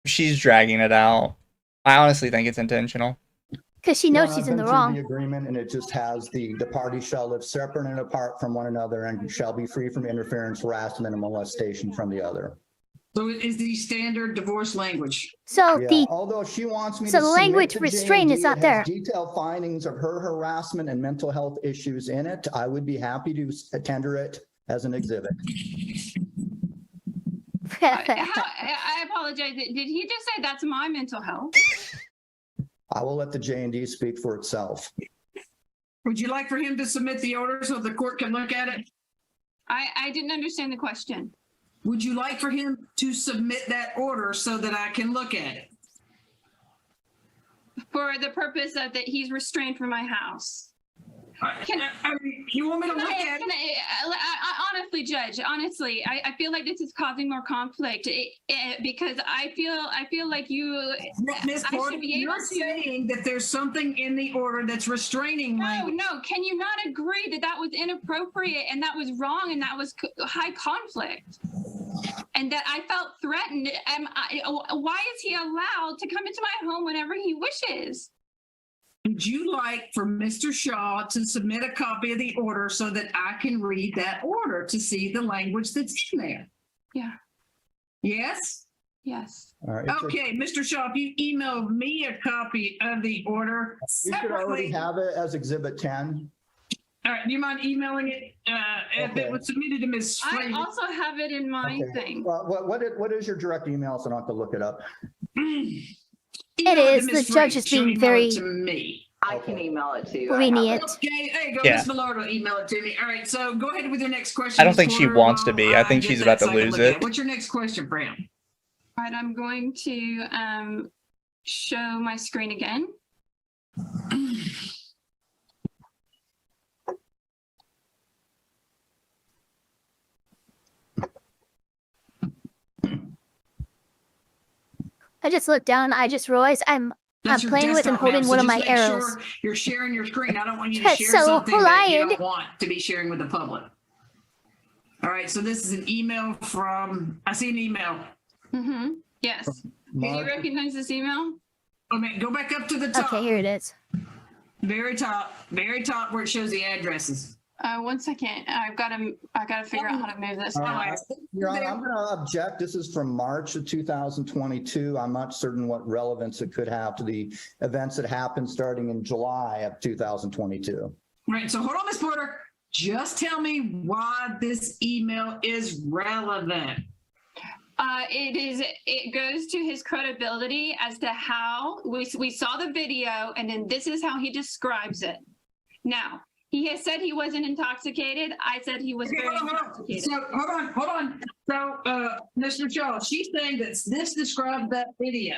She's dragging it out. I honestly think it's intentional. Because she knows No, she's I've in the been through wrong. The agreement, and it just has the parties shall live separate and apart from one another and shall be free from interference, harassment, and molestation from the other. So it is the standard divorce language. So Yeah, the although she wants me so to the submit language to restraint is J&D, not it has there. detailed findings of her harassment and mental health issues in it. I would be happy to tender it as an exhibit. I apologize. Did he just say that's my mental health? I will let the J&D speak for itself. Would you like for him to submit the order so the court can look at it? I didn't understand the question. Would you like for him to submit that order so that I can look at it? For the purpose of that he's restrained from my house. You want me to look at it? Honestly, Judge, honestly, I feel like this is causing more conflict because I feel like you. Ms. I Porter, should be able you're to. saying that there's something in the order that's restraining language. No. Can you not agree that that was inappropriate and that was wrong and that was high conflict? And that I felt threatened. Why is he allowed to come into my home whenever he wishes? Would you like for Mr. Shaw to submit a copy of the order so that I can read that order to see the language that's in there? Yeah. Yes? Yes. All right. Okay, Mr. Shaw, if you email me a copy of the order You should already separately. have it as Exhibit 10. All right, do you mind emailing it? If Okay. it was submitted to Ms. I Flavor. also have it in my Okay. thing. Well, what is your direct email so I don't have to look it up? Email is. to The Ms. judge Flavor. is She'll being email very- it to me. I can email it to you. I have lenient. it. Okay, there you go. Yeah. Ms. Millard will email it to me. All right, so go ahead with your next question. I don't Ms. think she Porter, wants to while be. I think get she's that about to so I can lose look at it. What's your next question, Fran? All right, I'm going to show my screen again. I just looked down. I just realized I'm That's your playing with and desktop now, holding so one of just my make arrows. sure you're sharing your screen. I don't want you to That's share so something that you polite. don't want to be sharing with the public. All right, so this is an email from, I see an email. Mm-hmm. Yes. Do you Mark, recognize this email? Okay, go back up to the top. Okay, here it is. Very top where it shows the addresses. 1 second. I gotta figure out how to move this. Your Honor, I'm going to object. This is from March of 2022. I'm not certain what relevance it could have to the events that happened starting in July of 2022. Right, so hold on, Ms. Porter. Just tell me why this email is relevant. It goes to his credibility as to how we saw the video, and then this is how he describes it. Now, He has said he wasn't intoxicated. I said he was Okay, very hold on. intoxicated. So hold on. So, Mr. Shaw, she's saying that this describes that video.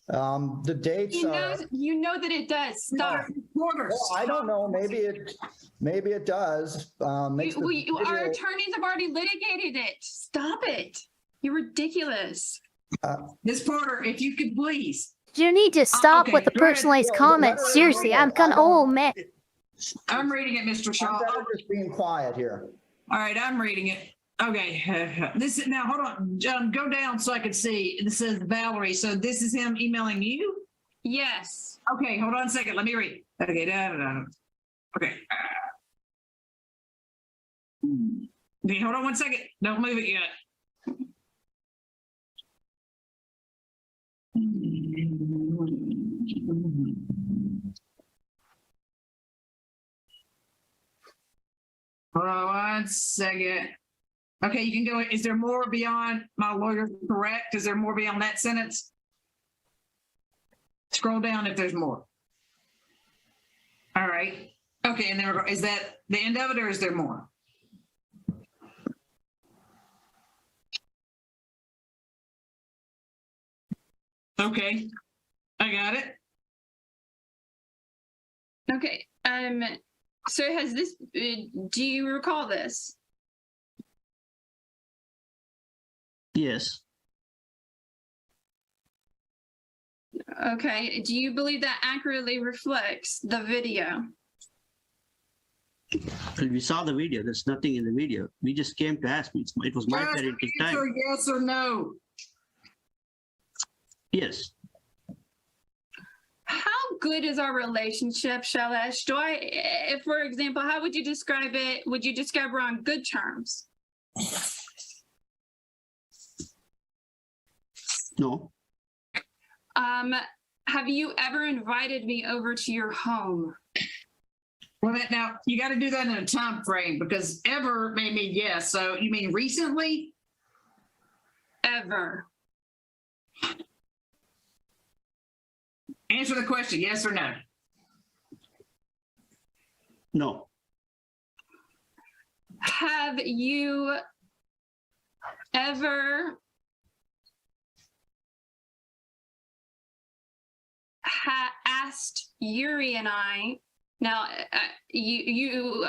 The dates He are, knows, you know that it does. Stop. Porter, well, I don't know, maybe it does. Makes the Our video- attorneys have already litigated it. Stop it. You're ridiculous. Ms. Porter, if you could please. You need to stop okay, with the go ahead. personalized Well, comments. letter- Seriously, I'm kind of, oh man. I'm reading it, Mr. I'm Shaw. better just being quiet here. All right, I'm reading it. Okay, this is now. Hold on, John. Go down so I can see. This says Valerie. So this is him emailing you. Yes. Okay, hold on a second. Let me read. Okay, okay. Okay, hold on one second. Don't move it yet. Hold on one second. Okay, you can go. Is there more beyond my lawyer correct? Is there more beyond that sentence? Scroll down if there's more. All right. Okay, and then is that the end of it or is there more? Okay, I got it. Okay. So has this, do you recall this? Yes. Okay. Do you believe that accurately reflects the video? Well, we saw the video. There's nothing in the video. We just came to ask me. It was my Just parenting answer time. yes or no. Yes. How good is our relationship, Shailesh? If for example, how would you describe it? Would you describe we're on good terms? No. Have you ever invited me over to your home? Well, now you got to do that in a time frame because ever may mean yes. So you mean recently? Ever? Answer the question, yes or no. No. Have you ever asked Yuri and I? Now, you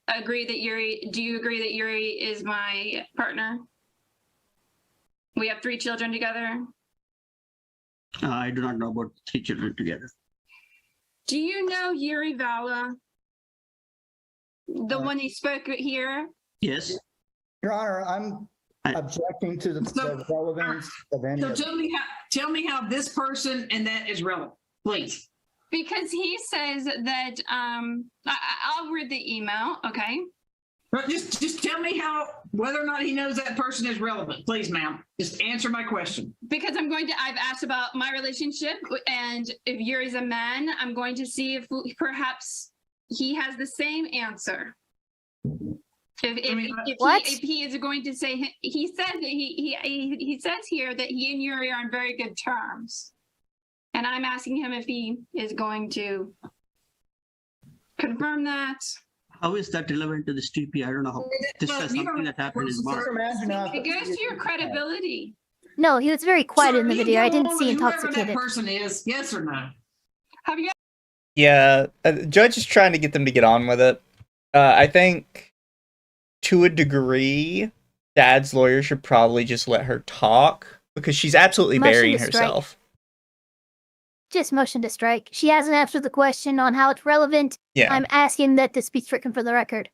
agree that Yuri? Do you agree that Yuri is my partner? We have 3 children together. I do not know about 3 children together. Do you know Yuri Vala? The one he spoke here? Yes. Your Honor, I'm objecting to the relevance of any So of it. tell me how this person and that is relevant, please. Because he says that, I'll read the email, okay? But just tell me whether or not he knows that person is relevant, please, ma'am. Just answer my question. Because I've asked about my relationship, and if Yuri's a man, I'm going to see if perhaps he has the same answer. If he is going to say, he says that he says here that he and Yuri are on very good terms. And I'm asking him if he is going to confirm that. How is that relevant to this TP? I don't know how. This is something that happened in March. It goes to your credibility. No, he was very quiet Sir, in the you video. I go didn't on see with whoever intoxicated. that person is, yes or no? Have you? Yeah, judge is trying to get them to get on with it. I think, to a degree, Dad's lawyer should probably just let her talk because she's absolutely Motion burying to strike. herself. Just motion to strike. She hasn't answered the question on how it's relevant. Yeah, I'm asking that this be stricken for the record.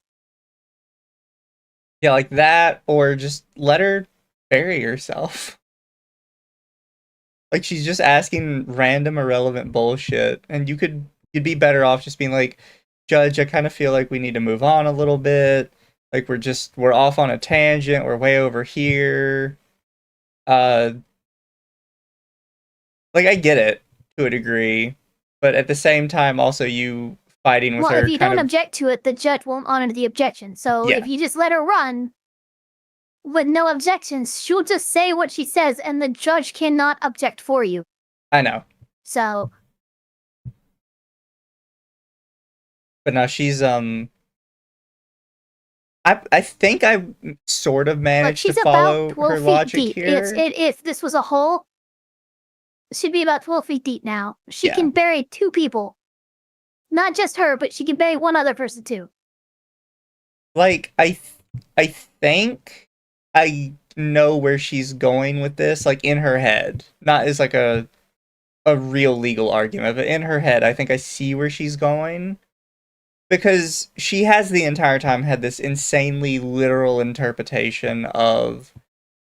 yeah, like that, or just let her bury herself. Like she's just asking random irrelevant bullshit, and you'd be better off just being like, Judge, I kind of feel like we need to move on a little bit. Like we're off on a tangent. We're way over here. Like I get it to a degree, but at the same time, also you fighting with Well, her. if you don't object to it, the judge won't honor the objection. So Yeah. if you just let her run with no objections, she'll just say what she says, and the judge cannot object for you. I know. So But now she's I think I sort of Look, managed to she's follow about 12 her feet logic deep. here. If this was a hole, she'd be about 12 feet deep now. She Yeah. can bury 2 people. Not just her, but she can bury one other person too. Like I think I know where she's going with this, like in her head. Not as like a real legal argument, but in her head, I think I see where she's going. Because she has the entire time had this insanely literal interpretation of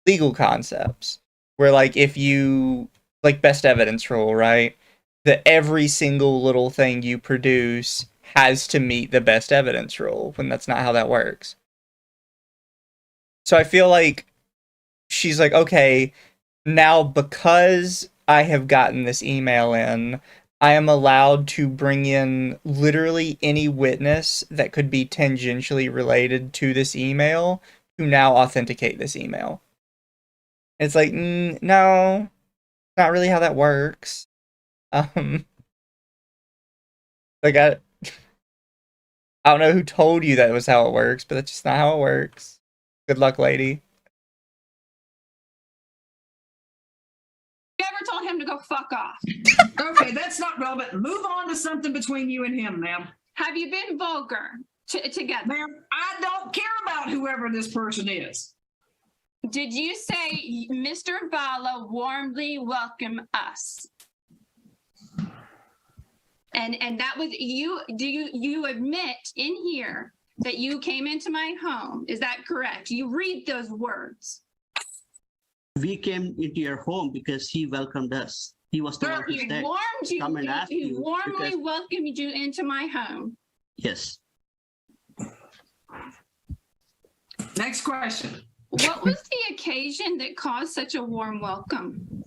legal concepts. Where like if you like best evidence rule, right? That every single little thing you produce has to meet the best evidence rule, when that's not how that works. So I feel like she's like, okay, now because I have gotten this email in, I am allowed to bring in literally any witness that could be tangentially related to this email to now authenticate this email. It's like, no, not really how that works. Like I don't know who told you that was how it works, but that's just not how it works. Good luck, lady. You ever told him to go fuck off? Okay, that's not relevant. Move on to something between you and him, ma'am. Have you been vulgar together? Ma'am, I don't care about whoever this person is. Did you say Mr. Bala warmly welcome us? And that was you. Do you admit in here that you came into my home? Is that correct? You read those words. We came into your home because he welcomed us. He was the one who He said, warmed you. come and ask He you warmly because- welcomed you into my home. yes. Next question. What was the occasion that caused such a warm welcome?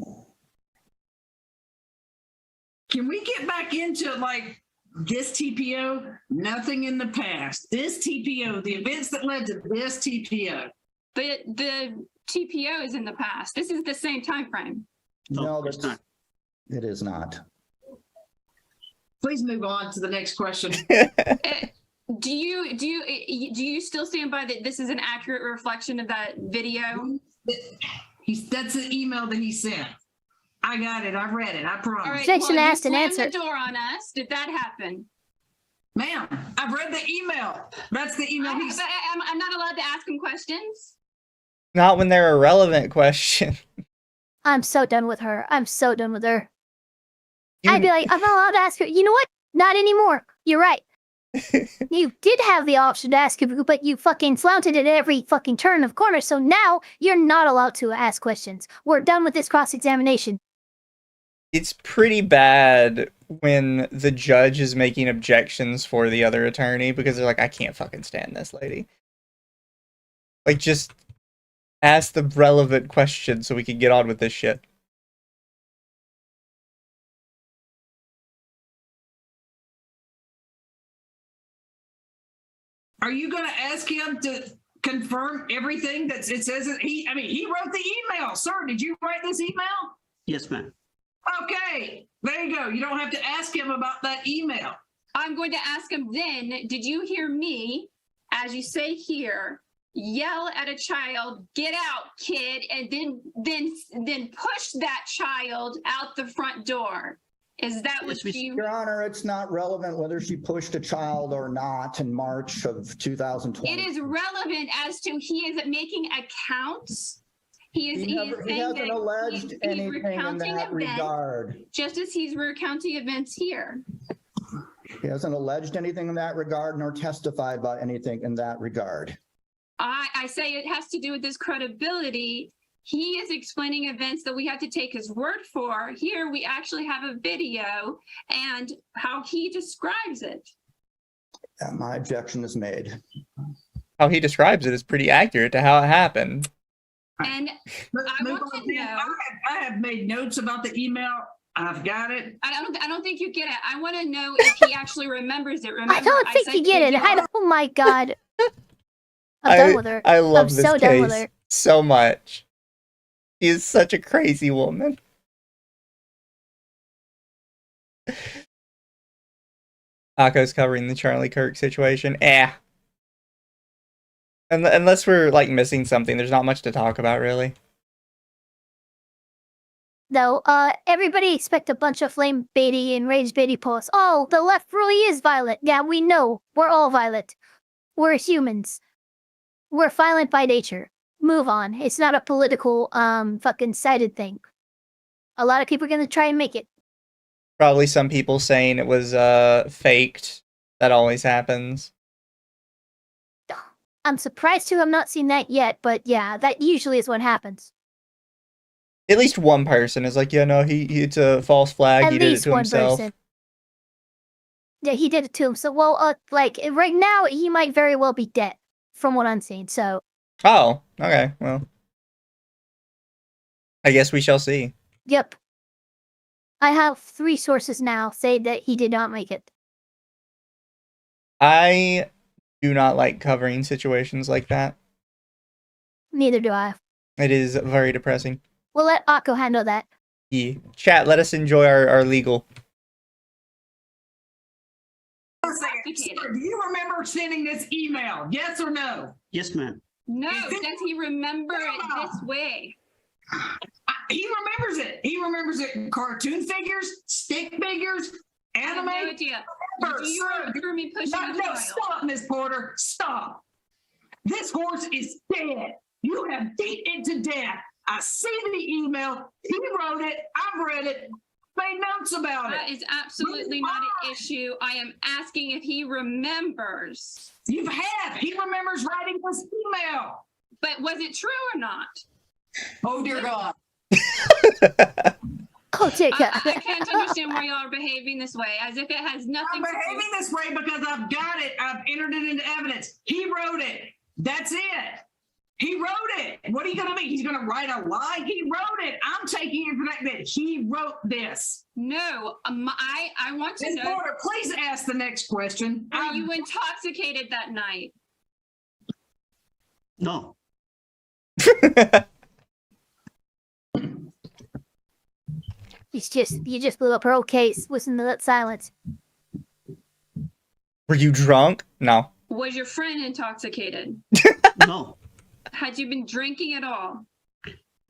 Can we get back into like this TPO? Nothing in the past. This TPO, the events that led to this TPO. The TPO is in the past. This is the same time frame. No, it's not. It is not. Please move on to the next question. Do you still stand by that this is an accurate reflection of that video? That's the email that he sent. I got it. I've read it. I promise. All right. Objection you asked and slammed answered. the door on us. Did that happen? Ma'am, I've read the email. That's the email he sent. I'm not allowed to ask him questions. Not when they're a relevant question. I'm so done with her. I'm so done with her. I'd be like, I'm not allowed to ask her. You know what? Not anymore. You're right. You did have the option to ask her, but you fucking flaunted it at every fucking turn of corner. So now you're not allowed to ask questions. We're done with this cross-examination. It's pretty bad when the judge is making objections for the other attorney because they're like, I can't fucking stand this lady. Like, just ask the relevant question so we can get on with this shit. Are you going to ask him to confirm everything that it says? He wrote the email. Sir, did you write this email? Yes, ma'am. Okay, there you go. You don't have to ask him about that email. I'm going to ask him then, did you hear me, as you say here, yell at a child, get out, kid, and then push that child out the front door? Is that what you... Your Honor, it's not relevant whether she pushed a child or not in March of 2020. It is relevant as to he is making accounts. He hasn't alleged anything in that regard. Just as he's recounting events here. He hasn't alleged anything in that regard nor testified about anything in that regard. I say it has to do with his credibility. He is explaining events that we have to take his word for. Here we actually have a video and how he describes it. My objection is made. How he describes it is pretty accurate to how it happened. And I want to know. I have made notes about the email. I've got it. I don't think you get it. I want to know if he actually remembers it. Remember, I don't think you get it. Oh my god. I'm done with her. I love I'm this so done with case her. so much. She is such a crazy woman. Akko's covering the Charlie Kirk situation. Unless we're like missing something, there's not much to talk about really. No, everybody expect a bunch of flame baity and rage baity posts. Oh, the left really is violent. Yeah, we know. We're all violent. We're humans. We're violent by nature. Move on. It's not a political, fucking sided thing. A lot of people are gonna try and make it. Probably some people saying it was faked. That always happens. I'm surprised to have not seen that yet, but yeah, that usually is what happens. At least one person is like, yeah, no, it's a false flag. At He did it least to one himself. person. Yeah, he did it to himself. Well, like right now, he might very well be dead, from what I'm seeing. So. Oh, okay. Well, I guess we shall see. Yep. I have 3 sources now say that he did not make it. I do not like covering situations like that. Neither do I. It is very depressing. We'll let Akko handle that. Yeah. Chat, let us enjoy our legal. Sir, do you remember sending this email? Yes or no? Yes, ma'am. No, Is it- does he remember it this way? He remembers it. He remembers it in cartoon figures, stick figures, I have anime. no idea. Remember, Do you sir, remember me pushing No, a no, child? stop, Miss Porter. Stop. This horse is dead. You have beat it to death. I see the email. He wrote it. I've read it. Made notes about That it. is absolutely not an issue. I am asking if he remembers. You have. He remembers writing this email. But was it true or not? Oh, dear God. Oh, take I can't understand why y'all are behaving this way, as if it has I'm nothing to do. behaving this way because I've got it. I've entered it into evidence. He wrote it. That's it. He wrote it. What are you going to mean? He's going to write a lie? He wrote it. I'm taking it for that he wrote this. No, I want to Ms. know, Porter, please ask the next question. were you intoxicated that night? No. You just blew up her whole case. Listen to that silence. Were you drunk? No. Was your friend intoxicated? No. Had you been drinking at all?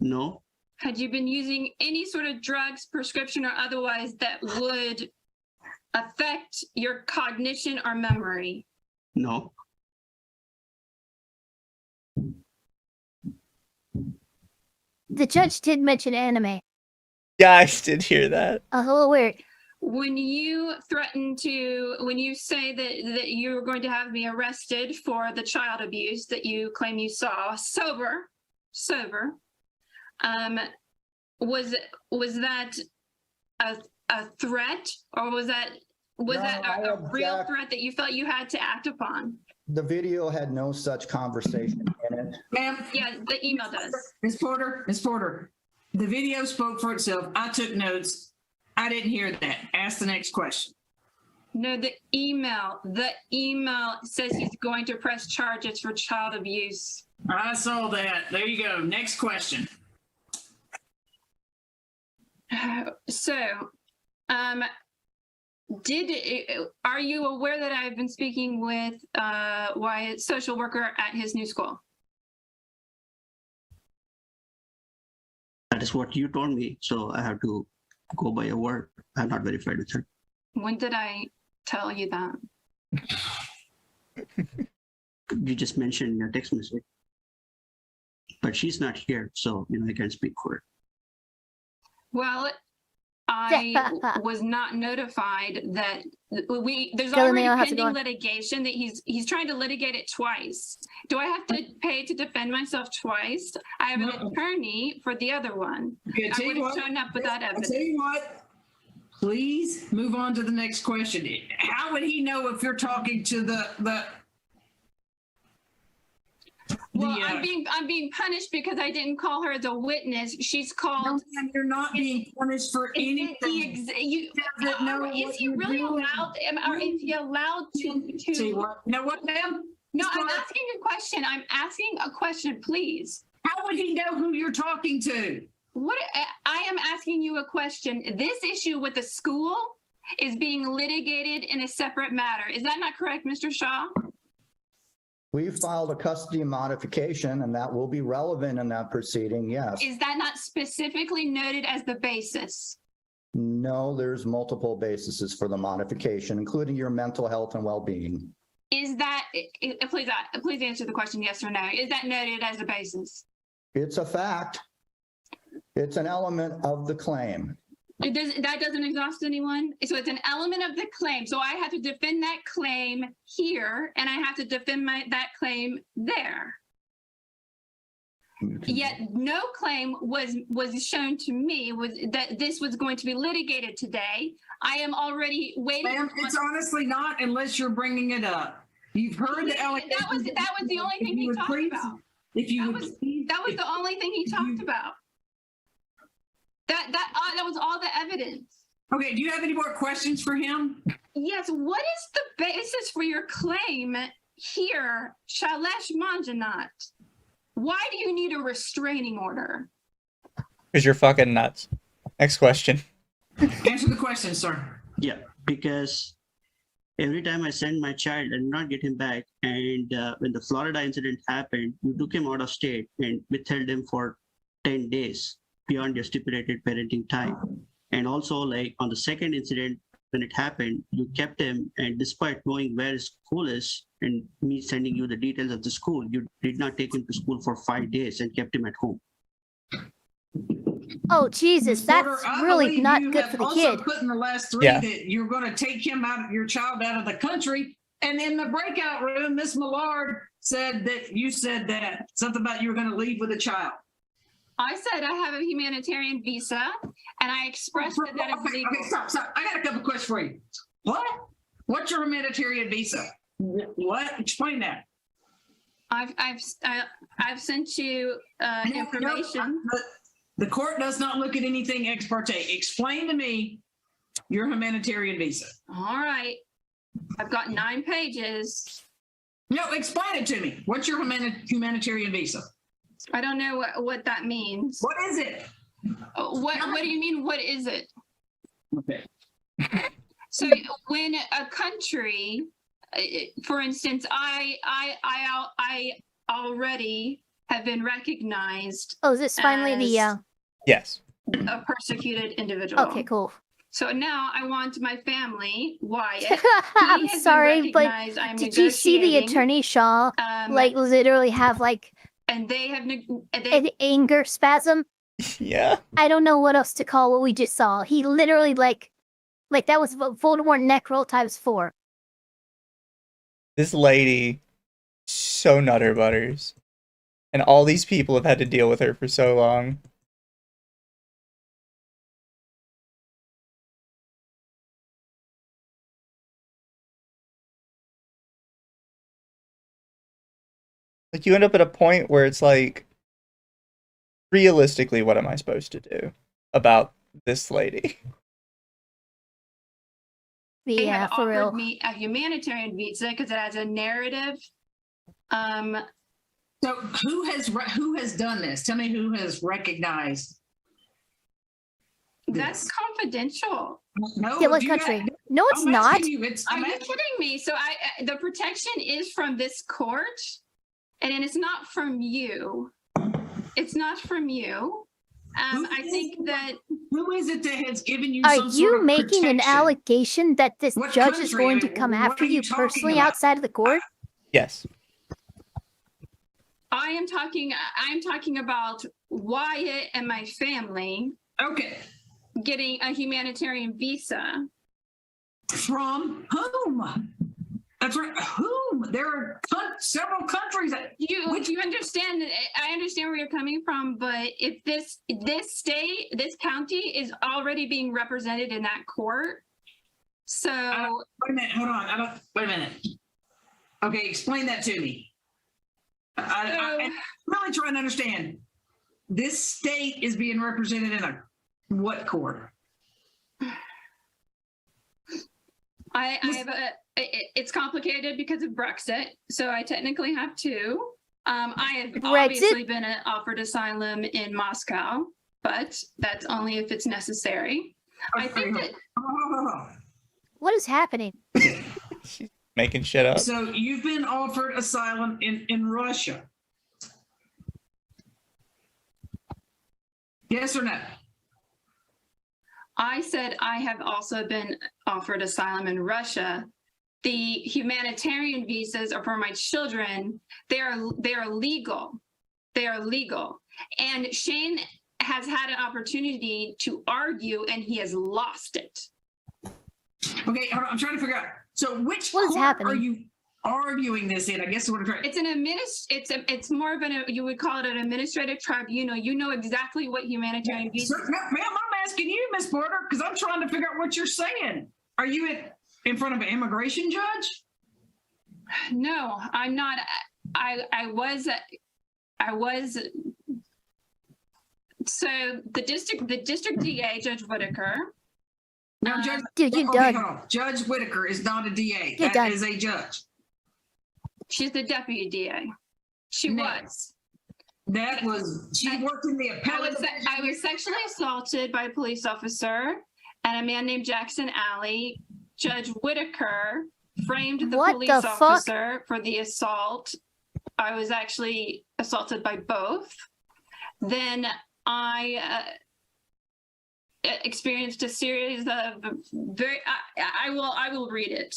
No. Had you been using any sort of drugs, prescription or otherwise, that would affect your cognition or memory? No. The judge did mention anime. Yeah, I did hear that. A little weird. When you say that you were going to have me arrested for the child abuse that you claim you saw sober, was that a threat, or was that No, I a real object. threat that you felt you had to act upon? The video had no such conversation in it. Ma'am, Yeah, the email does. Ms. Porter, the video spoke for itself. I took notes. I didn't hear that. Ask the next question. No, the email says he's going to press charges for child abuse. I saw that. There you go. Next question. So, are you aware that I've been speaking with Wyatt's social worker at his new school? That is what you told me. So I have to go by your word. I'm not verified with her. When did I tell you that? You just mentioned in your text message. But she's not here, so I can't speak for her. Well, I was not notified that there's Dylan, already Mayo, how's it pending going? litigation that he's trying to litigate it twice. Do I have to pay to defend myself twice? I have an No. attorney for the other one. Okay, I would have shown up with that I'll evidence. tell you what. Please move on to the next question. How would he know if you're talking to the Well, I'm being punished because I didn't call her as a witness. She's No, called. ma'am, you're not being punished for anything. Is he what you're really doing. allowed? Or is he allowed See to? what? You know what, ma'am? No, Ms. I'm Clark, asking a question. I'm asking a question, please. How would he know who you're talking to? What I am asking you a question. This issue with the school is being litigated in a separate matter. Is that not correct, Mr. Shaw? We filed a custody modification and that will be relevant in that proceeding, yes. Is that not specifically noted as the basis? No, there's multiple bases for the modification, including your mental health and well-being. Is that, please answer the question yes or no. Is that noted as a basis? It's a fact. It's an element of the claim. That doesn't exhaust anyone? So it's an element of the claim. So I have to defend that claim here and I have to defend that claim there. Yet no claim was shown to me that this was going to be litigated today. I am already waiting. Ma'am, it's honestly not unless you're bringing it up. You've heard the allegations. That was the only thing he talked about. That was the only thing he talked about. That was all the evidence. Okay, do you have any more questions for him? Yes, what is the basis for your claim here, Shailesh Manjanat? Why do you need a restraining order? Because you're fucking nuts. Next question. Answer the question, sir. Yeah, because every time I send my child and not get him back, and when the Florida incident happened, you took him out of state and withheld him for 10 days beyond your stipulated parenting time. And also, like on the second incident, when it happened, you kept him, and despite knowing where his school is and me sending you the details of the school, you did not take him to school for 5 days and kept him at home. Oh, Jesus, Ms. that's Porter, I really believe not you good have for the also kid. put in the last three Yeah. that you're going to take him out, your child out of the country. And in the breakout room, Miss Millard said that you said that something about you were going to leave with a child. I said I have a humanitarian visa, and I expressed that is legal. Okay, stop. I got a couple questions for you. What? What's your humanitarian visa? What? Explain that. I've sent you information. The court does not look at anything ex parte. Explain to me your humanitarian visa. All right. I've got 9 pages. No, explain it to me. What's your humanitarian visa? I don't know what that means. What is it? What do you mean? What is it? Okay. So when a country, for instance, I already have been recognized Oh, is this finally the, Yes. a persecuted individual. okay, cool. So now I want my family, Wyatt. I'm he has been sorry, but recognized. I'm did you see the negotiating, attorney Shaw, like, literally have, like, and they have an anger spasm? Yeah. I don't know what else to call what we just saw. He literally, like that was Voldemort neck roll times 4. This lady, so nutter butters. And all these people have had to deal with her for so long. Like, you end up at a point where it's like, realistically, what am I supposed to do about this lady? They Yeah, have for real. offered me a humanitarian visa because it has a narrative. So who has done this? Tell me who has recognized. That's confidential. No. Yeah, what do you country? have- No, it's I'm not. asking you, Are you kidding me? So the protection is from this court, and it's not from you. It's not from you. I think that Who is it that has given you Are some sort you of making an protection? allegation that this What judge is country? going I to mean, come what after are you you talking personally about? outside of the court? Yes. I'm talking about Wyatt and my family Okay. getting a humanitarian visa. From whom? That's right. Whom? There are several countries that You understand? I understand where you're coming from, but if this county is already being represented in that court, so Wait a minute. Hold on. Wait a minute. Okay, explain that to me. I'm really trying to understand. This state is being represented in a what court? I have it's complicated because of Brexit, so I technically have 2. I have obviously been offered asylum in Moscow, but that's only if it's necessary. I think that What is happening? She's making shit up. So you've been offered asylum in Russia. Yes or no? I said I have also been offered asylum in Russia. The humanitarian visas are for my children. They are legal. They are legal. And Shane has had an opportunity to argue and he has lost it. Okay, hold on, I'm trying to figure out. So which What is court happening? are you arguing this in? I guess what I'm trying. It's more of you would call it an administrative tribunal. You know exactly what humanitarian visas. Sir, ma'am, I'm asking you, Miss Porter, because I'm trying to figure out what you're saying. Are you in front of an immigration judge? No, I'm not. I was. So the district DA, Judge Whitaker. No, Judge. Dude, you're okay, done. hold on. Judge Whitaker is not a DA. You're That done. is a judge. She's the deputy DA. She No. was. That was she worked in the appellate. I was sexually assaulted by a police officer and a man named Jackson Alley. Judge Whitaker framed the What police the fuck? officer for the assault. I was actually assaulted by both. Then I experienced a series of very. I will read it.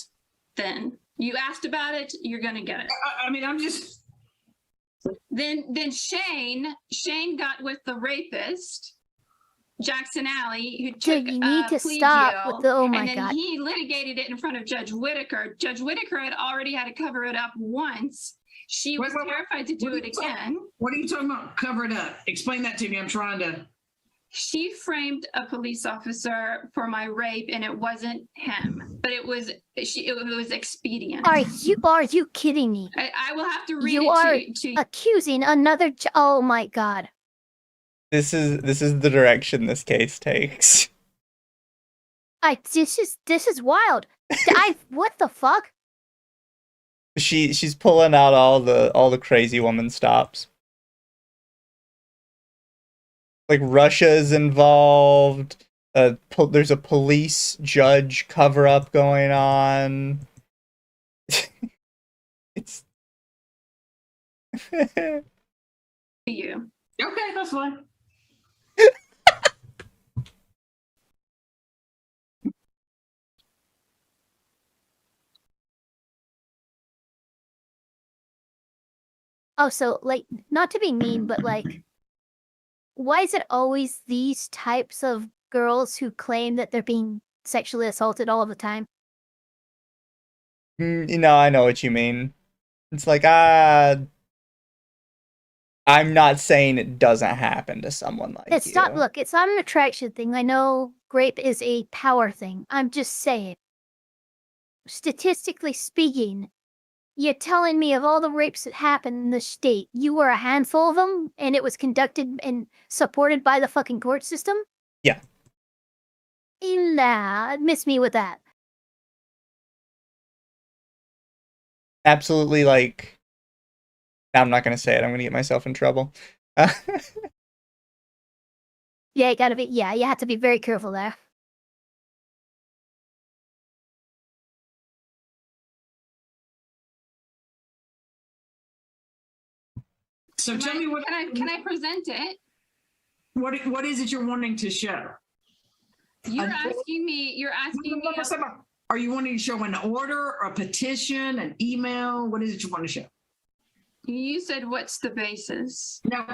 Then you asked about it. You're gonna get it. I mean, I'm just. Then Shane got with the rapist, Jackson Alley, who took Dude, you need a to plea stop deal, with the, oh my and then God. he litigated it in front of Judge Whitaker. Judge Whitaker had already had to cover it up once. She was Wait. terrified to do it again. What are you talking about? Cover it up. Explain that to me. I'm trying to. She framed a police officer for my rape, and it wasn't him, but it was expedient. Are you kidding me? I will have to read You are it to you. accusing another. Oh my God. This is the direction this case takes. This is wild. What the fuck? She's pulling out all the crazy woman stops. Like Russia is involved. There's a police judge cover up going on. It's You. Okay, that's fine. Oh, so like, not to be mean, but like, why is it always these types of girls who claim that they're being sexually assaulted all of the time? You know, I know what you mean. It's like I'm not saying it doesn't happen to someone like It's you. not. Look, it's not an attraction thing. I know rape is a power thing. I'm just saying. Statistically speaking, you're telling me of all the rapes that happened in the state, you were a handful of them, and it was conducted and supported by the fucking court system? Yeah. Nah, miss me with that. Absolutely, like, I'm not gonna say it. I'm gonna get myself in trouble. Yeah, you have to be very careful there. So tell me what Can I present it? what is it you're wanting to show? You're asking me. Are you wanting to show an order, a petition, an email? What is it you want to show? You said, "What's the basis?" No,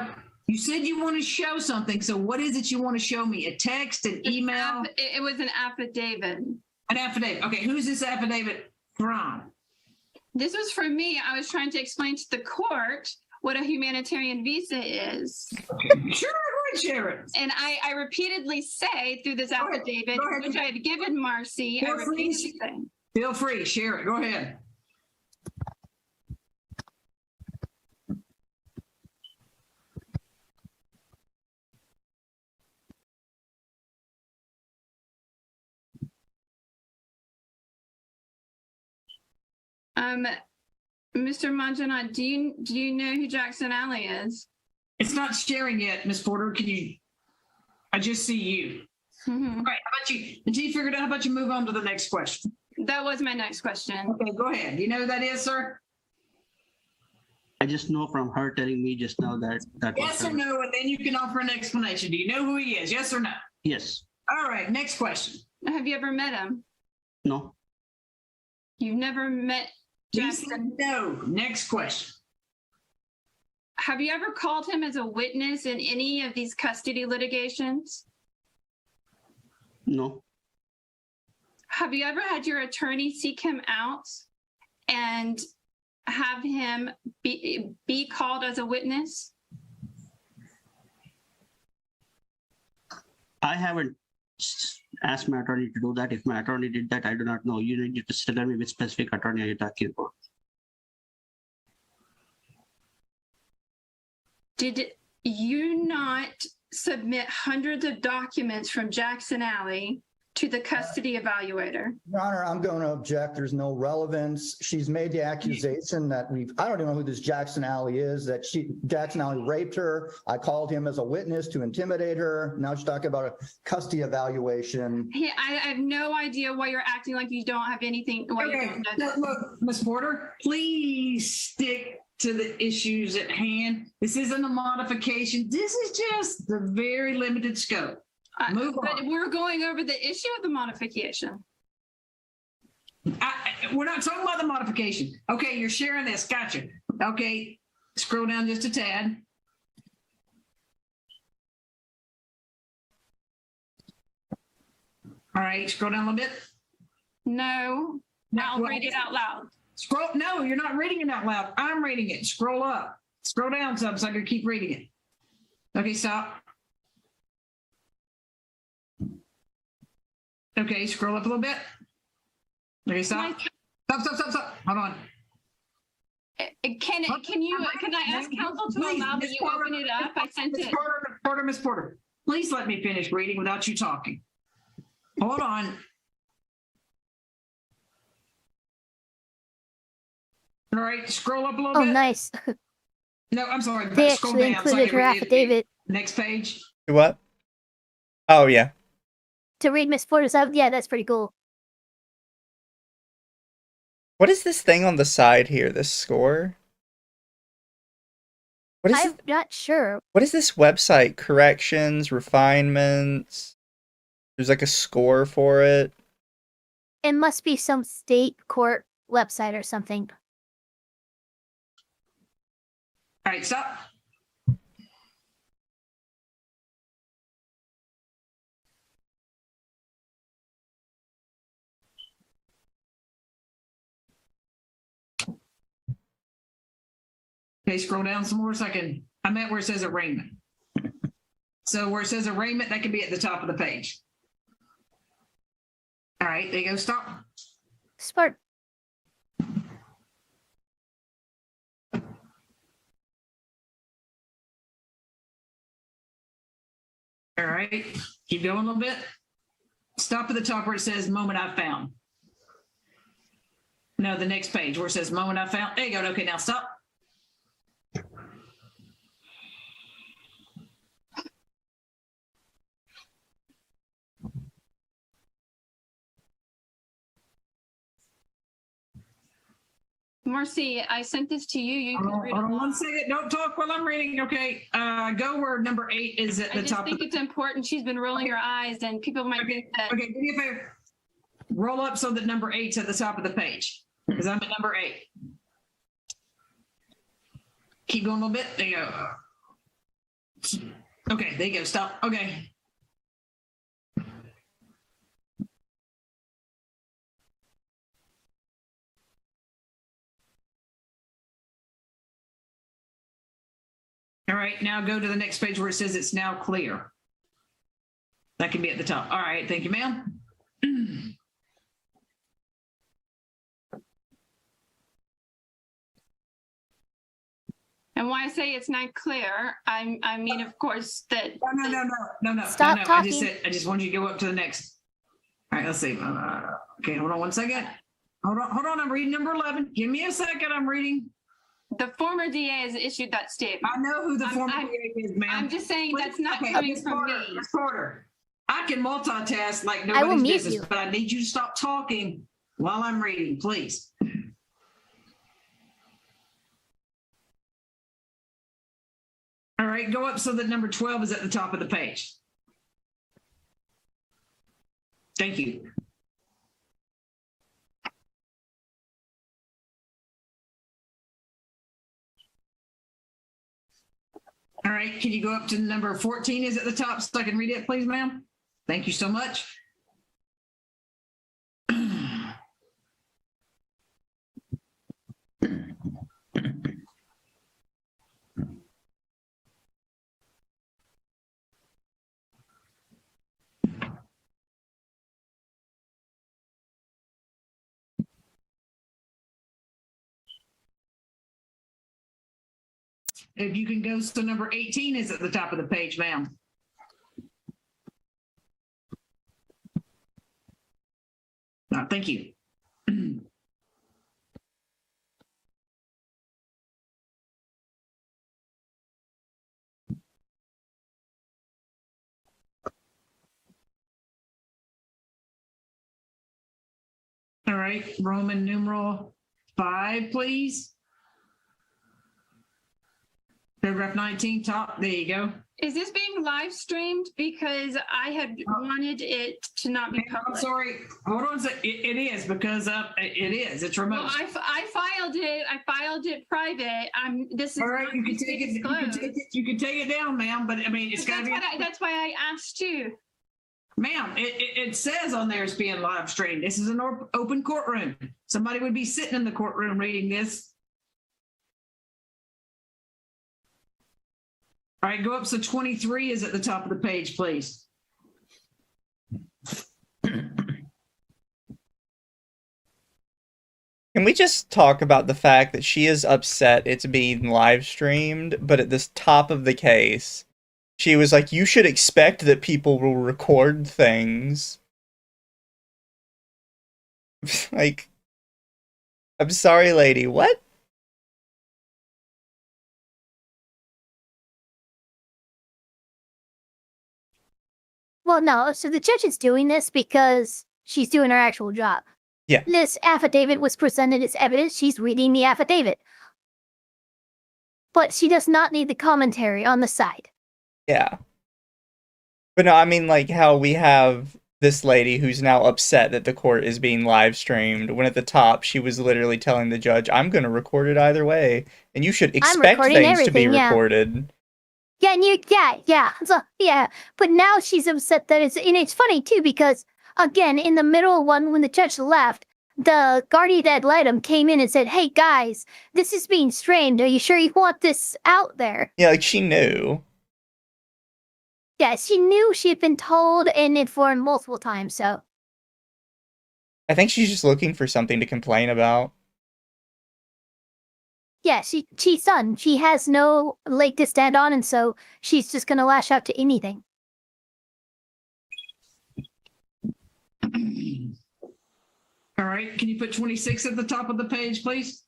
you said you want to show something. So what is it you want to show me? A text, an email, It was an affidavit. an affidavit. Okay, who's this affidavit from? This was for me. I was trying to explain to the court what a humanitarian visa is. Sure, go ahead, share it. And I repeatedly say through this affidavit, Go ahead. which I had given Marcy, I Feel free. repeatedly say. Feel free, share it. Go ahead. Mr. Manjanot, do you know who Jackson Alley is? It's not sharing yet, Miss Porter. Can you? I just see you. Mhm. All right, how about you? Did you figure it out? How about you move on to the next question? That was my next question. Okay, go ahead. You know who that is, sir? I just know from her telling me just now that that was Yes or her. no, and then you can offer an explanation. Do you know who he is? Yes or no? Yes. All right, next question. Have you ever met him? No. You've never met He said Jackson. no. Next question. Have you ever called him as a witness in any of these custody litigations? No. Have you ever had your attorney seek him out and have him be called as a witness? I haven't asked my attorney to do that. If my attorney did that, I do not know. You need to tell me which specific attorney are you talking about. Did you not submit hundreds of documents from Jackson Alley to the custody evaluator? Your Honor, I'm going to object. There's no relevance. She's made the accusation that I don't even know who this Jackson Alley is, that Jackson Alley raped her. I called him as a witness to intimidate her. Now she's talking about a custody evaluation. I have no idea why you're acting like you don't have anything. Why you Okay, don't know. look, Ms. Porter, please stick to the issues at hand. This isn't a modification. This is just the very limited scope. Move But on. we're going over the issue of the modification. We're not talking about the modification. Okay, you're sharing this. Gotcha. Okay, scroll down just a tad. All right, scroll down a little bit. No, I'll well, read it out loud. Scroll. No, you're not reading it out loud. I'm reading it. Scroll up. Scroll down some so I can keep reading it. Okay, stop. Okay, scroll up a little bit. Okay, stop. Stop. Hold on. Can I ask counsel to Please, allow Ms. that you Porter, open it up? I sent Ms. it. Miss Porter, please let me finish reading without you talking. Hold on. All right, scroll up a little Oh, bit. nice. No, I'm sorry. They Scroll actually down so I included can her read it. affidavit Next page. What? Oh, yeah. to read Miss Porter's out. Yeah, that's pretty cool. What is this thing on the side here? This score? What is I'm not sure. what is this website? Corrections, refinements. There's like a score for it. It must be some state court website or something. All right, stop. Okay, scroll down some more so I meant where it says arraignment. So where it says arraignment, that can be at the top of the page. All right, there you go, stop. Smart. All right, keep going a little bit. Stop at the top where it says moment I found. No, the next page where it says moment I found. There you go. Okay, now stop. Marcy, I sent this to you. You can read it. Hold on one along. second. Don't talk while I'm reading. Okay, go where number 8 is at I the just top. think it's important. She's been rolling her eyes, and people might think that. Okay, do me a favor. Roll up so that number 8's at the top of the page, because I'm at number 8. Keep going a little bit. There you go. Okay, there you go. Stop. Okay. All right, now go to the next page where it says it's now clear. That can be at the top. All right, thank you, ma'am. And why I say it's not clear, I mean, of course, that. No. Stop I talking. just want you to go up to the next. All right, let's see. Okay, hold on one second. Hold on. I'm reading number 11. Give me a second. I'm reading. The former DA has issued that statement. I know who the former I'm- DA is, ma'am. I'm just saying that's not Okay, coming Ms. from Porter, me. Ms. Porter, I can multitask like I will nobody's mute business, you. but I need you to stop talking while I'm reading, please. All right, go up so that number 12 is at the top of the page. Thank you. All right, can you go up to number 14 is at the top so I can read it, please, ma'am? Thank you so much. If you can go, so number 18 is at the top of the page, ma'am. Thank you. All right, Roman numeral 5, please. Paragraph 19, top, there you go. Is this being live streamed? Because I had wanted it to not be I'm public. sorry, hold on a sec. It is because it is, it's remote. Well, I filed it private. This is All right, not you can to take be it, disclosed. you can take it down, ma'am, but I mean, it's gotta be. That's why I asked you. Ma'am, it says on there it's being live streamed. This is an open courtroom. Somebody would be sitting in the courtroom reading this. All right, go up so 23 is at the top of the page, please. Can we just talk about the fact that she is upset it's being live streamed, but at this top of the case, she was like, you should expect that people will record things. Like, I'm sorry, lady, what? Well, no. So the judge is doing this because she's doing her actual job. Yeah. This affidavit was presented as evidence. She's reading the affidavit. But she does not need the commentary on the side. Yeah. But no, I mean, like, how we have this lady who's now upset that the court is being live streamed, when at the top she was literally telling the judge, I'm going to record it either way, and you should expect things to be recorded. Yeah, and yeah. But now she's upset that it's funny too, because again, in the middle of one, when the judge left, the guardian ad litem came in and said, hey guys, this is being streamed. Are you sure you want this out there? Yeah, like she knew. Yeah, she knew. She had been told and informed multiple times, so. I think she's just looking for something to complain about. Yeah, she's done. She has no leg to stand on, and so she's just gonna lash out to anything. All right, can you put 26 at the top of the page, please?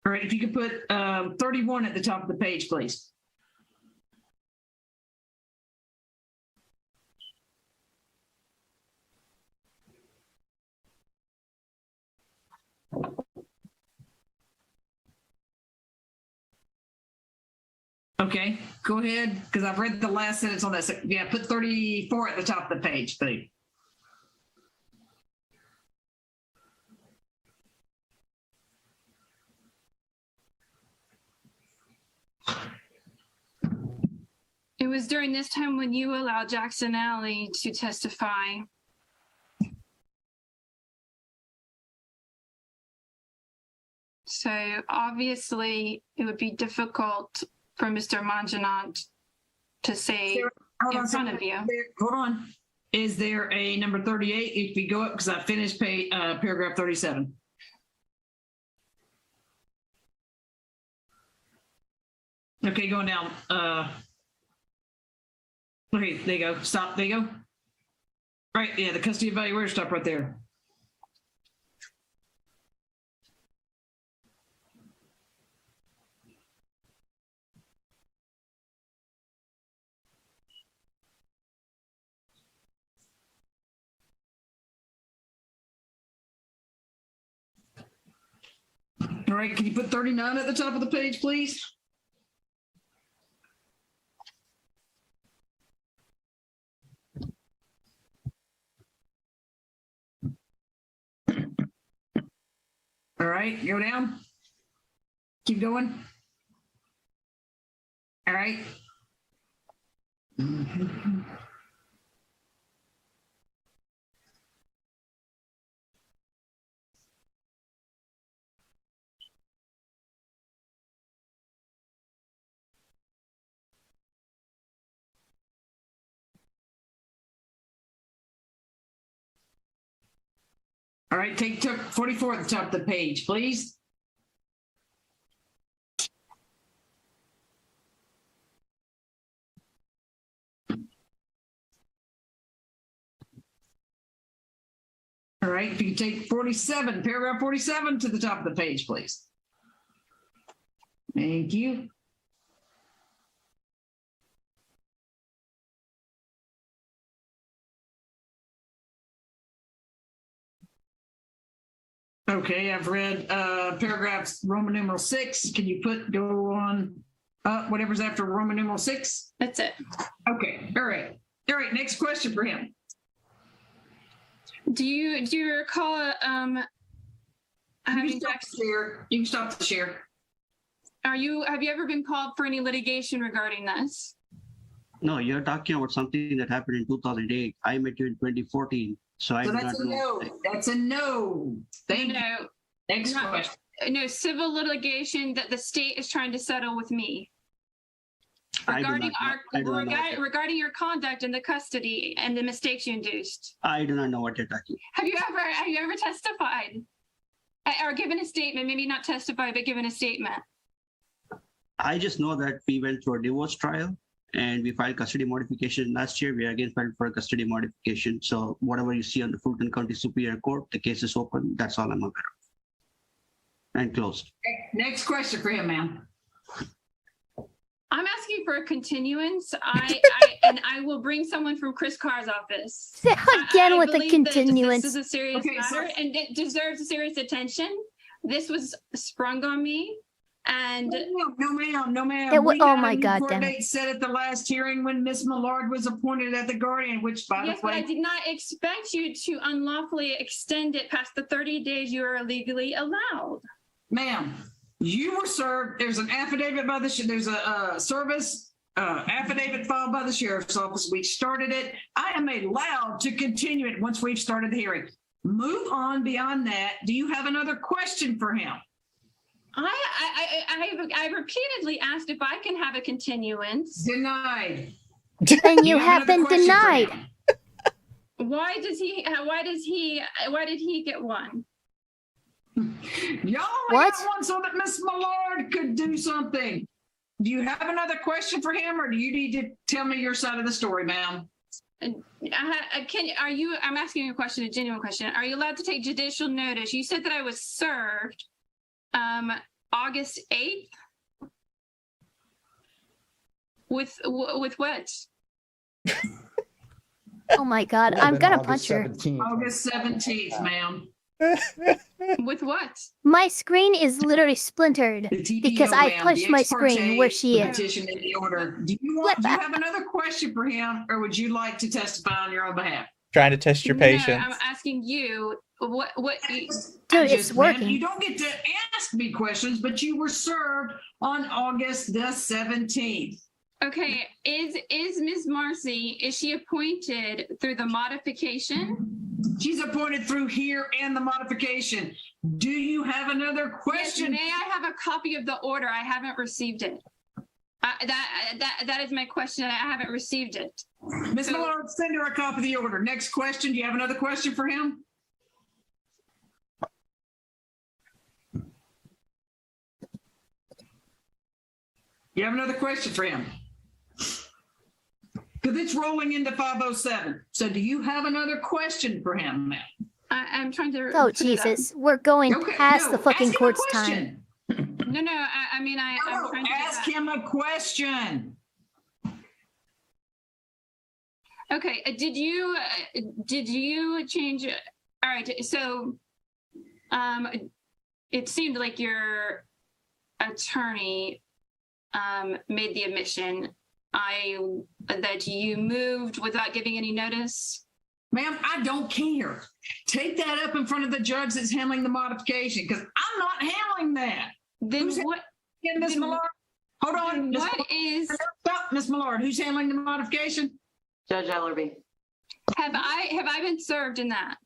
All right, if you could put 31 at the top of the page, please. Okay, go ahead, because I've read the last sentence on that. Yeah, put 34 at the top of the page, please. It was during this time when you allowed Jackson Alley to testify. So obviously it would be difficult for Mr. Manjanot to say in front of you. Hold on. Is there a number 38? If we go up, because I finished paragraph 37. Okay, going down. Okay, there you go. Stop. There you go. Right. Yeah, the custody evaluator. Stop right there. All right, can you put 39 at the top of the page, please? All right, go down. Keep going. All right. All right, take 44 at the top of the page, please. All right, if you can take 47, paragraph 47 to the top of the page, please. Thank you. Okay, I've read paragraphs Roman numeral 6. Can you go on whatever's after Roman numeral 6? That's it. Okay, all right. All right, next question for him. Do you recall having You can stop the share. have you ever been called for any litigation regarding this? No, you're talking about something that happened in 2008. I met you in 2014. So I do That's not a know. no. That's a no. Thank you. No, Next not- question. no civil litigation that the state is trying to settle with me I do regarding not know. I do not know what regarding your conduct in the custody and the mistakes you induced. I do not know what you're talking. Have you ever testified or given a statement? Maybe not testified, but given a statement. I just know that we went through a divorce trial and we filed custody modification last year. We again filed for a custody modification. So whatever you see on the Fulton County Superior Court, the case is open. That's all I'm aware of. And closed. Okay, next question for him, ma'am. I'm asking for a continuance. And I will bring someone from Chris Carr's office. Again I with the believe that continuance. This is a serious Okay, so- matter and it deserves a serious attention. This was sprung on me, and No, ma'am. It wa- We oh got a my new God, court damn it. date set at the last hearing when Miss Millard was appointed as the guardian, which by yes, the but I way, did not expect you to unlawfully extend it past the 30 days you are legally allowed. ma'am, you were served. There's an affidavit by there's a service affidavit filed by the sheriff's office. We started it. I am allowed to continue it once we've started the hearing. Move on beyond that. Do you have another question for him? I repeatedly asked if I can have a continuance. Denied. And Do you have another been question for denied. him? Why did he get one? Y'all only What? got one so that Miss Millard could do something. Do you have another question for him, or do you need to tell me your side of the story, ma'am? I'm asking you a question, a genuine question. Are you allowed to take judicial notice? You said that I was served August 8th. With what? Oh my God, Would have I'm been gonna August punch her. 17th. August 17th, ma'am. With what? My screen is literally splintered The TPO, because I ma'am, punched the my ex parte screen where she is. Petition in the order. Do you have another question for him, or would you like to testify on your own behalf? Trying to test your No, patience. I'm asking you what Dude, I it's ma'am, working. you don't get to ask me questions, but you were served on August the 17th. Okay, is Ms. Marcy, is she appointed through the modification? She's appointed through here and the modification. Do you have another Yes, question? may I have a copy of the order? I haven't received it. That is my question. I haven't received it. Ms. Millard, send her a copy of the order. Next question. Do you have another question for him? You have another question for him? Because it's rolling into 5:07. So do you have another question for him now? I'm trying to. Oh, put it up. Jesus. We're going past the fucking ask him a court's time. question. No, I mean, I'm No, trying to do ask that. him a question. Okay, did you change? All right, so, it seemed like your attorney, made the admission, that you moved without giving any notice. Ma'am, I don't care. Take that up in front of the judge that's handling the modification, because I'm not handling that. Then Who's what, Yeah, Miss Then- Millard? Hold on. then Miss what Millard. is, Stop, Miss Millard. Who's handling the modification? Judge Ellerby. have I been served in that?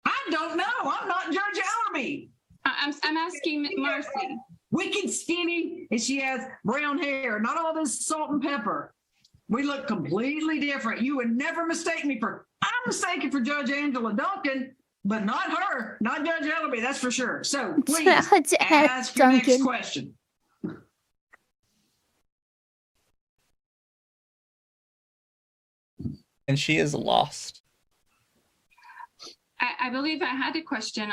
I don't know. I'm not Judge Ellerby. I'm asking Marcy. Wicked skinny, and she has brown hair, not all this salt and pepper. We look completely different. You would never mistake me for, I'm mistaken for Judge Angela Duncan, but not her, not Judge Ellerby, that's for sure. So please ask your next Duncan. question. And she is lost. I believe I had a question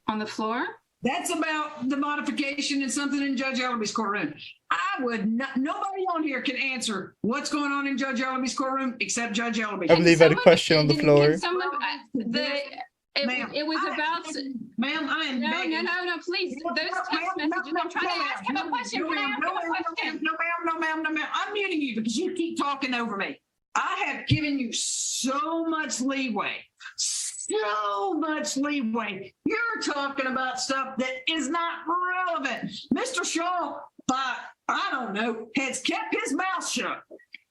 on the floor. That's about the modification and something in Judge Ellerby's courtroom. I would not, nobody on here can answer what's going on in Judge Ellerby's courtroom except Judge Ellerby. I believe I had a question on the floor. It was about. Ma'am, I am begging. No, please. Those text messages. I'm trying to ask him a question. Can I ask him a question? No, ma'am. I'm muting you because you keep talking over me. I have given you so much leeway. You're talking about stuff that is not relevant. Mr. Shaw, I don't know, has kept his mouth shut.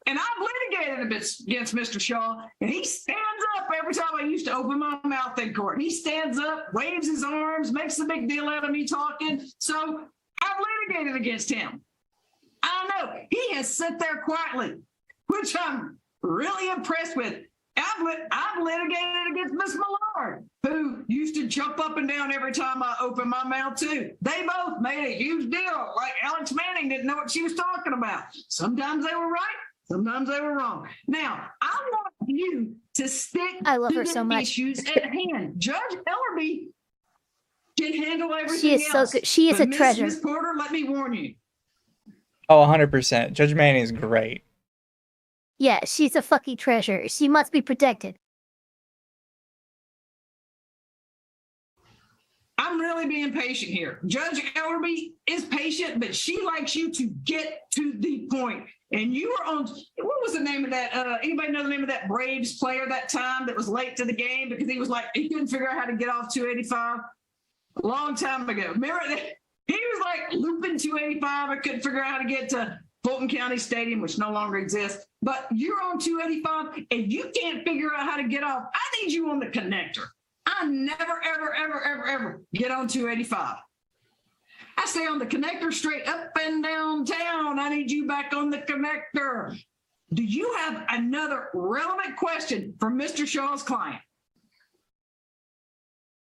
And I've litigated against Mr. Shaw, and he stands up every time I used to open my mouth in court. He stands up, waves his arms, makes a big deal out of me talking. So I've litigated against him. I know he has sat there quietly, which I'm really impressed with. I've litigated against Miss Millard, who used to jump up and down every time I opened my mouth too. They both made a huge deal. Like Alex Manning didn't know what she was talking about. Sometimes they were right, sometimes they were wrong. Now, I want you to stick I love to her the so much. issues at hand. Judge Ellerby can handle everything She is so else. good. She is But a treasure. Miss Porter, let me warn you. Oh, 100%. Judge Manning is great. Yeah, she's a fucking treasure. She must be protected. I'm really being patient here. Judge Ellerby is patient, but she likes you to get to the point. And you were on, what was the name of that? Anybody know the name of that Braves player that time that was late to the game because he was like, he couldn't figure out how to get off 285? A long time ago. Remember that? He was like looping 285. I couldn't figure out how to get to Fulton County Stadium, which no longer exists. But you're on 285 and you can't figure out how to get off. I need you on the connector. I never, ever get on 285. I stay on the connector straight up and down town. I need you back on the connector. Do you have another relevant question for Mr. Shaw's client?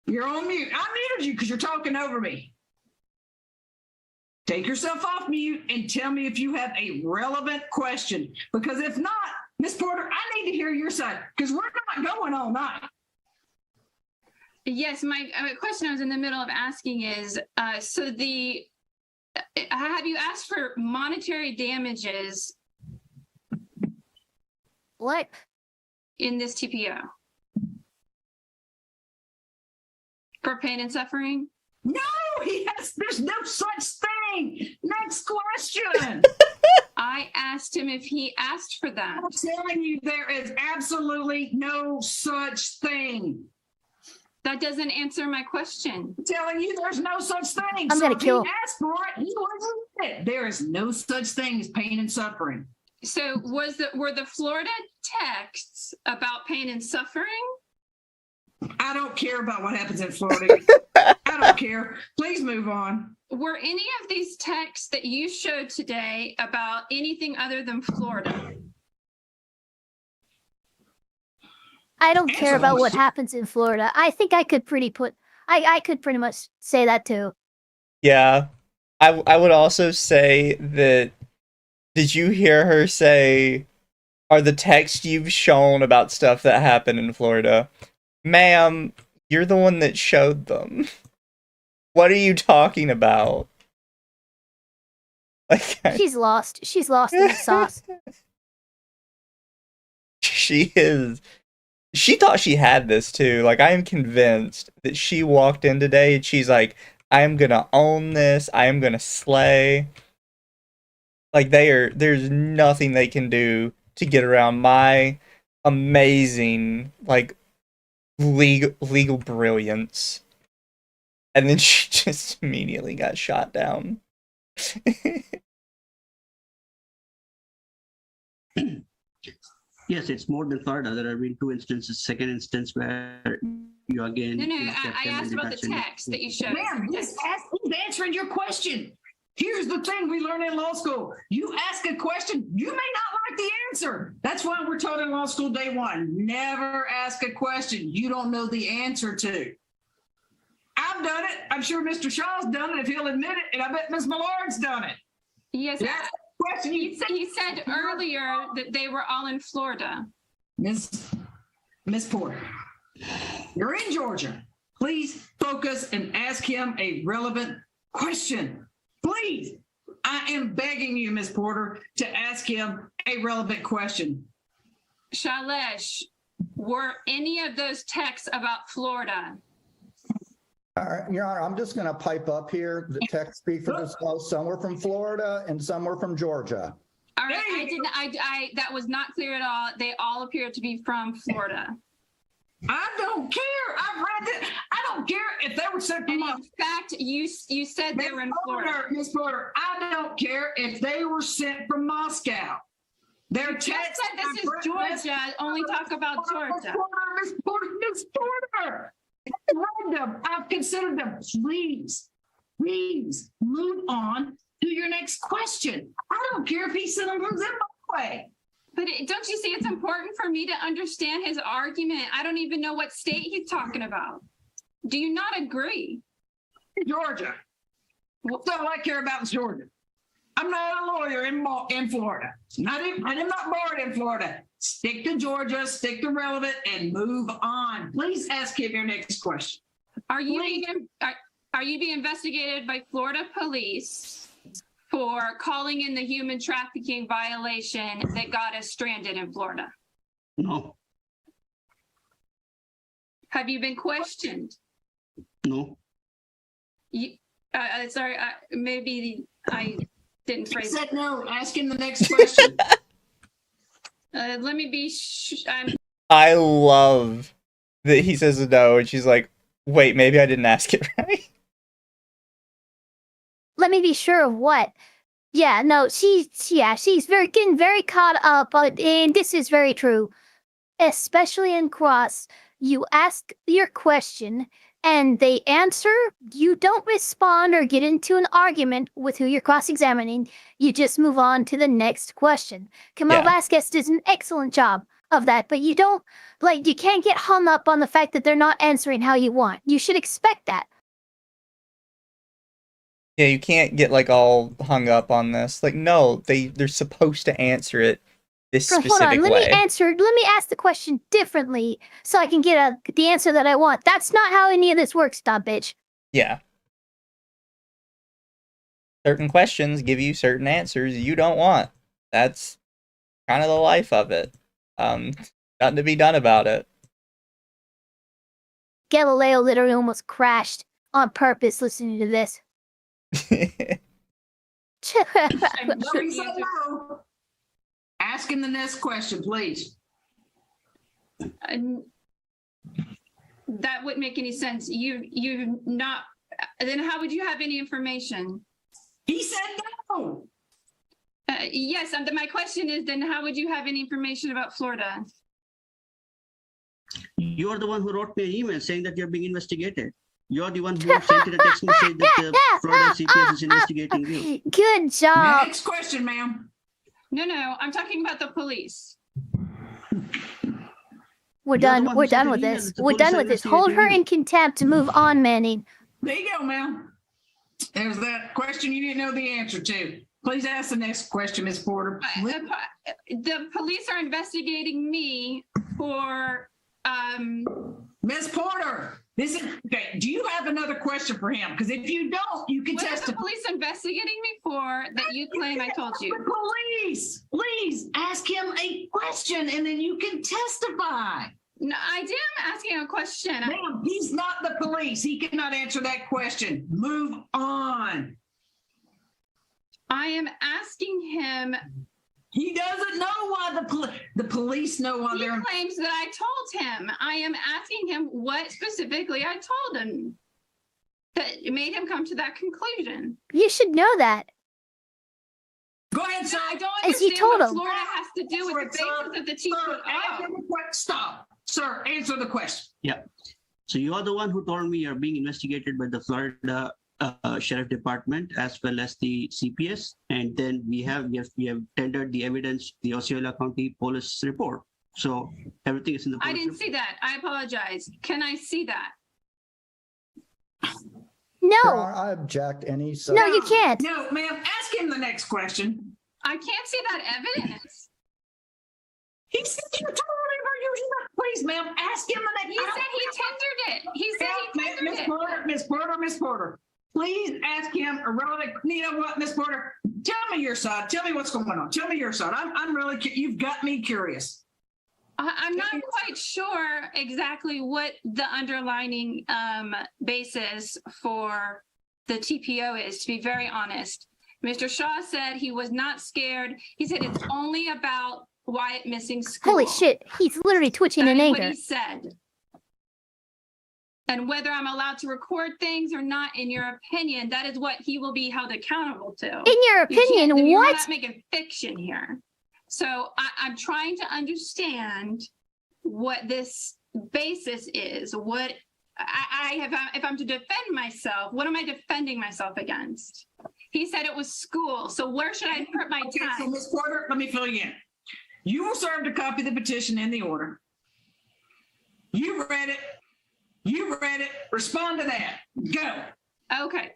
You're on mute. I muted you because you're talking over me. Take yourself off mute and tell me if you have a relevant question. Because if not, Ms. Porter, I need to hear your side because we're not going all night. Yes, my question I was in the middle of asking is, have you asked for monetary damages What? in this TPO? For pain and suffering? No, there's no such thing. Next question. I asked him if he asked for that. I'm telling you, there is absolutely no such thing. That doesn't answer my question. I'm telling you, there's no such thing. I'm gonna if kill- he asked for it, he wasn't it. There is no such thing as pain and suffering. So were the Florida texts about pain and suffering? I don't care about what happens in Florida. I don't care. Please move on. Were any of these texts that you showed today about anything other than Florida? I don't care about what Answer. happens in Florida. I think I could I could pretty much say that too. Yeah. I would also say that Did you hear her say, are the texts you've shown about stuff that happened in Florida? Ma'am, you're the one that showed them. What are you talking about? Like, She's lost. She's lost in the sauce. she is. She thought she had this too. Like, I am convinced that she walked in today and she's like, I am gonna own this. I am gonna slay. Like, there's nothing they can do to get around my amazing, like, legal brilliance. And then she just immediately got shot down. Yes, it's more than Florida. There have been 2 instances. Second instance where you again. No, I asked about the text that you showed. Ma'am, he's answering your question. Here's the thing we learn in law school. You ask a question, you may not like the answer. That's why we're taught in law school day 1. Never ask a question you don't know the answer to. I've done it. I'm sure Mr. Shaw's done it if he'll admit it, and I bet Ms. Millard's done it. Yes, That's the question he said earlier that they were all in Florida. Miss Porter, you're in Georgia. Please focus and ask him a relevant question. Please, I am begging you, Miss Porter, to ask him a relevant question. Shailesh, were any of those texts about Florida? All right, Your Honor, I'm just going to pipe up here. The text speak for themselves. Some were from Florida and some were from Georgia. All right, I didn't. I that was not clear at all. They all appear to be from Florida. I don't care. I've read it. I don't care if they were sent from. And in fact, you said they were in Florida. Miss Porter, I don't care if they were sent from Moscow. Their You text. said this is Georgia. Only talk about Georgia. Miss Porter. I've read them. I've considered them. Please move on to your next question. I don't care if he sent them from Zimbabwe. But don't you see it's important for me to understand his argument? I don't even know what state he's talking about. Do you not agree? Georgia. That's all I care about is Georgia. I'm not a lawyer in Florida. I'm not born in Florida. Stick to Georgia, stick to relevant, and move on. Please ask him your next question. Are you being investigated by Florida police for calling in the human trafficking violation that got us stranded in Florida? No, Have you been questioned? no. Sorry, maybe I didn't He phrase it. said no. Ask him the next question. Let me be. I love that he says no, and she's like, wait, maybe I didn't ask it right. Let me be sure of what. Yeah, no, she's getting very caught up, and this is very true. Especially in cross, you ask your question and they answer, you don't respond or get into an argument with who you're cross-examining. You just move on to the next question. Kamal Vasquez does an excellent job of that, but you can't get hung up on the fact that they're not answering how you want. You should expect that. Yeah, you can't get like all hung up on this. Like, no, they're supposed to answer it this specific Hold on, way. let me ask the question differently so I can get the answer that I want. That's not how any of this works, dumb bitch. Yeah. Certain questions give you certain answers you don't want. That's kind of the life of it. Nothing to be done about it. Galileo literally almost crashed on purpose listening to this. I'm sure He said no. Ask him the next question, please. that wouldn't make any sense. You not. Then how would you have any information? He said no. Yes. My question is then how would you have any information about Florida? You're the one who wrote me an email saying that you're being investigated. You're the one who sent me a text message that the Florida CPS is investigating you. Good job. Next question, ma'am. No, I'm talking about the police. We're You're the done. one We're who sent done the with email this. that the We're police done are with this. Hold her investigating in contempt to move on, Manning. There you go, ma'am. There's that question you didn't know the answer to. Please ask the next question, Ms. Porter. The police are investigating me for, Ms. Porter, this is, okay, do you have another question for him? Because if you don't, you can what are the testify. police investigating me for that you claim I told you? The police, please ask him a question and then you can testify. No, I am asking a question. Ma'am, he's not the police. He cannot answer that question. Move on. I am asking him. He doesn't know why the police know why He they're. claims that I told him. I am asking him what specifically I told him that made him come to that conclusion. You should know that. Go ahead, sir. I don't As you understand told what him. Florida has to do with the basis of the TPO. Stop. Sir, answer the question. Yeah. So you are the one who told me you're being investigated by the Florida Sheriff Department as well as the CPS, and then we have tendered the evidence, the Osceola County Police report. So everything is in the. I didn't see that. I apologize. Can I see that? No. Your Honor, I object any such. No, you can't. No, ma'am, ask him the next question. I can't see that evidence. He said you told him you're using that. Please, ma'am, ask him the next. He said he tendered it. He said he tendered it. Miss Porter, please ask him a relevant. You know what, Miss Porter? Tell me your side. Tell me what's going on. Tell me your side. I'm really. You've got me curious. I'm not quite sure exactly what the underlining basis for the TPO is, to be very honest. Mr. Shaw said he was not scared. He said it's only about Wyatt missing school. Holy shit. He's literally twitching That in is what anger. he said. And whether I'm allowed to record things or not, in your opinion, that is what he will be held accountable to. In your opinion, You're what? not making fiction here. So I'm trying to understand what this basis is. What I have, if I'm to defend myself, what am I defending myself against? He said it was school. So where should I put my Okay, so time? Ms. Porter, let me fill you in. You were served a copy of the petition in the order. You read it. Respond to that. Go. Okay.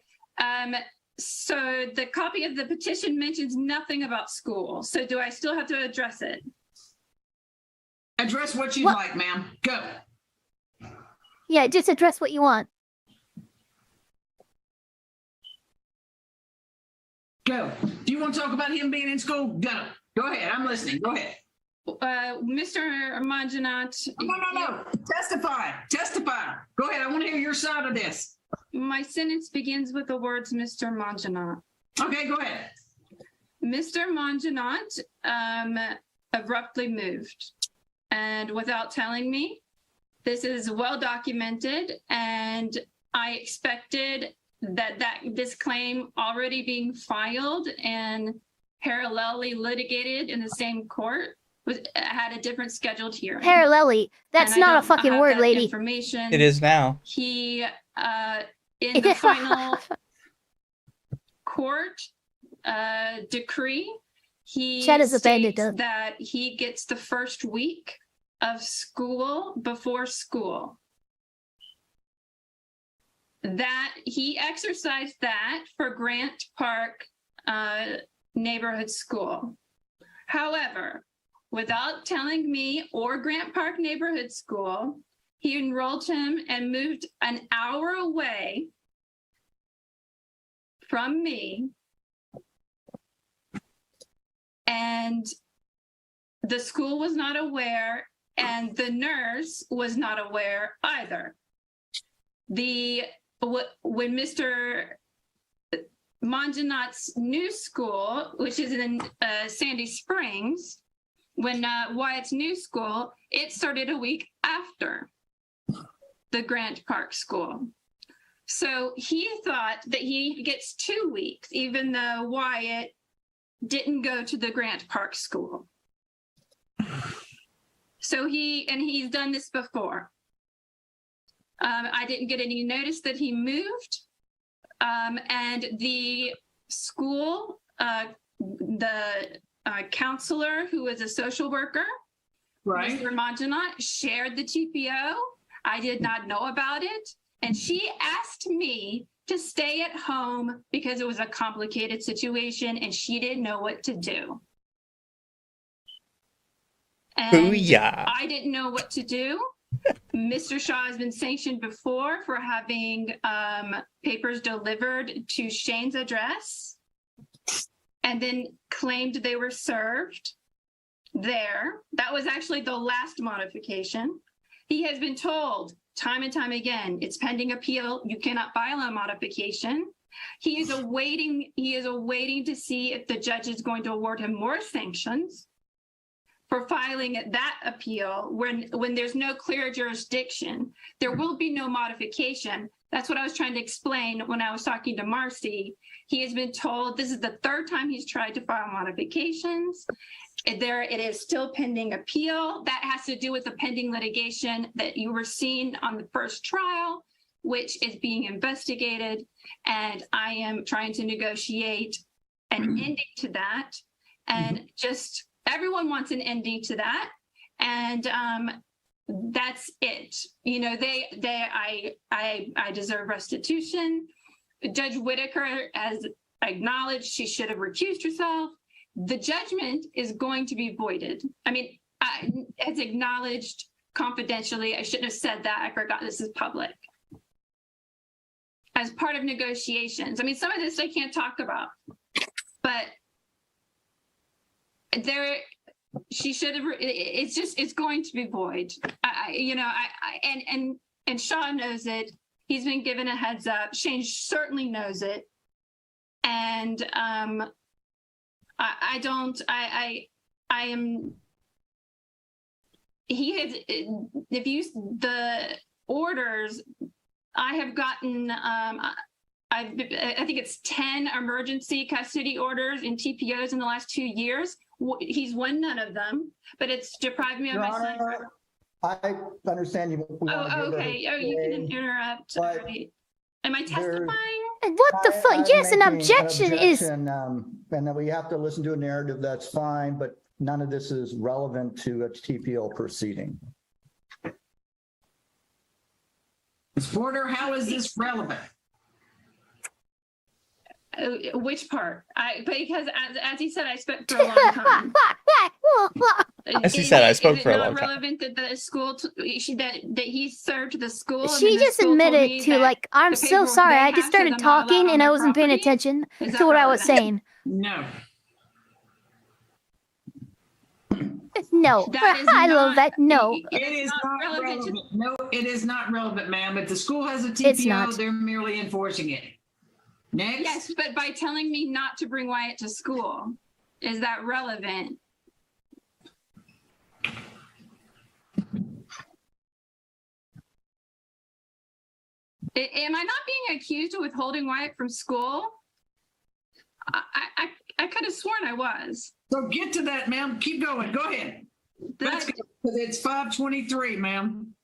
So the copy of the petition mentions nothing about school. So do I still have to address it? Address what you'd What? like, ma'am. Go. Yeah, just address what you want. Go. Do you want to talk about him being in school? Go. Go ahead. I'm listening. Go ahead. Mr. Manjanat, No. Testify. Go ahead. I want to hear your side of this. my sentence begins with the words Mr. Manjanat. Okay, go ahead. Mr. Manjanat abruptly moved, and without telling me, this is well documented, and I expected that this claim already being filed and parallelly litigated in the same court had a different scheduled hearing. Parallelly. That's And I not a don't fucking have word, that lady. Information. It is now. He in the final court decree, he Chat is abandoned, states that he gets the first week of school before school. That he exercised that for Grant Park neighborhood school. However, without telling me or Grant Park neighborhood school, he enrolled him and moved an hour away from me. And the school was not aware, and the nurse was not aware either. When Mr. Manjanat's new school, which is in Sandy Springs, when Wyatt's new school, it started a week after the Grant Park school. So he thought that he gets 2 weeks, even though Wyatt didn't go to the Grant Park school. So he's done this before. I didn't get any notice that he moved. And the school, the counselor who was a social worker, Right. Mr. Manjanat, shared the TPO. I did not know about it. And she asked me to stay at home because it was a complicated situation and she didn't know what to do. And Booyah. I didn't know what to do. Mr. Shaw has been sanctioned before for having papers delivered to Shane's address and then claimed they were served there. That was actually the last modification. He has been told time and time again, it's pending appeal. You cannot file a modification. He is awaiting to see if the judge is going to award him more sanctions for filing that appeal when there's no clear jurisdiction. There will be no modification. That's what I was trying to explain when I was talking to Marcy. He has been told this is the third time he's tried to file modifications. It is still pending appeal. That has to do with the pending litigation that you were seeing on the first trial, which is being investigated. And I am trying to negotiate an ending to that. And just everyone wants an ending to that. And that's it. You know, I deserve restitution. Judge Whitaker has acknowledged she should have recused herself. The judgment is going to be voided. I mean, it's acknowledged confidentially. I shouldn't have said that. I forgot this is public. As part of negotiations. I mean, some of this I can't talk about, but she should have, it's going to be void. And Shaw knows it. He's been given a heads up. Shane certainly knows it. And the orders, I have gotten, I think it's 10 emergency custody orders in TPOs in the last 2 years. He's won none of them, but it's deprived me of my son. I understand you. Okay. Oh, you can interrupt. Am I testifying? What the fuck? Yes, an objection is. And that we have to listen to a narrative, that's fine, but none of this is relevant to a TPO proceeding. Ms. Porter, how is this relevant? Which part? Because as he said, I spoke for a long time. As he said, I spoke for a long time. Is it not relevant that the school, that he served the school? She just admitted to, like, I'm so sorry. I just started talking and I wasn't paying attention to what I was saying. No. No, I love that. No. It is not relevant. No, it is not relevant, ma'am. If the school has a It's not. TPO, they're merely enforcing it. Next. Yes, but by telling me not to bring Wyatt to school, is that relevant? Am I not being accused of withholding Wyatt from school? I could have sworn I was. So get to that, ma'am. Keep going. Go ahead. Let's go. It's 5:23, ma'am.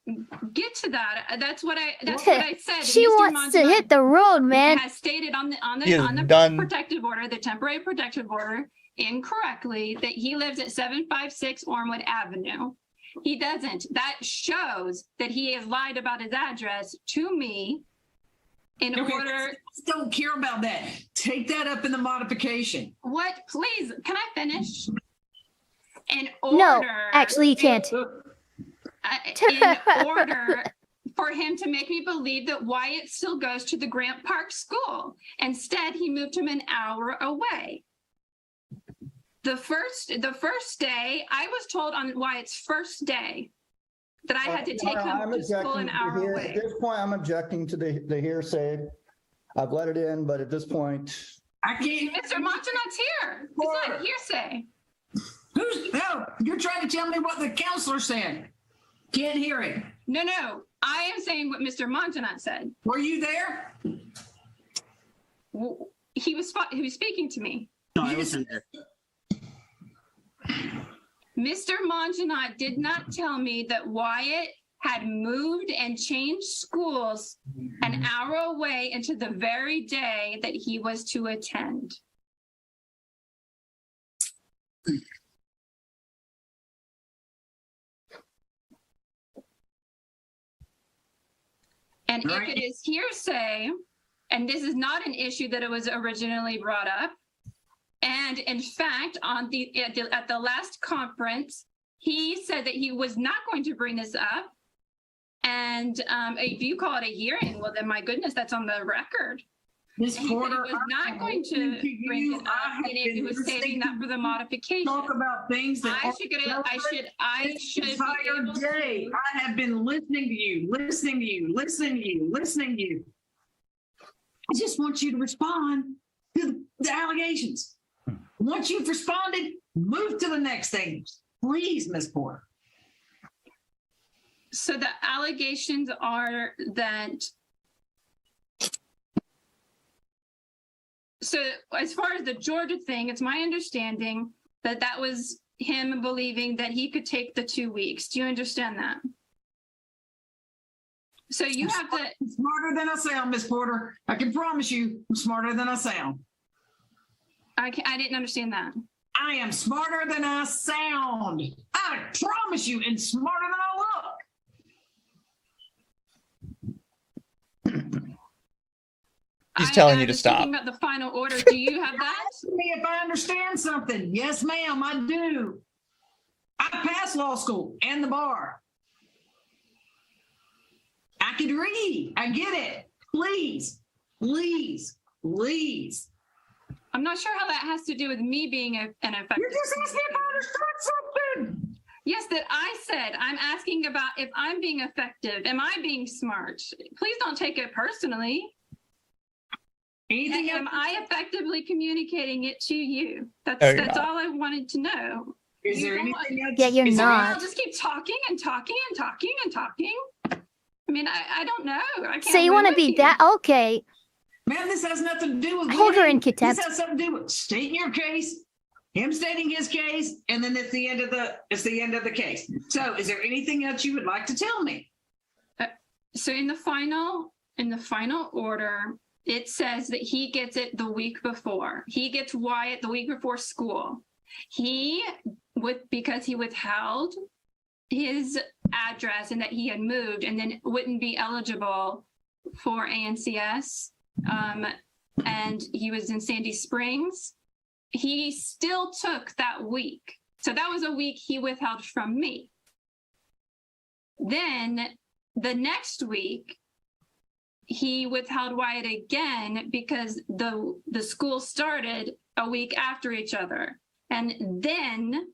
Get to that. That's what I said. She Mr. wants to hit the road, man. Has stated on He is the done. protective order, the temporary protective order, incorrectly, that he lives at 756 Ormwood Avenue. He doesn't. That shows that he has lied about his address to me in order. Don't care about that. Take that up in the modification. What? Please, can I finish? In order. No, actually, you can't. In order for him to make me believe that Wyatt still goes to the Grant Park School. Instead, he moved him an hour away. The first day, I was told on Wyatt's first day that I had to take him to school an hour away. At this point, I'm objecting to the hearsay. I've let it in, but at this point. I can't. Mr. Montanot's here. It's not hearsay. No, you're trying to tell me what the counselor said. Can't hear it. No. I am saying what Mr. Montanot said. Were you there? He was speaking to me. No, I wasn't there. Mr. Montanot did not tell me that Wyatt had moved and changed schools an hour away into the very day that he was to attend. And if it is hearsay, and this is not an issue that it was originally brought up. And in fact, at the last conference, he said that he was not going to bring this up. And if you call it a hearing, well, then my goodness, that's on the record. Ms. He said Porter, he was not going to bring it up, and he was saving that for the modification. talk about things that I should be able entire day. to. I have been listening to you. I just want you to respond to the allegations. Once you've responded, move to the next thing. Please, Ms. Porter. So the allegations are that. So as far as the Georgia thing, it's my understanding that that was him believing that he could take the 2 weeks. Do you understand that? So you have to. I'm smarter than I sound, Ms. Porter. I can promise you, I'm smarter than I sound. I didn't understand that. I am smarter than I sound. I promise you, and smarter than I look. He's telling you to was stop. thinking about the final order. Do you have that? Ask me if I understand something. Yes, ma'am, I do. I passed law school and the bar. I could read. I get it. Please, please, please. I'm not sure how that has to do with me being an effective. You're just asking if I understood something. Yes, that I said. I'm asking about if I'm being effective. Am I being smart? Please don't take it personally. Anything Am else? I effectively communicating it to you? That's No, you're that's not. all I wanted to know. Is there You don't anything else? Yeah, you're Is there not. I'll just keep talking and talking and talking and talking. I mean, I don't know. I can't So you win want to with be you. that? Okay. Ma'am, this has nothing to do with Hold her winning. in contempt. This has something to do with stating your case, him stating his case, and then it's the end of the case. So is there anything else you would like to tell me? So in the final order, it says that he gets it the week before. He gets Wyatt the week before school. Because he withheld his address and that he had moved and then wouldn't be eligible for ANCS. And he was in Sandy Springs. He still took that week. So that was a week he withheld from me. Then the next week, he withheld Wyatt again because the school started a week after each other. And then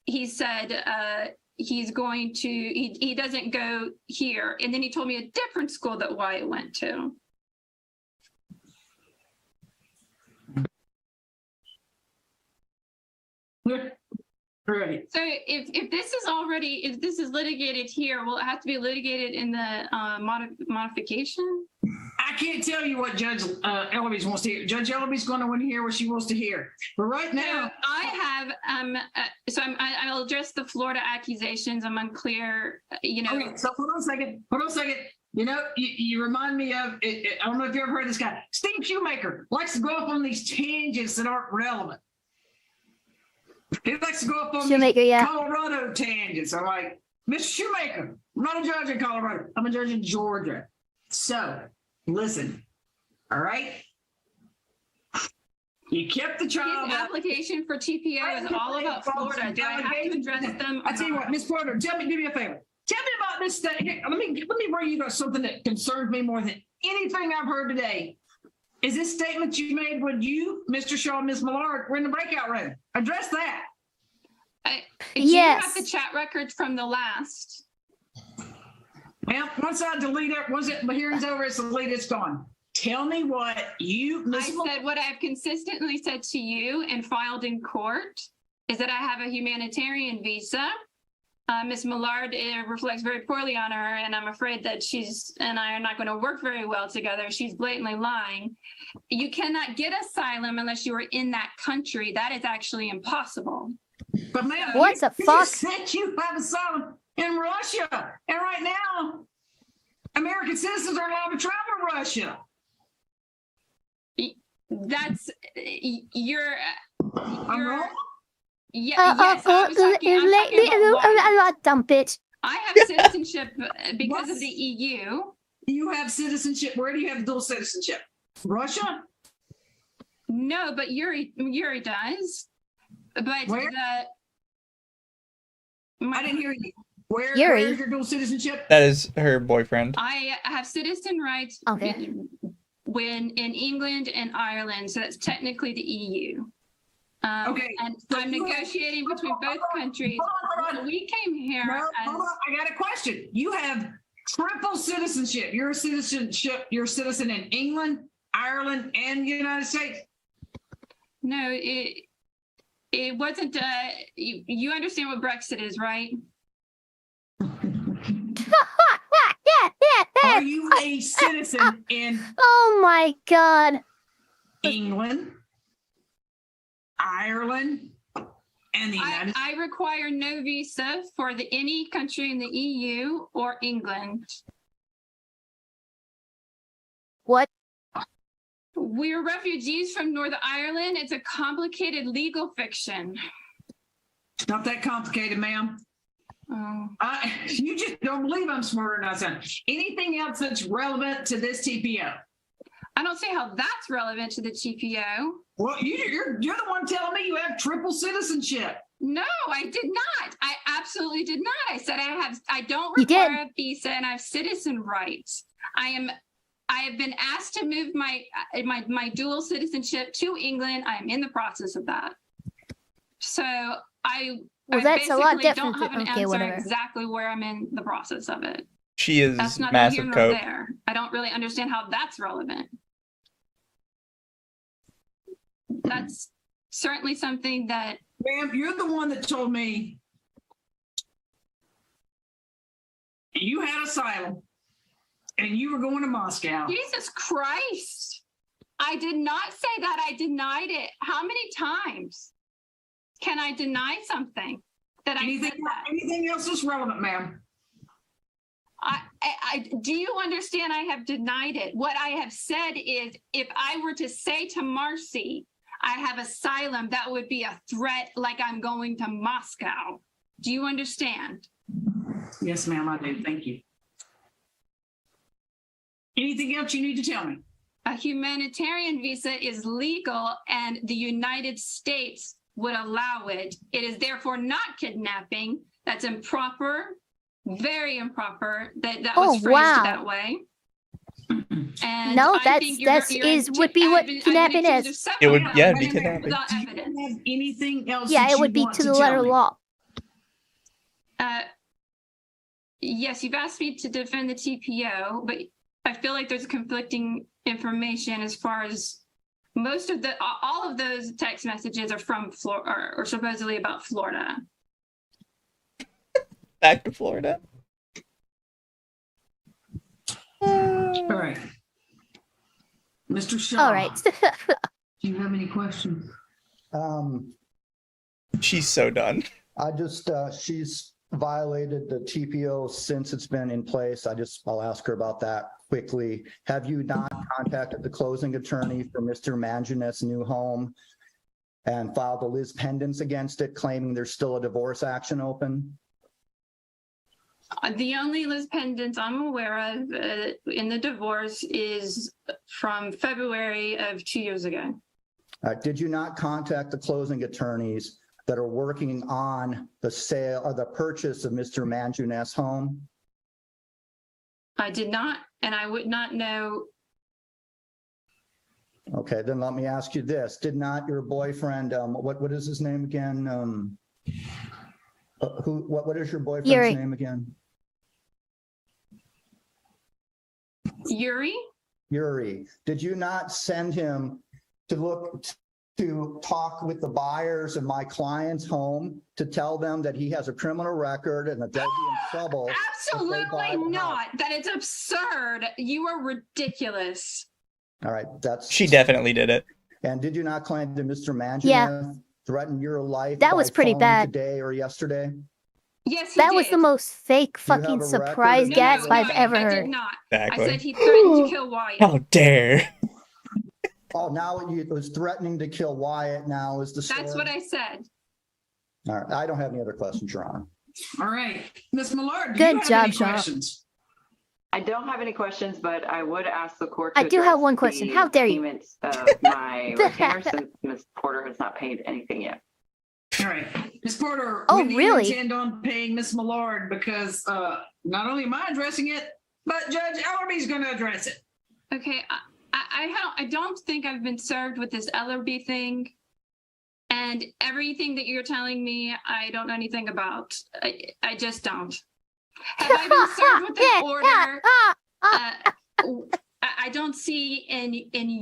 he said he's going to, he doesn't go here. And then he told me a different school that Wyatt went to. Right. So if this is litigated here, will it have to be litigated in the modification? I can't tell you what Judge Eloise wants to hear. Judge Eloise is going to want to hear what she wants to hear. But right now, I have I'll address the Florida accusations. I'm unclear, okay, so hold on a second. You know, you remind me of, I don't know if you ever heard this guy, Steve Shoemaker likes to go off on these tangents that aren't relevant. He likes to go off on Shoemaker, these yeah. Colorado tangents. I'm like, Mr. Shoemaker, I'm not a judge in Colorado. I'm a judge in Georgia. So, listen, all right? You kept the child. His application for TPO is all about Florida. Do I have to address them? I tell you what, Ms. Porter, do me a favor. Tell me about this thing. Here, let me bring you to something that concerns me more than anything I've heard today. Is this statement you made when you, Mr. Shaw, and Ms. Millard were in the breakout room? Address that. Do you Yes. have the chat records from the last? Well, once I delete it, once the hearing's over, it's deleted, it's gone. Tell me what you, I Ms. said what I've consistently said to you and filed in court is that I have a humanitarian visa. Ms. Millard, it reflects very poorly on her, and I'm afraid that she's and I are not going to work very well together. She's blatantly lying. You cannot get asylum unless you are in that country. That is actually impossible. But ma'am, What the you fuck? said you have asylum in Russia, and right now, American citizens are allowed to travel to Russia. That's you're I'm wrong? Yeah, yes, I was talking about why. Dump it. I have citizenship because of the EU, You have citizenship. Where do you have dual citizenship? Russia? No, but Yuri does. But Where? I didn't hear you. Where's your dual citizenship? That is her boyfriend. I have citizen rights Okay. when in England and Ireland, so that's technically the EU. Okay. And So I'm you have- negotiating between both countries. Hold on. We came here No, as hold on. I got a question. You have triple citizenship. You're a citizen in England, Ireland, and the United States. no, it wasn't. You understand what Brexit is, right? Are you a citizen in Oh my god. England, Ireland, and the United States? I require no visa for any country in the EU or England. What? We're refugees from Northern Ireland. It's a complicated legal fiction. It's not that complicated, ma'am. Oh. You just don't believe I'm smarter than I sound. Anything else that's relevant to this TPO? I don't see how that's relevant to the TPO. Well, you're the one telling me you have triple citizenship. No, I did not. I absolutely did not. I said I don't You did. require a visa and I have citizen rights. I have been asked to move my dual citizenship to England. I am in the process of that. So Well, I that's a lot basically different. don't have an Okay, answer whatever. exactly where I'm in the process of it. She is That's not here massive nor coke. there. I don't really understand how that's relevant. That's certainly something that Ma'am, you're the one that told me you had asylum and you were going to Moscow. Jesus Christ. I did not say that. I denied it. How many times can I deny something that I said that? Anything else that's relevant, ma'am? Do you understand? I have denied it. What I have said is if I were to say to Marcy, I have asylum, that would be a threat like I'm going to Moscow. Do you understand? Yes, ma'am, I do. Thank you. Anything else you need to tell me? A humanitarian visa is legal and the United States would allow it. It is therefore not kidnapping. That's improper, very improper. That was phrased wow. that way. And No, I that's think you're would be what I've been kidnapping accused is. of several It would- yeah, it'd be crimes kidnapping. without Do you evidence. have anything else? Yeah, that it you would be want to the tell letter me? law. Yes, you've asked me to defend the TPO, but I feel like there's conflicting information as far as all of those text messages are from Florida or supposedly about Florida. Back to Florida. All right. Mr. Shaw. All right. Do you have any questions? She's so done. I just, she's violated the TPO since it's been in place. I'll ask her about that quickly. Have you not contacted the closing attorney for Mr. Manginet's new home and filed a lis pendens against it, claiming there's still a divorce action open? The only lis pendens I'm aware of in the divorce is from February of 2 years ago. Did you not contact the closing attorneys that are working on the sale or the purchase of Mr. Manginet's home? I did not, and I would not know. Okay, then let me ask you this. Did not your boyfriend, what is his name again? What is your boyfriend's Yuri. name again? Yuri? Yuri. Did you not send him to talk with the buyers of my client's home to tell them that he has a criminal record and that they'll be in trouble? Absolutely if they buy the house? not. That is absurd. You are ridiculous. All right, that's. She definitely did it. And did you not claim that Mr. Manginet Yeah. threatened your life? That was by pretty phone bad. Today or yesterday? Yes, he That did. was the most fake You have fucking a record surprise of- gasp I've I ever did heard. not. I Exactly. said he threatened to kill Wyatt. How dare. Oh, now it was threatening to kill Wyatt now is the story? That's what I said. All right, I don't have any other questions, Your Honor. All right. Ms. Millard, do Good you have job, any Shaw. questions? I don't have any questions, but I would ask the court to I do have address one question. the How dare you? payments of my retainer since Ms. Porter has not paid anything yet. All right, Ms. Porter. Oh, when do really? you intend on paying Ms. Millard? Because not only am I addressing it, but Judge Ellerby's going to address it. Okay, I don't think I've been served with this Ellerby thing. And everything that you're telling me, I don't know anything about. I just don't. Have I been served with an order? I don't see in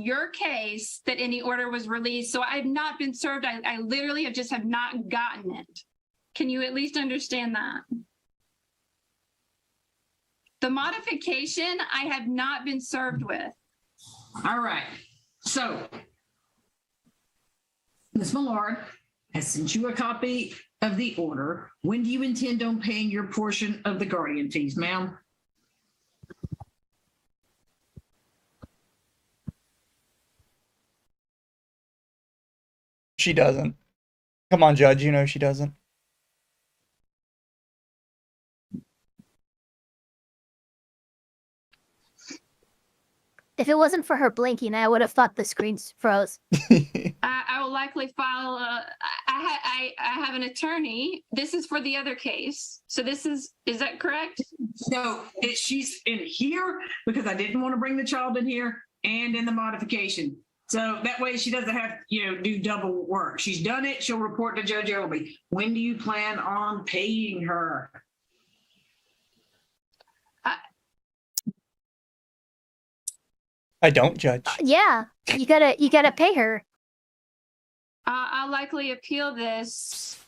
your case that any order was released. So I've not been served. I literally have not gotten it. Can you at least understand that? The modification I have not been served with. All right. So Ms. Millard has sent you a copy of the order. When do you intend on paying your portion of the guardian fees, ma'am? She doesn't. Come on, Judge, you know she doesn't. If it wasn't for her blinking, I would have thought the screens froze. I will likely file. I have an attorney. This is for the other case. So is that correct? No, she's in here because I didn't want to bring the child in here and in the modification. So that way she doesn't have, do double work. She's done it. She'll report to Judge Elby. When do you plan on paying her? I don't, Judge. Yeah, you gotta pay her. I'll likely appeal this.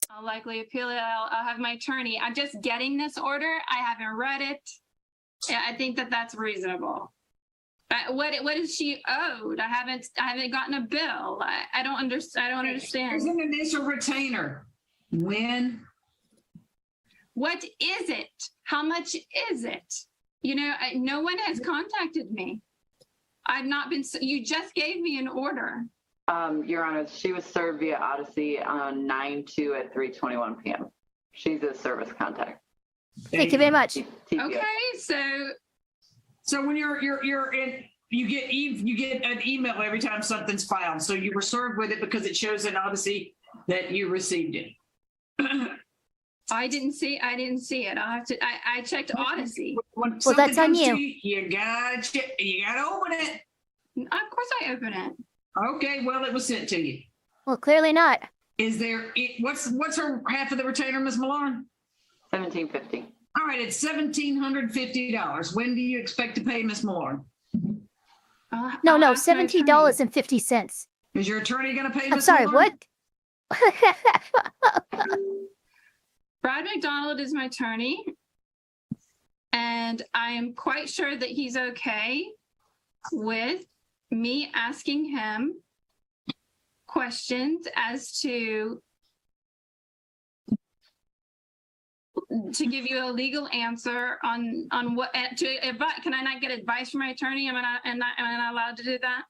I'll likely appeal it. I'll have my attorney. I'm just getting this order. I haven't read it. Yeah, I think that's reasonable. What is she owed? I haven't gotten a bill. I don't understand. There's an initial retainer. When? What is it? How much is it? No one has contacted me. I've not been. You just gave me an order. Your Honor, she was served via Odyssey on 9/2 at 3:21 p.m. She's a service contact. Thank you very much. Okay, so when you're in, you get an email every time something's filed. So you were served with it because it shows in Odyssey that you received it. I didn't see it. I'll have to. I checked Odyssey. When Well, that's on something comes you. to you gotta check. You gotta open it. Of course, I open it. Okay, well, it was sent to you. Well, clearly not. Is there? What's her half of the retainer, Ms. Malone? $1,750. All right, it's $1,750. When do you expect to pay Ms. Malone? No, I'll ask my attorney. $17.50. Is your attorney going to pay? I'm Ms. sorry, Malone? what? Brad McDonald is my attorney, and I am quite sure that he's okay with me asking him questions as to give you a legal answer on what can I not get advice from my attorney? Am I not allowed to do that?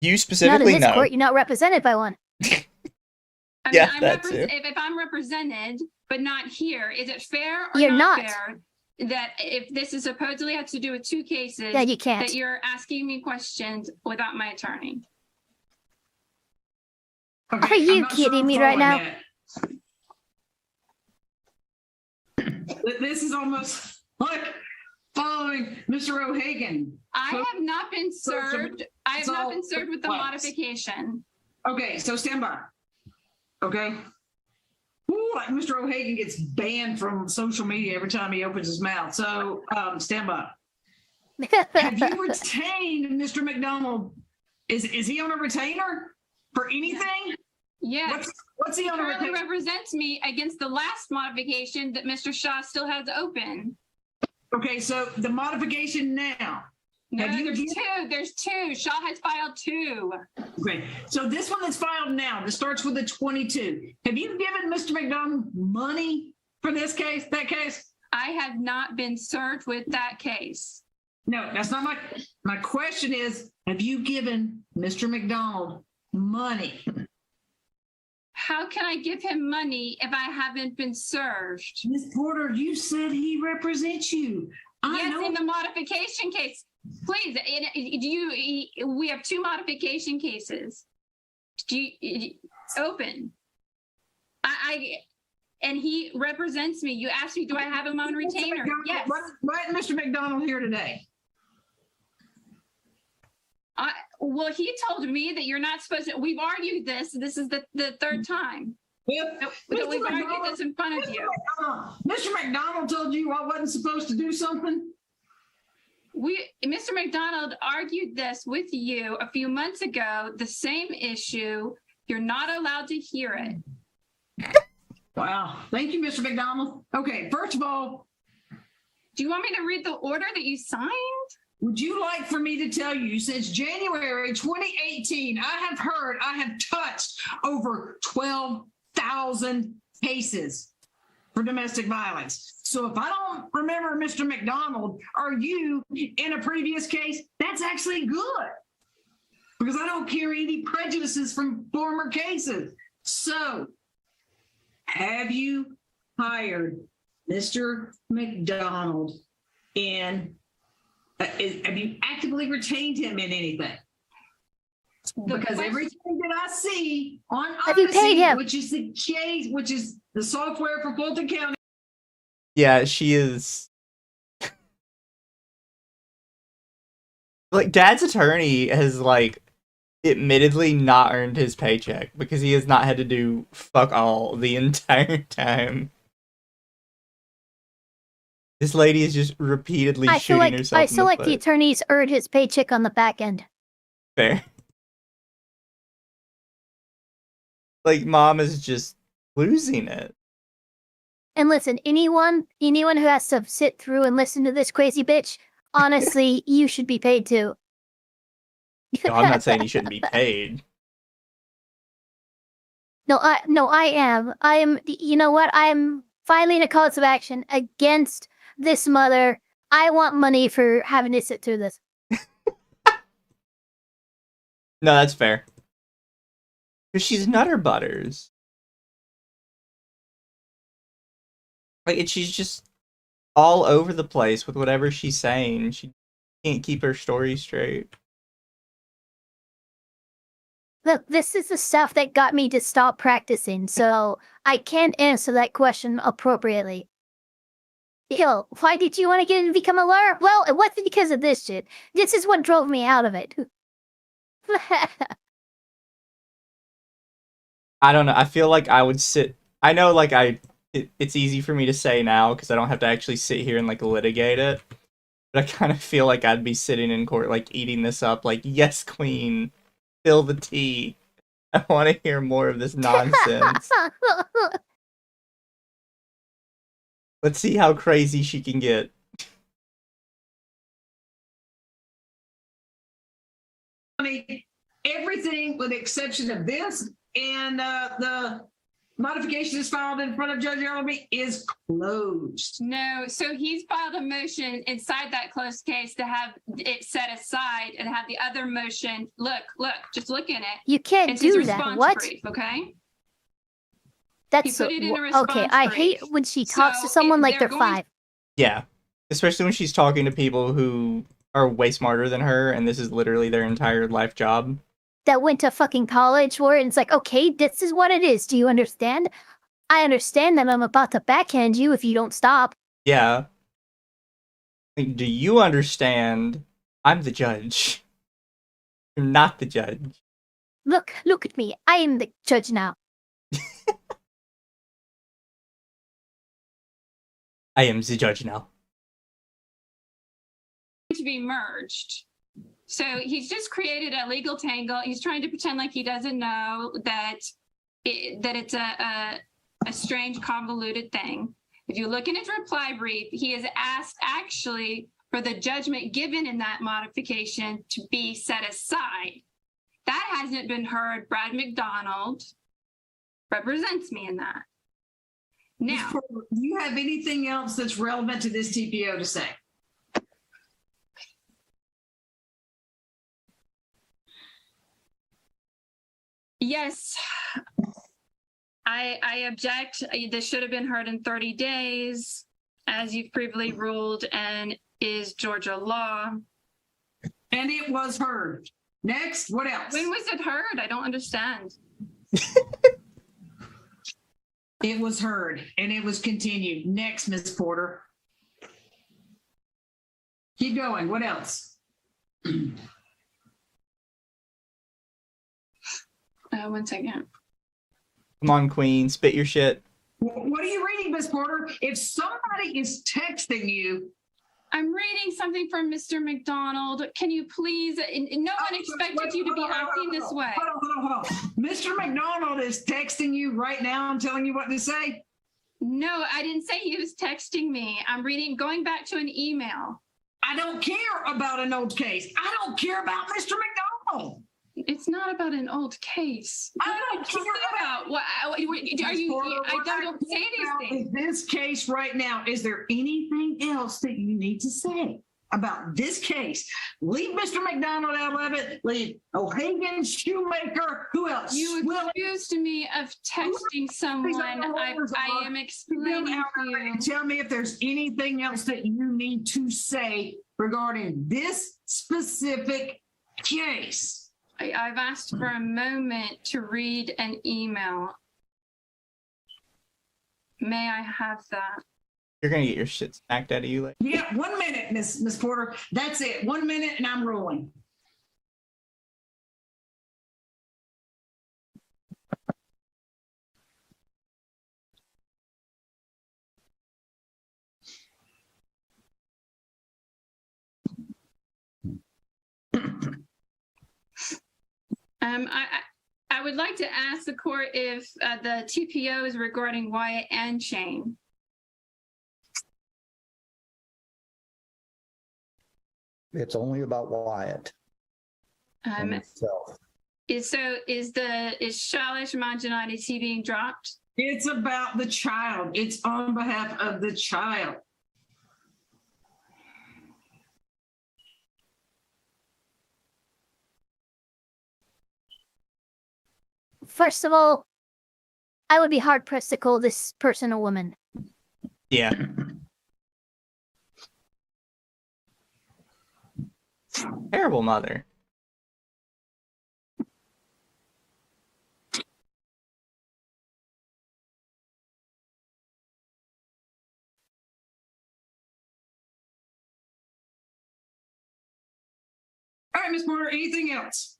You Not in specifically this know. court. You're not represented by one. I Yeah, mean, that too. if I'm represented but not here, is it fair or You're not. fair that if this is supposedly has to do with two cases, Yeah, you can't. that you're asking me questions without my attorney? Okay, Are you I'm not kidding I'm me right now? following that. This is almost like following Mr. O'Hagan. I have not been so served. I have not been served with the what? modification. Okay, so stand by. Okay. Ooh, like Mr. O'Hagan gets banned from social media every time he opens his mouth. So stand by. Have you retained Mr. McDonald? Is he on a retainer for anything? Yes. What's he on a Currently retainer? represents me against the last modification that Mr. Shaw still has open. Okay, so the modification now. No, Have you there's given- two. There's two. Shaw has filed two. Okay, so this one that's filed now, that starts with a 22. Have you given Mr. McDonald money for this case, that case? I have not been served with that case. No, that's not my question is, have you given Mr. McDonald money? How can I give him money if I haven't been served? Ms. Porter, you said he represents you. I Yes, know. in the modification case. Please, we have 2 modification cases. Do you open? And he represents me. You asked me, do I have him on retainer? Yes. Why is Mr. McDonald here today? Well, he told me that you're not supposed to. We've argued this. This is the 3rd time that we've argued this in front of you. Mr. McDonald told you I wasn't supposed to do something? Mr. McDonald argued this with you a few months ago, the same issue. You're not allowed to hear it. Wow. Thank you, Mr. McDonald. Okay, first of all, do you want me to read the order that you signed? would you like for me to tell you, since January 2018, I have touched over 12,000 cases for domestic violence. So if I don't remember Mr. McDonald or you in a previous case, that's actually good because I don't carry any prejudices from former cases. So have you hired Mr. McDonald in, have you actively retained him in anything? Because everything that I see on Have you paid him? which is the case, which is the software for Fulton County. Yeah, she is. Like, Dad's attorney has, like, admittedly not earned his paycheck because he has not had to do fuck all the entire time. This lady is just repeatedly shooting herself in the feel like the foot. attorneys earned his paycheck on the back end. Fair. Like, Mom is just losing it. And listen, anyone who has to sit through and listen to this crazy bitch, honestly, you should be paid too. No, I'm not saying he shouldn't be paid. No, I am. I am. You know what? I'm filing a cause of action against this mother. I want money for having to sit through this. No, that's fair. Because she's Nutter Butters. Like, and she's just all over the place with whatever she's saying. She can't keep her story straight. Look, this is the stuff that got me to stop practicing, so I can't answer that question appropriately. Yo, why did you want to get in and become a lawyer? Well, it wasn't because of this shit. This is what drove me out of it. I don't know. I feel like I would sit... I know, like, it's easy for me to say now because I don't have to actually sit here and, like, litigate it. But I kind of feel like I'd be sitting in court, like, eating this up, like, yes, queen, spill the tea. I want to hear more of this nonsense. Let's see how crazy she can get. Everything with the exception of this and the modification is filed in front of Judge Ellerby is closed. No, so he's filed a motion inside that closed case to have it set aside and have the other motion. Look, just look in it. You can't It's his do that. response What? brief, okay? That's put it in a response okay. I brief. hate when she talks So to someone if like they're they're going- 5. Yeah. Especially when she's talking to people who are way smarter than her, and this is literally their entire life job. That went to fucking college for it, and it's like, okay, this is what it is. Do you understand? I understand that I'm about to backhand you if you don't stop. Yeah. Like, do you understand? I'm the judge. You're not the judge. Look at me. I am the judge now. I am the judge now. To be merged. So he's just created a legal tangle. He's trying to pretend like he doesn't know that it's a strange, convoluted thing. If you look in his reply brief, he has asked actually for the judgment given in that modification to be set aside. That hasn't been heard. Brad McDonald represents me in that. Now, Do you have anything else that's relevant to this TPO to say? yes, I object. This should have been heard in 30 days, as you've previously ruled, and is Georgia law. And it was heard. Next, what else? When was it heard? I don't understand. It was heard and it was continued. Next, Ms. Porter. Keep going. What else? 1 second. Come on, Queen, spit your shit. What are you reading, Ms. Porter? If somebody is texting you, I'm reading something from Mr. McDonald. Can you please? No one expected you to be acting this way. Hold on. Mr. McDonald is texting you right now and telling you what to say? No, I didn't say he was texting me. I'm going back to an email. I don't care about an old case. I don't care about Mr. McDonald. It's not about an old case. I don't care about what are you? I don't say these things. In this case right now, is there anything else that you need to say about this case? Leave Mr. McDonald out of it. Leave O'Hagan, Shoemaker. Who else? You accused me of texting someone. I am explaining to you. Tell me if there's anything else that you need to say regarding this specific case. I've asked for a moment to read an email. May I have that? You're gonna get your shit smacked out of you later. Yeah, 1 minute, Miss Porter. That's it. 1 minute and I'm rolling. I would like to ask the court if the TPO is regarding Wyatt and Shane. It's only about Wyatt. Himself. Is Shalish Manjanati's he being dropped? It's about the child. It's on behalf of the child. First of all, I would be hard pressed to call this person a woman. Yeah. Terrible mother. All right, Ms. Porter, anything else?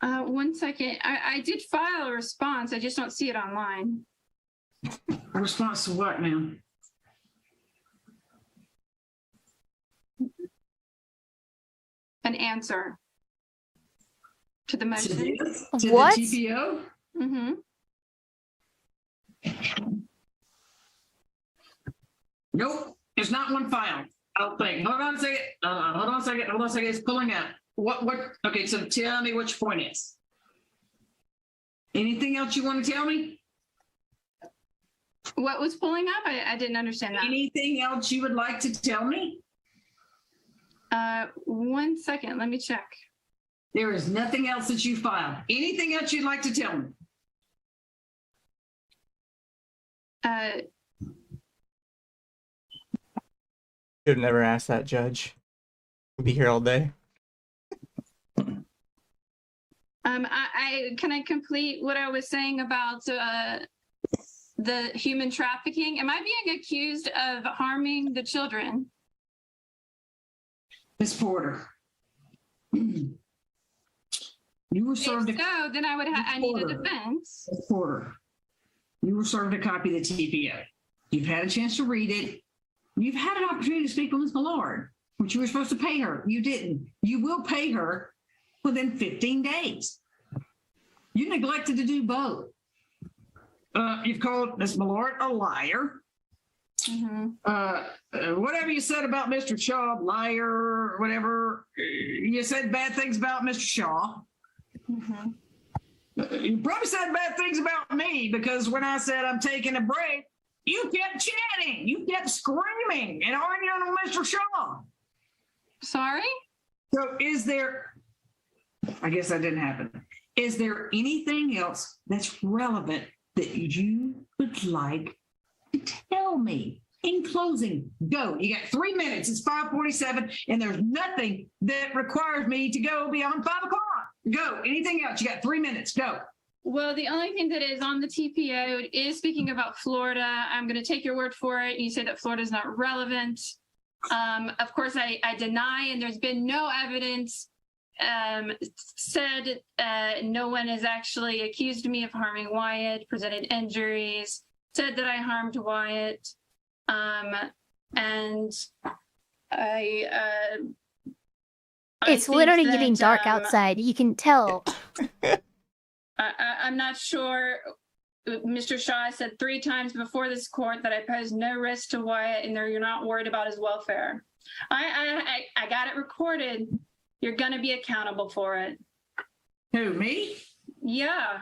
1 second. I did file a response. I just don't see it online. A response to what, ma'am? An answer to the motion. To What? the TPO? Mm-hmm. Nope, there's not one filed. I don't think. Hold on a second. It's pulling up. What? Okay, so tell me what your point is. Anything else you want to tell me? What was pulling up? I didn't understand that. Anything else you would like to tell me? 1 second. Let me check. There is nothing else that you filed. Anything else you'd like to tell me? Should have never asked that, Judge. We'll be here all day. Can I complete what I was saying about the human trafficking? Am I being accused of harming the children? Ms. Porter, you were served. If so, then I need a defense. Ms. Porter, you were served a copy of the TPO. You've had a chance to read it. You've had an opportunity to speak with Ms. Millard, which you were supposed to pay her. You didn't. You will pay her within 15 days. You neglected to do both. You've called Ms. Millard a liar. Mm-hmm. Whatever you said about Mr. Shaw, liar, whatever, you said bad things about Mr. Shaw. Mm-hmm. You probably said bad things about me because when I said I'm taking a break, you kept chatting, you kept screaming and arguing with Mr. Shaw. Sorry? So is there, I guess that didn't happen. Is there anything else that's relevant that you would like to tell me? In closing, go. You got 3 minutes. It's 5:47, and there's nothing that requires me to go beyond 5 o'clock. Go. Anything else? You got 3 minutes. Go. Well, the only thing that is on the TPO is speaking about Florida. I'm going to take your word for it. You say that Florida is not relevant. Of course, I deny, and there's been no evidence said no one has actually accused me of harming Wyatt, presented injuries, said that I harmed Wyatt. And It's literally getting dark outside. You can tell. I'm not sure. Mr. Shaw said 3 times before this court that I pose no risk to Wyatt and you're not worried about his welfare. I got it recorded. You're going to be accountable for it. Who, me? Yeah.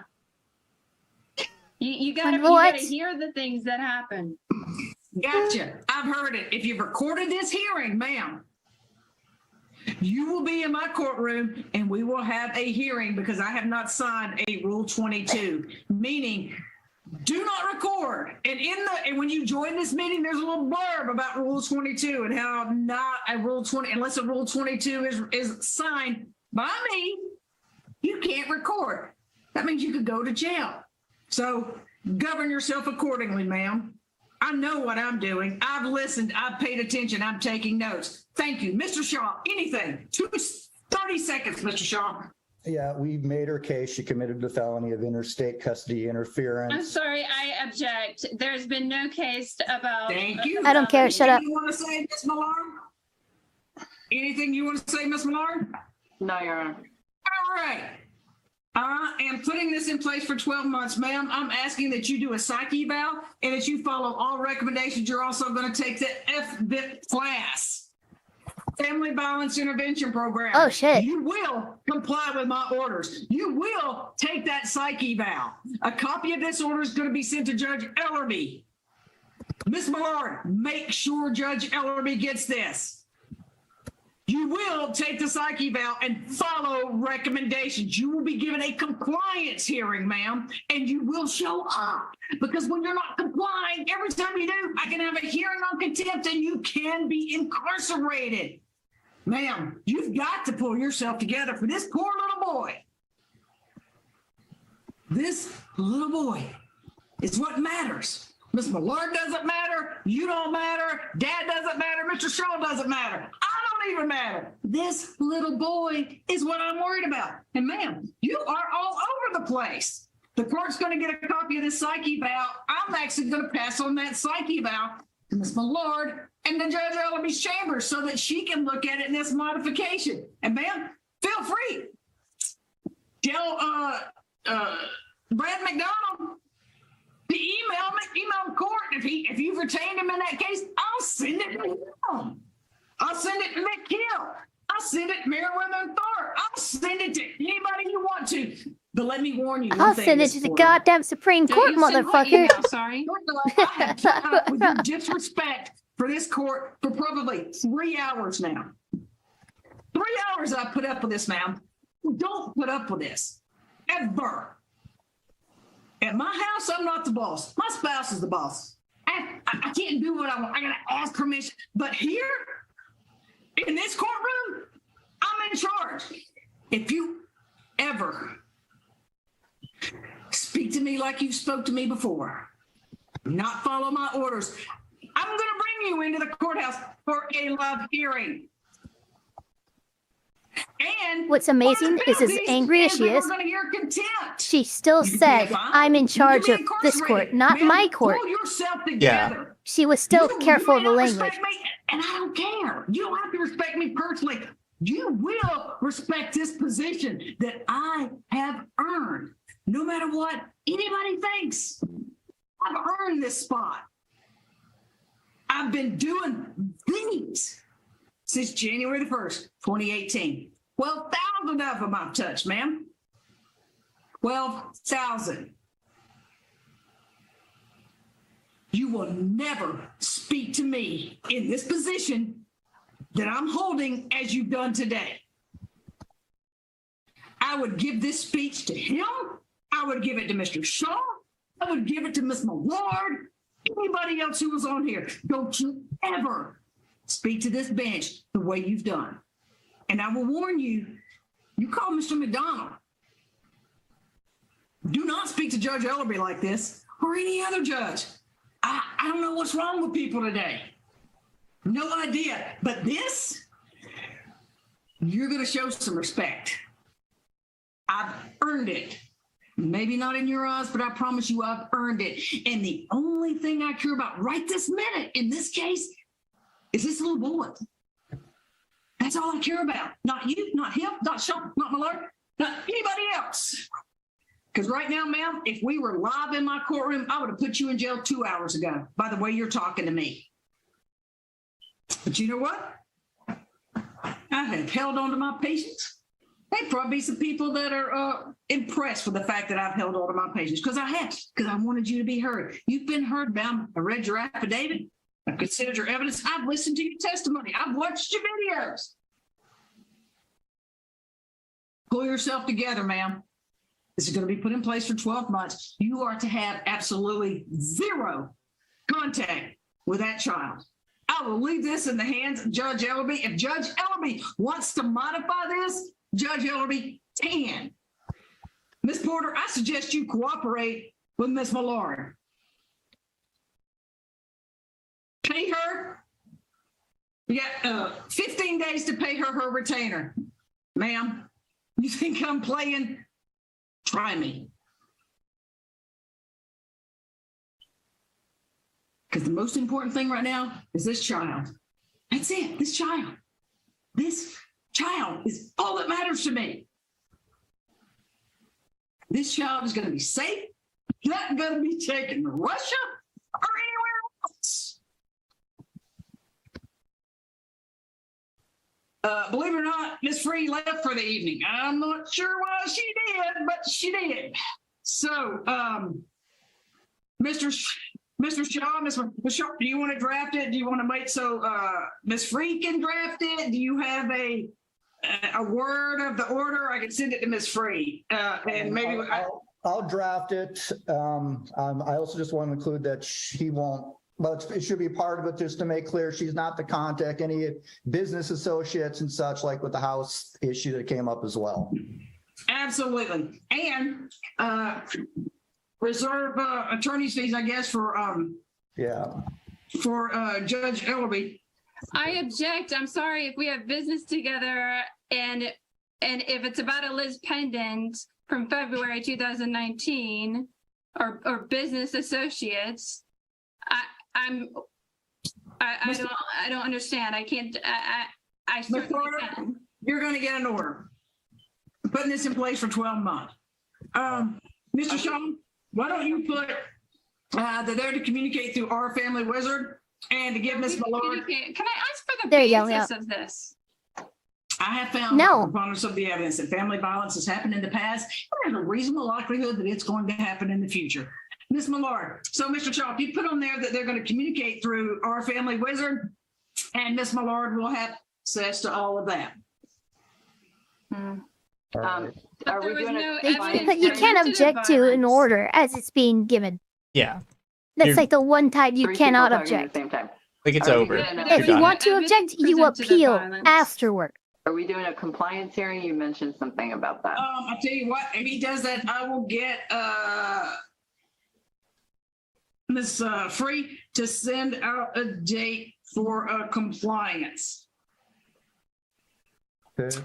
You got to hear the things that happen. Gotcha. I've heard it. If you've recorded this hearing, ma'am, you will be in my courtroom and we will have a hearing because I have not signed a Rule 22, meaning do not record. And when you join this meeting, there's a little blurb about Rule 22 and how not a Rule 20, unless a Rule 22 is signed by me, you can't record. That means you could go to jail. So govern yourself accordingly, ma'am. I know what I'm doing. I've listened. I've paid attention. I'm taking notes. Thank you. Mr. Shaw, anything. 30 seconds, Mr. Shaw. Yeah, we've made her case. She committed the felony of interstate custody interference. I'm sorry, I object. There's been no case about... Thank you. I don't care. Shut up. Anything you want to say, Ms. Millard? Anything you want to say, Ms. Millard? No, Your Honor. All right. I am putting this in place for 12 months, ma'am. I'm asking that you do a psych eval and that you follow all recommendations. You're also going to take the FBIP class, Family Violence Intervention Program. Oh, shit. You will comply with my orders. You will take that psych eval. A copy of this order is going to be sent to Judge Ellerby. Ms. Millard, make sure Judge Ellerby gets this. You will take the psych eval and follow recommendations. You will be given a compliance hearing, ma'am, and you will show up. Because when you're not complying, every time you do, I can have a hearing on contempt and you can be incarcerated. Ma'am, you've got to pull yourself together for this poor little boy. This little boy is what matters. Miss Millard doesn't matter. You don't matter. Dad doesn't matter. Mr. Shaw doesn't matter. I don't even matter. This little boy is what I'm worried about. And ma'am, you are all over the place. The court's going to get a copy of this psych eval. I'm actually going to pass on that psych eval to Miss Millard and the Judge Ellerby's chambers so that she can look at it in this modification. And ma'am, feel free. Tell Brad McDonald to email court. If you've retained him in that case, I'll send it to him. I'll send it to Mick Hill. I'll send it to Meriwether and Thorpe. I'll send it to anybody you want to. But let me warn you. I'll send it to the goddamn Supreme Court, motherfucker. Sorry. I have put up with your disrespect for this court for probably 3 hours now. 3 hours I've put up with this, ma'am. Don't put up with this. Ever. At my house, I'm not the boss. My spouse is the boss. I can't do what I want. I gotta ask permission. But here, in this courtroom, I'm in charge. If you ever speak to me like you spoke to me before, not follow my orders, I'm gonna bring you into the courthouse for a live hearing. And what's amazing is as angry as she is, she still said, I'm in charge of this court, not my court. Pull yourself together. Yeah. She was still careful of the language. Respect me, and I don't care. You don't have to respect me personally. You will respect this position that I have earned, no matter what anybody thinks. I've earned this spot. I've been doing these since January the 1st, 2018. 12,000 of them I've touched, ma'am. 12,000. You will never speak to me in this position that I'm holding as you've done today. I would give this speech to him. I would give it to Mr. Shaw. I would give it to Miss Millard. Anybody else who was on here. Don't you ever speak to this bench the way you've done. And I will warn you, you call Mr. McDonald. Do not speak to Judge Ellerby like this or any other judge. I don't know what's wrong with people today. No idea. But this, you're going to show some respect. I've earned it. Maybe not in your eyes, but I promise you I've earned it. And the only thing I care about right this minute in this case is this little boy. That's all I care about. Not you, not him, not Sean, not Millard, not anybody else. Because right now, ma'am, if we were live in my courtroom, I would have put you in jail 2 hours ago by the way you're talking to me. But you know what? I have held on to my patience. There'd probably be some people that are impressed with the fact that I've held on to my patience, because I have, because I wanted you to be heard. You've been heard, ma'am. I read your affidavit. I've considered your evidence. I've listened to your testimony. I've watched your videos. Pull yourself together, ma'am. This is going to be put in place for 12 months. You are to have absolutely zero contact with that child. I will leave this in the hands of Judge Ellerby. If Judge Ellerby wants to modify this, Judge Ellerby can. Ms. Porter, I suggest you cooperate with Ms. Millard. Pay her. You got 15 days to pay her retainer. Ma'am, you think I'm playing? Try me. Because the most important thing right now is this child. That's it, this child. This child is all that matters to me. This child is going to be safe, not going to be taken to Russia or anywhere else. Believe it or not, Miss Free left for the evening. I'm not sure why she did, but she did. So, Mr. Shaw, Ms. Shaw, do you want to draft it? Do you want to wait so Ms. Free can draft it? Do you have a word of the order? I can send it to Ms. Free, and maybe I'll draft it. I also just want to include that she won't. But it should be part of it, just to make clear she's not to contact any business associates and such, like with the house issue that came up as well. Absolutely. And reserve attorney's fees, I guess, for Judge Ellerby. I object. I'm sorry if we have business together and if it's about a Liz pendant from February 2019 or business associates, I don't understand. I can't. I certainly can. You're going to get an order. Putting this in place for 12 months. Mr. Shaw, why don't you put that they're to communicate through our family wizard and to give Ms. Millard. Can I ask for the There you go, basis of this? I have found No. preponderance of the evidence that family violence has happened in the past. There's a reasonable likelihood that it's going to happen in the future. Ms. Millard, so Mr. Shaw, if you put on there that they're going to communicate through our family wizard, and Ms. Millard will have access to all of that. Are we doing But you can't object to an order as it's being given. Yeah. That's You're- like the one time you cannot object. Like it's Are we over. doing a- If you want to object, you Evidence presented of appeal violence. afterward. Are we doing a compliance hearing? You mentioned something about that. I tell you what, if he does that, I will get Ms. Free to send out a date for compliance. Okay.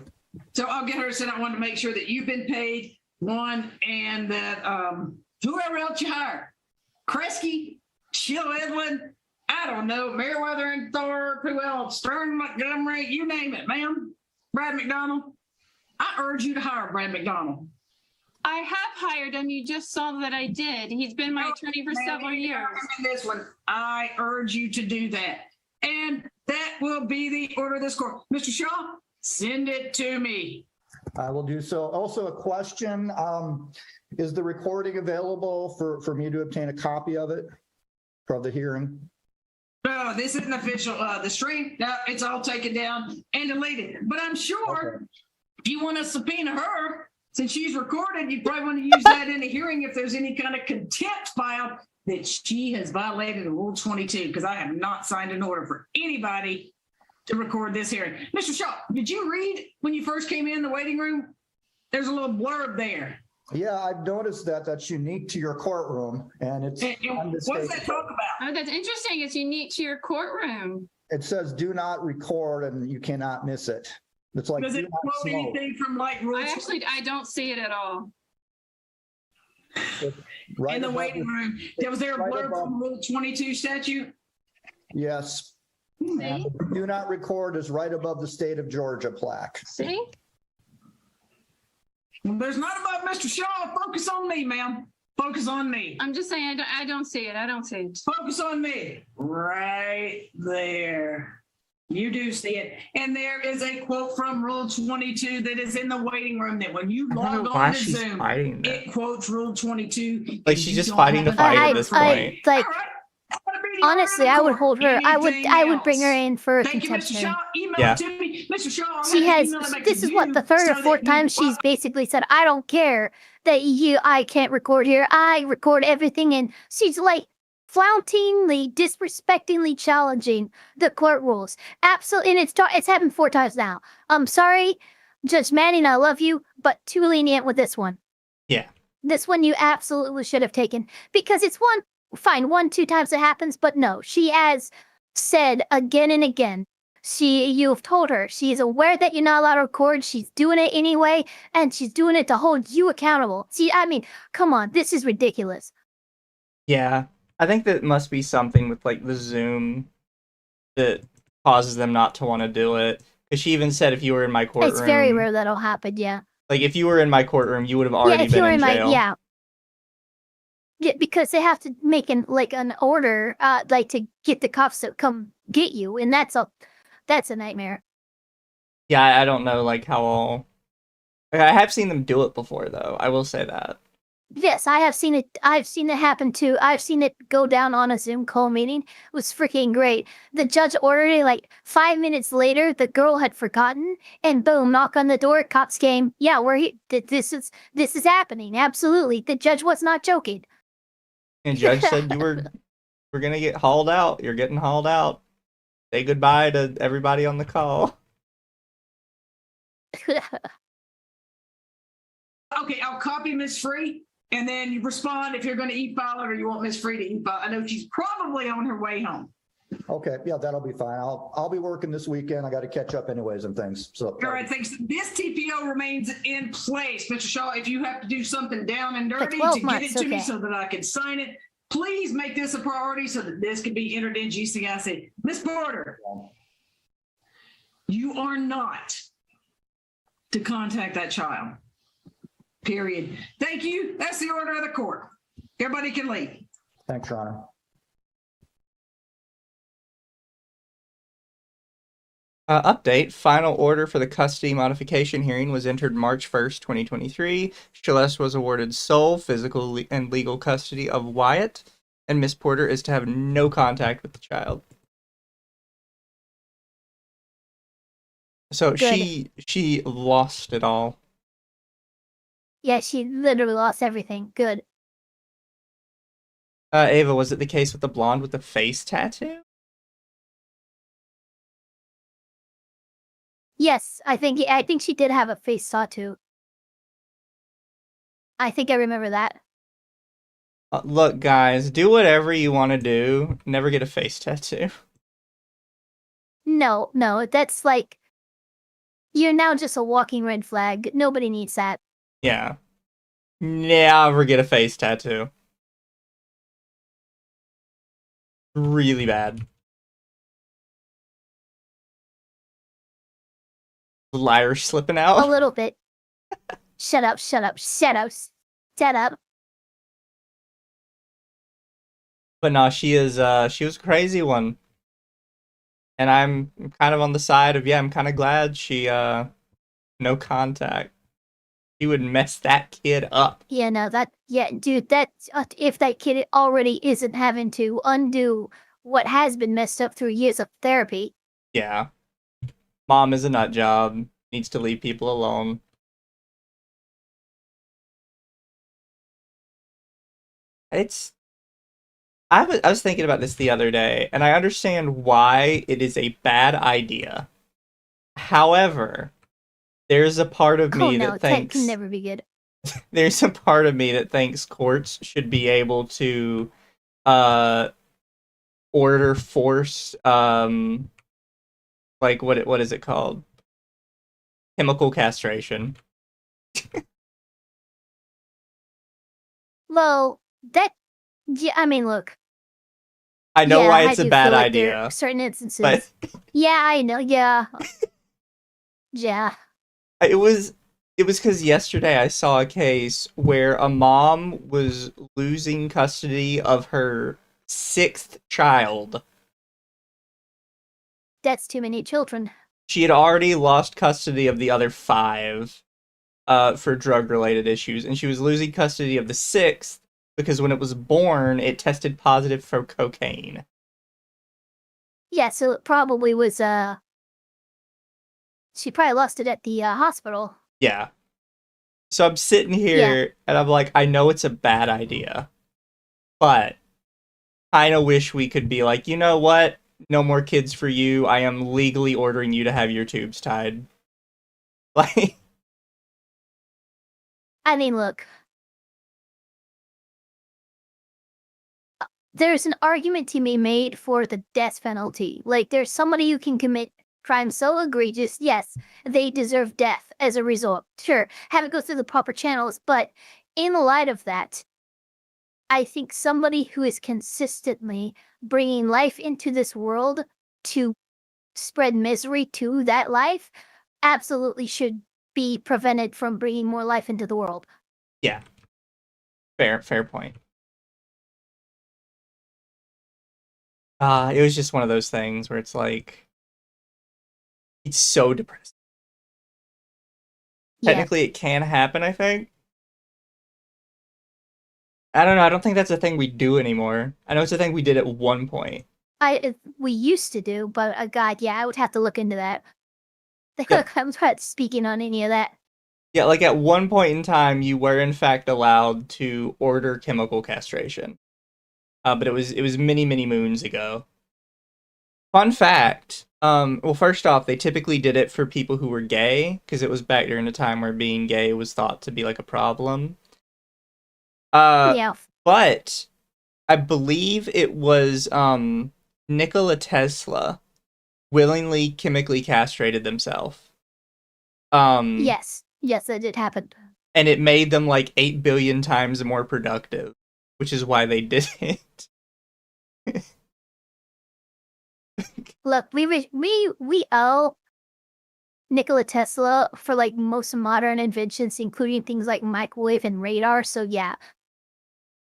So I'll get her to send out one to make sure that you've been paid, one, and that whoever else you hire, Kresge, Sheila Edlin, I don't know, Meriwether and Thorpe, who else, Stern, Montgomery, you name it, ma'am. Brad McDonald. I urge you to hire Brad McDonald. I have hired him. You just saw that I did. He's been my attorney for several years. This one, I urge you to do that. And that will be the order of this court. Mr. Shaw, send it to me. I will do so. Also a question, is the recording available for me to obtain a copy of it for the hearing? No, this isn't official. The stream, no, it's all taken down and deleted. But I'm sure if you want to subpoena her, since she's recorded, you probably want to use that in a hearing if there's any kind of contempt filed that she has violated Rule 22, because I have not signed an order for anybody to record this hearing. Mr. Shaw, did you read when you first came in the waiting room? There's a little blurb there. Yeah, I've noticed that. That's unique to your courtroom, and it's And what does that unmistakable. talk about? Oh, that's interesting. It's unique to your courtroom. It says do not record and you cannot miss it. It's like Does do it not quote smoke. anything from like Rule I don't see it at all. Right in the above waiting room? Was there a right blurb above- from Rule 22 statute? Yes. And See? do not record is right above the state of Georgia plaque. See? Well, there's not above Mr. Shaw. Focus on me, ma'am. Focus on me. I'm just saying, I don't see it. I don't see it. Focus on me. Right there. You do see it. And there is a quote from Rule 22 that is in the waiting room that when you I don't log know why on to she's Zoom, fighting that. it quotes Rule 22. Like, and she's you just don't fighting to have fight an at this order for point. it. like, All right. That'll be the order honestly, of the I would court. hold her. I would bring her Anything in for a else? Thank you, contempt Mr. hearing. Shaw. Email Yeah. it to me. Mr. Shaw, I'll She have to has, email it back this to is what, you the third so or that fourth you- time she's basically said, I don't care that I can't record here. I record everything. And she's like flauntingly, disrespectingly challenging the court rules. Absolutely. And it's happened 4 times now. I'm sorry, Judge Manning, I love you, but too lenient with this one. Yeah. This one you absolutely should have taken, because it's fine, 1, 2 times it happens, but no, she has said again and again, you've told her, she's aware that you're not allowed to record, she's doing it anyway, and she's doing it to hold you accountable. See, I mean, come on, this is ridiculous. Yeah. I think that must be something with like the Zoom that causes them not to want to do it. Because she even said if you were in my courtroom, It's very rare that'll happen, yeah. like if you were in my courtroom, you would have already Yeah, if you been were in in my, jail. yeah. Yeah, because they have to make an order, like to get the cops to come get you, and that's a nightmare. Yeah, I don't know like how all. I have seen them do it before though. I will say that. Yes, I have seen it. I've seen it happen too. I've seen it go down on a Zoom call meeting. It was freaking great. The judge ordered it like 5 minutes later. The girl had forgotten, and boom, knock on the door. Cops came. Yeah, we're here. This is happening. Absolutely, the judge was not joking. And judge said we're gonna get hauled out. You're getting hauled out. Say goodbye to everybody on the call. Okay, I'll copy Miss Free, and then you respond if you're going to e-file it or you want Miss Free to e-file. I know she's probably on her way home. Okay, yeah, that'll be fine. I'll be working this weekend. I got to catch up anyways and things. So All right, thanks. This TPO remains in place. Mr. Shaw, if you have to do something down and dirty 12 to get months, it to me okay. so that I can sign it, please make this a priority so that this can be entered in GCIC. Ms. Porter, you are not to contact that child. Period. Thank you. That's the order of the court. Everybody can leave. Thanks, Your Honor. Update. Final order for the custody modification hearing was entered March 1st, 2023. Celeste was awarded sole physical and legal custody of Wyatt, and Miss Porter is to have no contact with the child. So Good. she lost it all. Yeah, she literally lost everything. Good. Ava, was it the case with the blonde with the face tattoo? Yes, I think she did have a face tattoo. I think I remember that. Look, guys, do whatever you want to do. Never get a face tattoo. No, that's like, you're now just a walking red flag. Nobody needs that. Yeah. Never get a face tattoo. Really bad. The liar slipping A out. little bit. Shut up. But no, she was a crazy one. And I'm kind of on the side of, yeah, I'm kind of glad she, no contact. She would mess that kid up. Yeah, no, dude, if that kid already isn't having to undo what has been messed up through years of therapy. Yeah. Mom is a nut job. Needs to leave people alone. it's I was thinking about this the other day, and I understand why it is a bad idea. However, there's a part of Oh me no, that Ted thinks can never be good. there's a part of me that thinks courts should be able to uh order forced like what is it called? Chemical castration. Well, that yeah, I mean, look. I know Yeah, why I it's a do bad feel like there idea, are certain instances. but Yeah, I know. Yeah, yeah. it was because yesterday I saw a case where a mom was losing custody of her sixth child. That's too many children. She had already lost custody of the other five for drug related issues, and she was losing custody of the sixth because when it was born, it tested positive for cocaine. Yeah, so it probably was. She probably lost it at the hospital. Yeah. So I'm sitting here and I'm like, I know it's a bad idea, but kind of wish we could be like, you know what? No more kids for you. I am legally ordering you to have your tubes tied. Like, I mean, look. There's an argument to be made for the death penalty. Like, there's somebody who can commit crimes so egregious, yes, they deserve death as a result. Sure, have it go through the proper channels, but in light of that, I think somebody who is consistently bringing life into this world to spread misery to that life absolutely should be prevented from bringing more life into the world. yeah, fair point. It was just one of those things where it's like, it's so depressing. Yeah. Technically, it can happen, I think. I don't know. I don't think that's a thing we do anymore. I know it's a thing we did at one point. We used to do, but God, yeah, I would have to look into that. Yeah. I'm not speaking on any of that. Yeah, like at one point in time, you were in fact allowed to order chemical castration, but it was many moons ago. Fun fact. Well, first off, they typically did it for people who were gay because it was back during a time where being gay was thought to be like a problem. Yeah. But I believe it was Nikola Tesla willingly chemically castrated themselves. Yes, that did happen. And it made them like 8 billion times more productive, which is why they did it. Look, we owe Nikola Tesla for like most modern inventions, including things like microwave and radar. So yeah,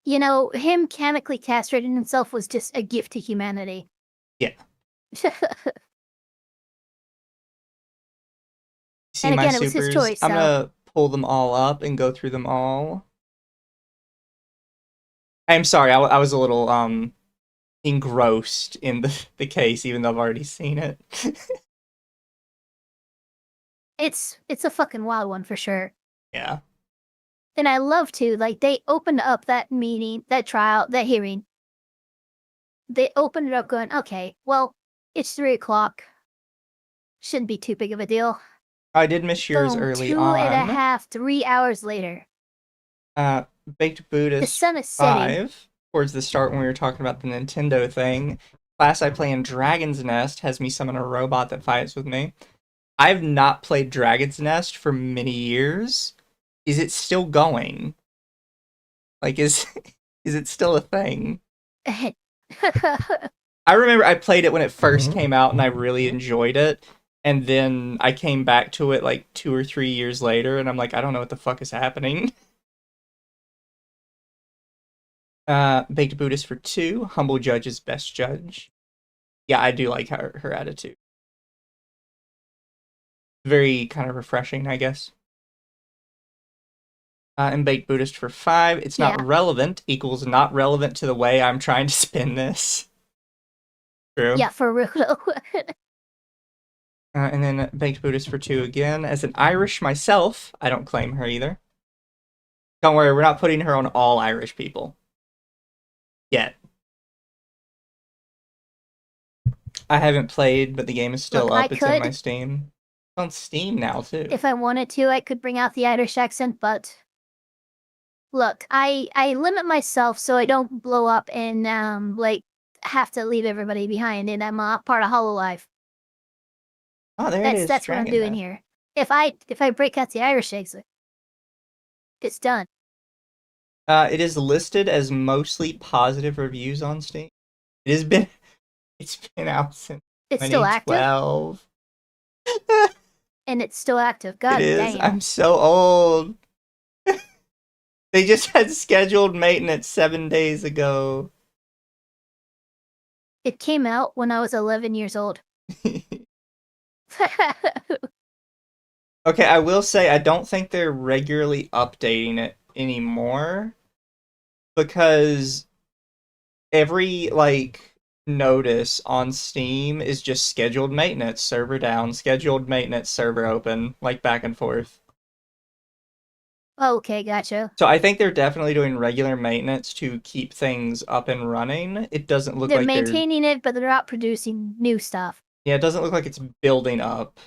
you know, him chemically castrating himself was just a gift to humanity. Yeah. See And my again, it was his supers? choice, I'm so- gonna pull them all up and go through them all. I'm sorry, I was a little engrossed in the case, even though I've already seen it. It's a fucking wild one for sure. Yeah. And I love to, like, they opened up that meeting, that trial, that hearing. They opened it up going, okay, well, it's 3:00. Shouldn't be too big of a deal. I did miss yours Boom, early 2.5, 3 hours later. Baked The Buddhist sun is setting. 5, towards the start when we were talking about the Nintendo thing. Class I play in Dragon's Nest has me summon a robot that fights with me. I've not played Dragon's Nest for many years. Is it still going? Like, is it still a thing? I remember I played it when it first came out and I really enjoyed it. And then I came back to it like 2 or 3 years later and I'm like, I don't know what the fuck is happening. Baked Buddhist for 2. Humble Judge is best judge. Yeah, I do like her attitude. Very kind of refreshing, I guess. And Baked Buddhist for 5. It's not relevant equals not relevant to the way I'm trying to spin this. True. Yeah, for real. And then Baked Buddhist for 2 again. As an Irish myself, I don't claim her either. Don't worry, we're not putting her on all Irish people. yet. I haven't played, but the game is still Look, up. I It's in my could- Steam. It's on Steam now too. If I wanted to, I could bring out the Irish accent, but look, I limit myself so I don't blow up and like have to leave everybody behind, and I'm part of Hololive. Oh, there it is. That's what I'm Dragon doing Death. here. If I break out the Irish accent, it's done. It is listed as mostly positive reviews on Steam. It's been out since It's still active, 2012. and it's still active. God It is. damn. I'm so old. They just had scheduled maintenance 7 days ago. It came out when I was 11 years old. Okay, I will say I don't think they're regularly updating it anymore because every notice on Steam is just scheduled maintenance, server down, scheduled maintenance, server open, like back and forth. Okay, gotcha. So I think they're definitely doing regular maintenance to keep things up and running. It doesn't look They're like maintaining it, but they're not producing new stuff. yeah, it doesn't look like it's building up.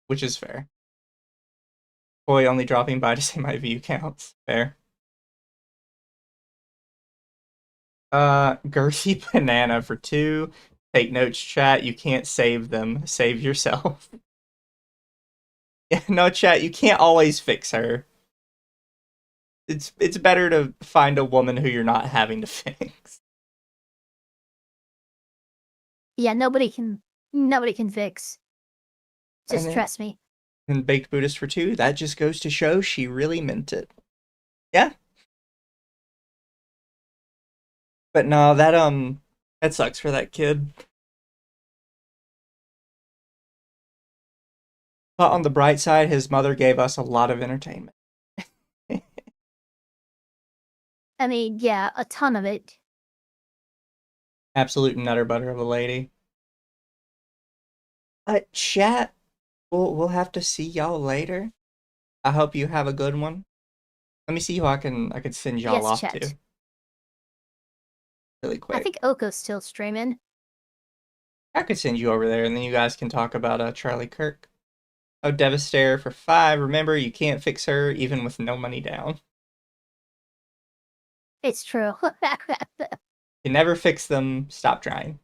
Which is fair. Boy, only dropping by to say my view counts. Fair. Girthy Banana for 2. Take notes, chat. You can't save them. Save yourself. Yeah, no, chat. You can't always fix her. It's better to find a woman who you're not having to fix. Yeah, nobody can fix. Just then- trust me. And Baked Buddhist for 2. That just goes to show she really meant it. Yeah. But no, that sucks for that kid. But on the bright side, his mother gave us a lot of entertainment. I mean, yeah, a ton of it. Absolute nutter butter of a lady. Chat, we'll have to see y'all later. I hope you have a good one. Let me see who I can send y'all Yes, off chat. to. Really quick. I think Oko's still streaming. I could send you over there, and then you guys can talk about Charlie Kirk. Oh, Devastator for 5. Remember, you can't fix her even with no money down. It's true. You never fix them. Stop trying.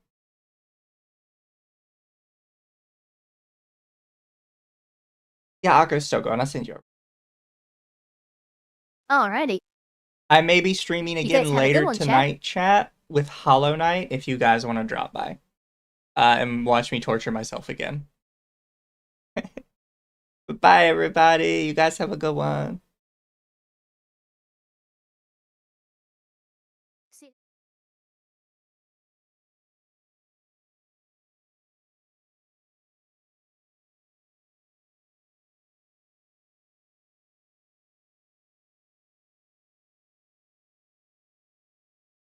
Yeah, Akko's still going. I'll send you over. Alrighty. I may be streaming You again guys have a good later one, chat. tonight, chat, with Hollow Knight if you guys want to drop by. And watch me torture myself again. Bye, everybody. You guys have a good one.